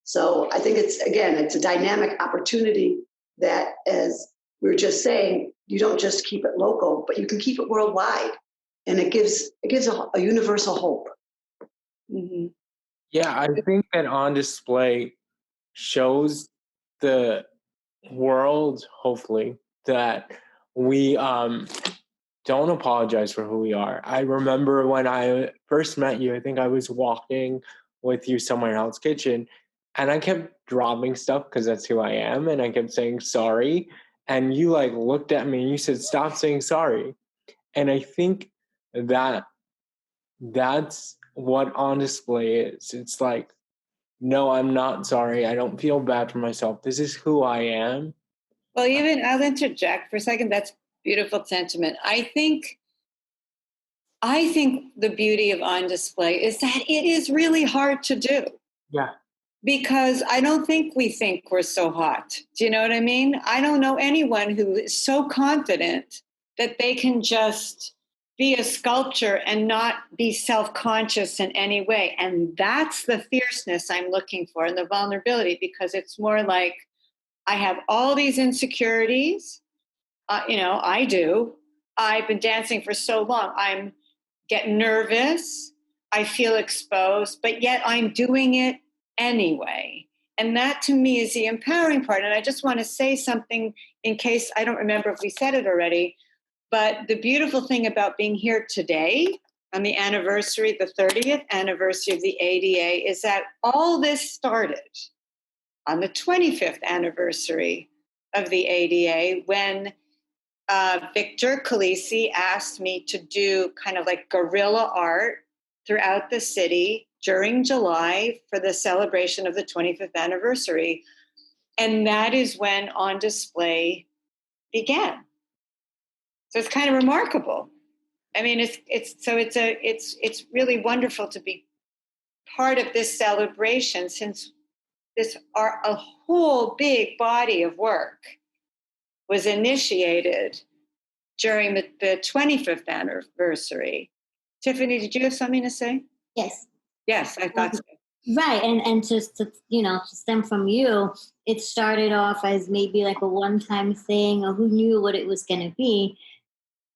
So I think it's a dynamic opportunity that, as we were just saying, you don't just keep it local, but you can keep it worldwide. And it gives a universal hope. Mm-hmm. Yeah, I think that on display shows the world, hopefully, that we don't apologize for who we are. I remember when I first met you, I think I was walking with you somewhere in Hell's Kitchen, and I kept dropping stuff because that's who I am, and I kept saying sorry, and you like looked at me and you said, stop saying sorry. And I think that that's what on display is. It's like, no, I'm not sorry. I don't feel bad for myself. This is who I am. Well, even I'll interject for a second. That's beautiful sentiment. I think the beauty of on display is that it is really hard to do. Yeah. Because I don't think we think we're so hot. Do you know what I mean? I don't know anyone who is so confident that they can just be a sculptor and not be self-conscious in any way. And that's the fierceness I'm looking for and the vulnerability, because it's more like I have all these insecurities. I do. I've been dancing for so long. I'm getting nervous. I feel exposed, but yet I'm doing it anyway. And that to me is the empowering part. And I just want to say something in case I don't remember if we said it already, but the beautiful thing about being here today on the anniversary, the 30th anniversary of the ADA, is that all this started on the 25th anniversary of the ADA when Victor Calisi asked me to do kind of like guerrilla art throughout the city during July for the celebration of the 25th anniversary. And that is when On Display began. So it's kind of remarkable. I mean, it's really wonderful to be part of this celebration, since a whole big body of work was initiated during the 25th anniversary. Tiffany, did you have something to say? Yes. Yes, I thought so. Right, and just to, to stem from you, it started off as maybe like a one-time thing, or who knew what it was going to be,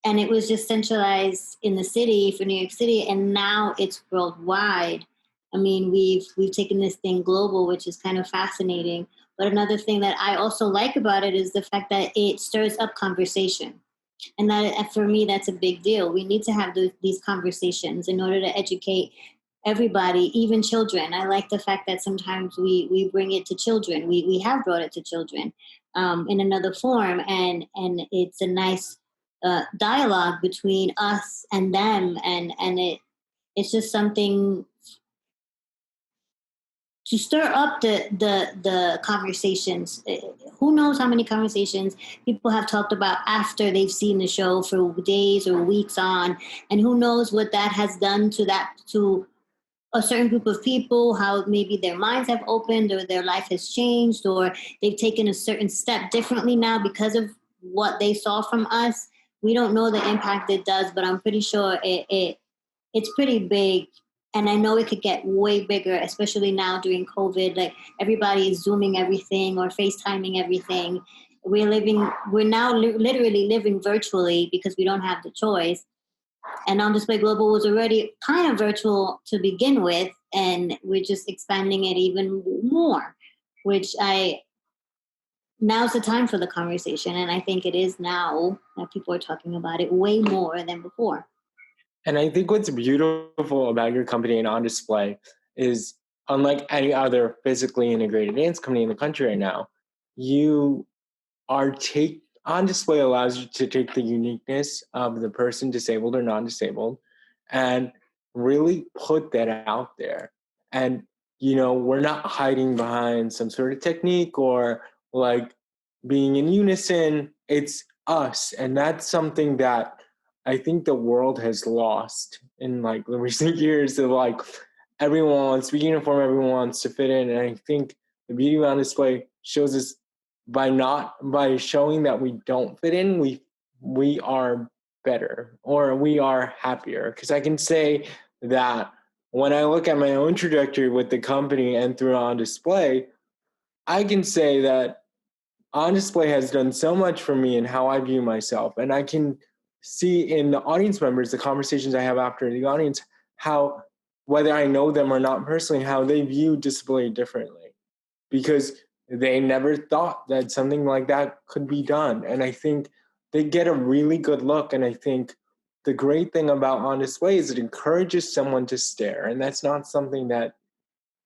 and it was just centralized in the city for New York City, and now it's worldwide. I mean, we've taken this thing global, which is kind of fascinating. But another thing that I also like about it is the fact that it stirs up conversation. And that, for me, that's a big deal. We need to have these conversations in order to educate everybody, even children. I like the fact that sometimes we bring it to children. We have brought it to children in another form, and it's a nice dialogue between us and them, and it's just something to stir up the conversations. Who knows how many conversations people have talked about after they've seen the show for days or weeks on, and who knows what that has done to a certain group of people, how maybe their minds have opened or their life has changed, or they've taken a certain step differently now because of what they saw from us. We don't know the impact it does, but I'm pretty sure it's pretty big. And I know it could get way bigger, especially now during COVID. Like, everybody is Zooming everything or FaceTiming everything. We're now literally living virtually because we don't have the choice. And On Display Global was already kind of virtual to begin with, and we're just expanding it even more, which now's the time for the conversation. And I think it is now that people are talking about it way more than before. And I think what's beautiful about your company and On Display is, unlike any other physically integrated dance company in the country right now, you are On Display allows you to take the uniqueness of the person, disabled or non-disabled, and really put that out there. And, we're not hiding behind some sort of technique or like being in unison. It's us. And that's something that I think the world has lost in like the recent years of like everyone wants to be uniform, everyone wants to fit in. And I think the beauty of On Display shows us by showing that we don't fit in, we are better or we are happier. Because I can say that when I look at my own trajectory with the company and through On Display, I can say that On Display has done so much for me in how I view myself. And I can see in the audience members, the conversations I have after the audience, how, whether I know them or not personally, how they view disability differently, because they never thought that something like that could be done. And I think they get a really good look. And I think the great thing about On Display is it encourages someone to stare. And that's not something that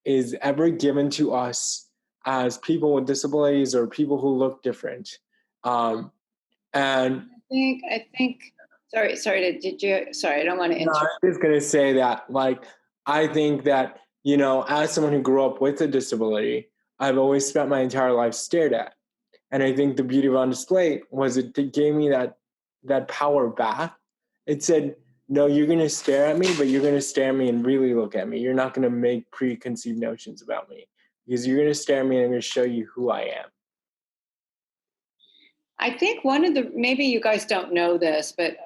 is ever given to us as people with disabilities or people who look different. And I think, sorry, I don't want to interrupt. I was just going to say that, like, I think that, as someone who grew up with a disability, I've always spent my entire life stared at. And I think the beauty of On Display was it gave me that power back. It said, no, you're going to stare at me, but you're going to stare at me and really look at me. You're not going to make preconceived notions about me, because you're going to stare at me and I'm going to show you who I am. I think maybe you guys don't know this, but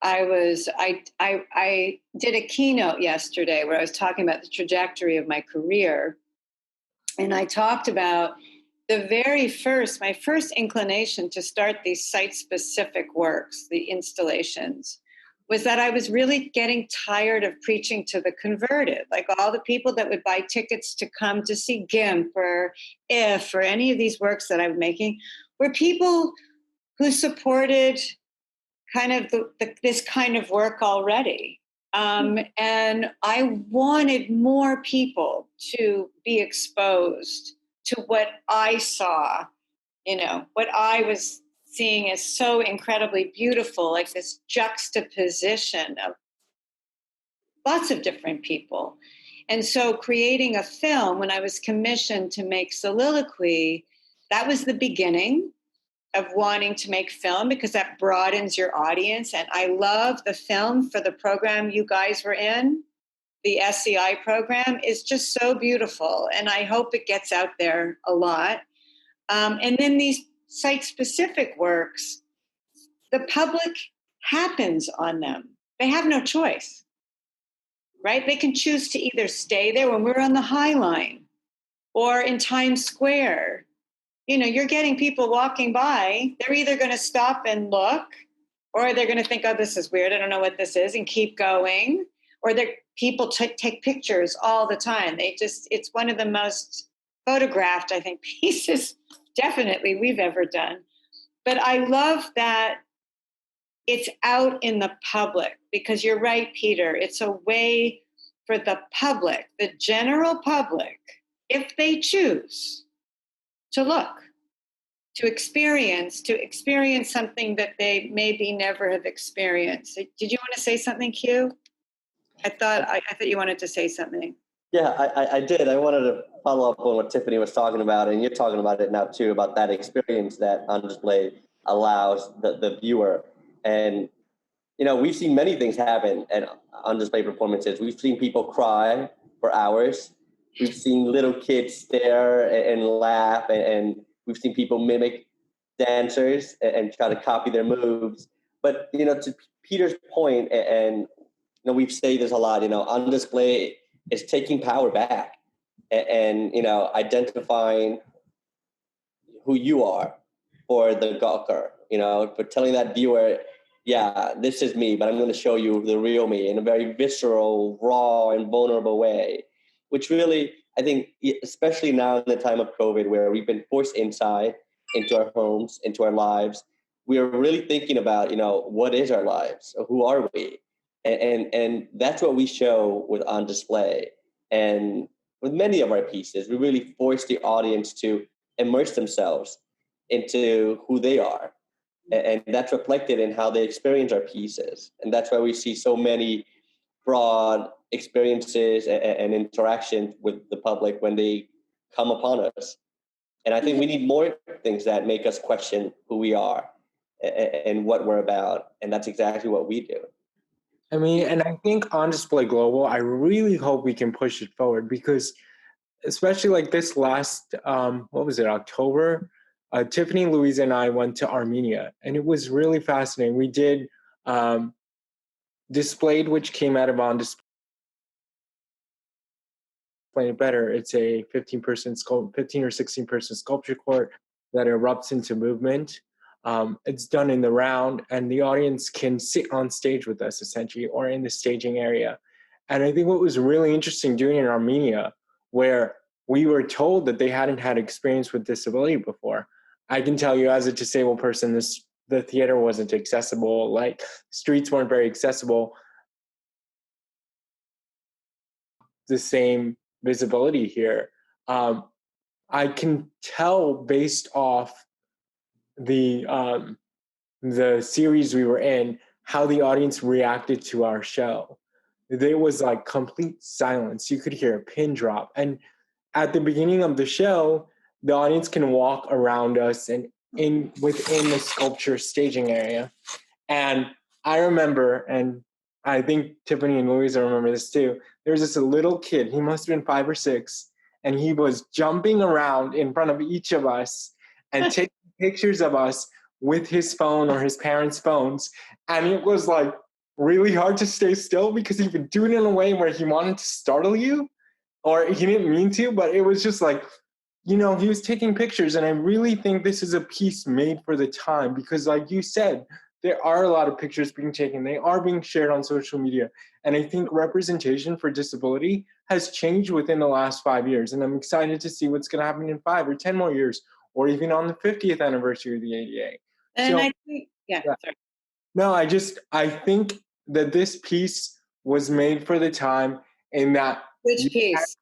I did a keynote yesterday where I was talking about the trajectory of my career. And I talked about my first inclination to start these site-specific works, the installations, was that I was really getting tired of preaching to the converted. Like, all the people that would buy tickets to come to see GIMP or IF or any of these works that I'm making were people who supported kind of this kind of work already. And I wanted more people to be exposed to what I saw, what I was seeing as so incredibly beautiful, like this juxtaposition of lots of different people. And so creating a film, when I was commissioned to make Soliloquy, that was the beginning of wanting to make film, because that broadens your audience. And I love the film for the program you guys were in. The SCI program is just so beautiful. And I hope it gets out there a lot. And then these site-specific works, the public happens on them. They have no choice, right? They can choose to either stay there when we're on the High Line or in Times Square. You know, you're getting people walking by. They're either going to stop and look, or they're going to think, oh, this is weird. I don't know what this is, and keep going. Or people take pictures all the time. It's one of the most photographed, I think, pieces definitely we've ever done. But I love that it's out in the public, because you're right, Peter. It's a way for the public, the general public, if they choose to look, to experience something that they maybe never have experienced. Did you want to say something, Q? I thought you wanted to say something. Yeah, I did. I wanted to follow up on what Tiffany was talking about, and you're talking about it now too, about that experience that On Display allows the viewer. And, you know, we've seen many things happen at On Display performances. We've seen people cry for hours. We've seen little kids stare and laugh, and we've seen people mimic dancers and try to copy their moves. But, you know, to Peter's point, and, you know, we've said this a lot, you know, On Display is taking power back and, you know, identifying who you are for the gawker, you know, for telling that viewer, yeah, this is me, but I'm going to show you the real me in a very visceral, raw, and vulnerable way, which really, I think, especially now in the time of COVID, where we've been forced inside, into our homes, into our lives, we are really thinking about, you know, what is our lives? Who are we? And that's what we show with On Display. And with many of our pieces, we really force the audience to immerse themselves into who they are. And that's reflected in how they experience our pieces. And that's why we see so many broad experiences and interactions with the public when they come upon us. And I think we need more things that make us question who we are and what we're about. And that's exactly what we do. I mean, and I think On Display Global, I really hope we can push it forward, because especially like this last, October, Tiffany, Louise, and I went to Armenia, and it was really fascinating. We did Displayed, which came out of On Display Better. It's a 15 or 16-person sculpture court that erupts into movement. It's done in the round, and the audience can sit on stage with us, essentially, or in the staging area. And I think what was really interesting doing in Armenia, where we were told that they hadn't had experience with disability before. I can tell you, as a disabled person, the theater wasn't accessible, like streets weren't very accessible. The same visibility here. I can tell based off the series we were in, how the audience reacted to our show. There was like complete silence. You could hear a pin drop. And at the beginning of the show, the audience can walk around us and within the sculpture staging area. And I remember, and I think Tiffany and Louisa remember this too, there was this little kid, he must have been 5 or 6, and he was jumping around in front of each of us and taking pictures of us with his phone or his parents' phones. And it was like really hard to stay still, because he would do it in a way where he wanted to startle you, or he didn't mean to, but it was just like, you know, he was taking pictures. And I really think this is a piece made for the time, because like you said, there are a lot of pictures being taken. They are being shared on social media. And I think representation for disability has changed within the last 5 years. And I'm excited to see what's going to happen in 5 or 10 more years, or even on the 50th anniversary of the ADA. And so, I think, sorry. No, I think that this piece was made for the time, in that Which piece?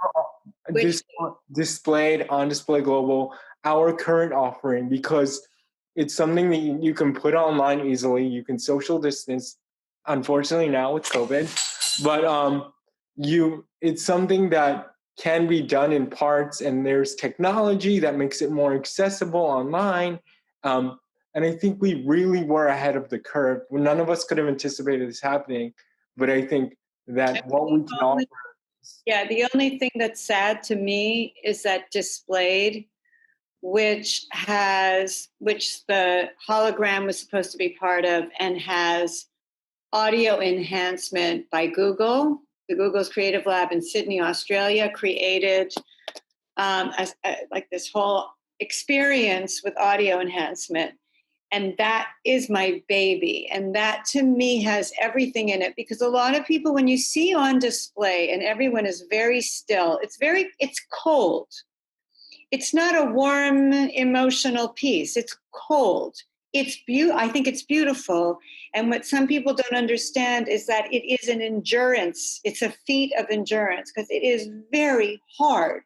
Displayed On Display Global, our current offering, because it's something that you can put online easily. You can social distance, unfortunately now with COVID, but it's something that can be done in parts, and there's technology that makes it more accessible online. And I think we really were ahead of the curve. None of us could have anticipated this happening, but I think that what we can offer. Yeah, the only thing that's sad to me is that Displayed, which the hologram was supposed to be part of, and has audio enhancement by Google. The Google's Creative Lab in Sydney, Australia, created like this whole experience with audio enhancement. And that is my baby. And that to me has everything in it, because a lot of people, when you see on display and everyone is very still, it's cold. It's not a warm, emotional piece. It's cold. I think it's beautiful. And what some people don't understand is that it is an endurance. It's a feat of endurance, because it is very hard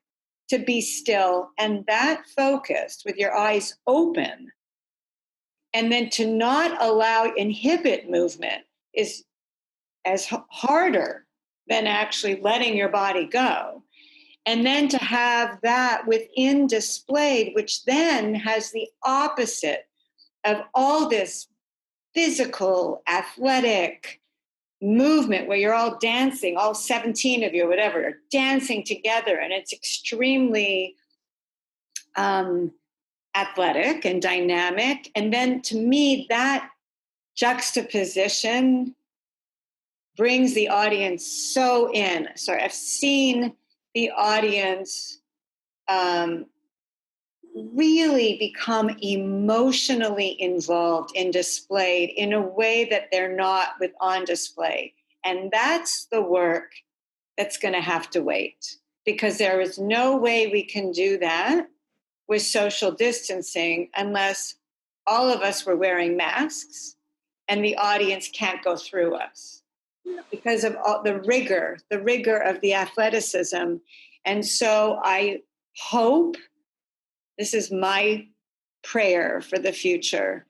to be still and that focused with your eyes open. And then to not inhibit movement is as harder than actually letting your body go. And then to have that within displayed, which then has the opposite of all this physical, athletic movement where you're all dancing, all 17 of you, or whatever, are dancing together. And it's extremely athletic and dynamic. And then to me, that juxtaposition brings the audience so in. Sorry, I've seen the audience really become emotionally involved in displayed in a way that they're not with on display. And that's the work that's going to have to wait, because there is no way we can do that with social distancing unless all of us were wearing masks and the audience can't go through us because of all the rigor of the athleticism. And so I hope, this is my prayer for the future,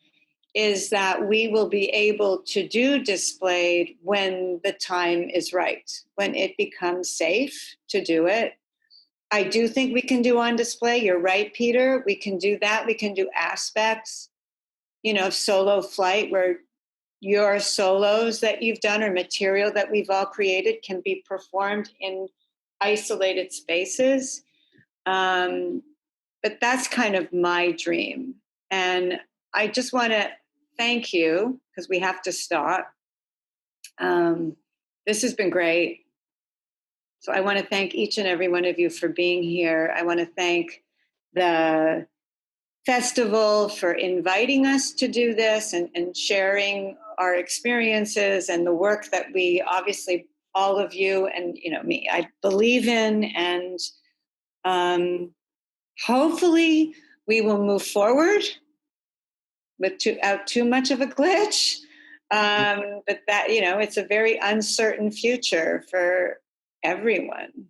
is that we will be able to do displayed when the time is right, when it becomes safe to do it. I do think we can do on display. You're right, Peter. We can do that. We can do aspects, of solo flight, where your solos that you've done or material that we've all created can be performed in isolated spaces. But that's kind of my dream. And I just want to thank you, because we have to stop. This has been great. So I want to thank each and every one of you for being here. I want to thank the festival for inviting us to do this and sharing our experiences and the work that we, obviously, all of you and me, I believe in. And hopefully we will move forward without too much of a glitch. But that, it's a very uncertain future for everyone.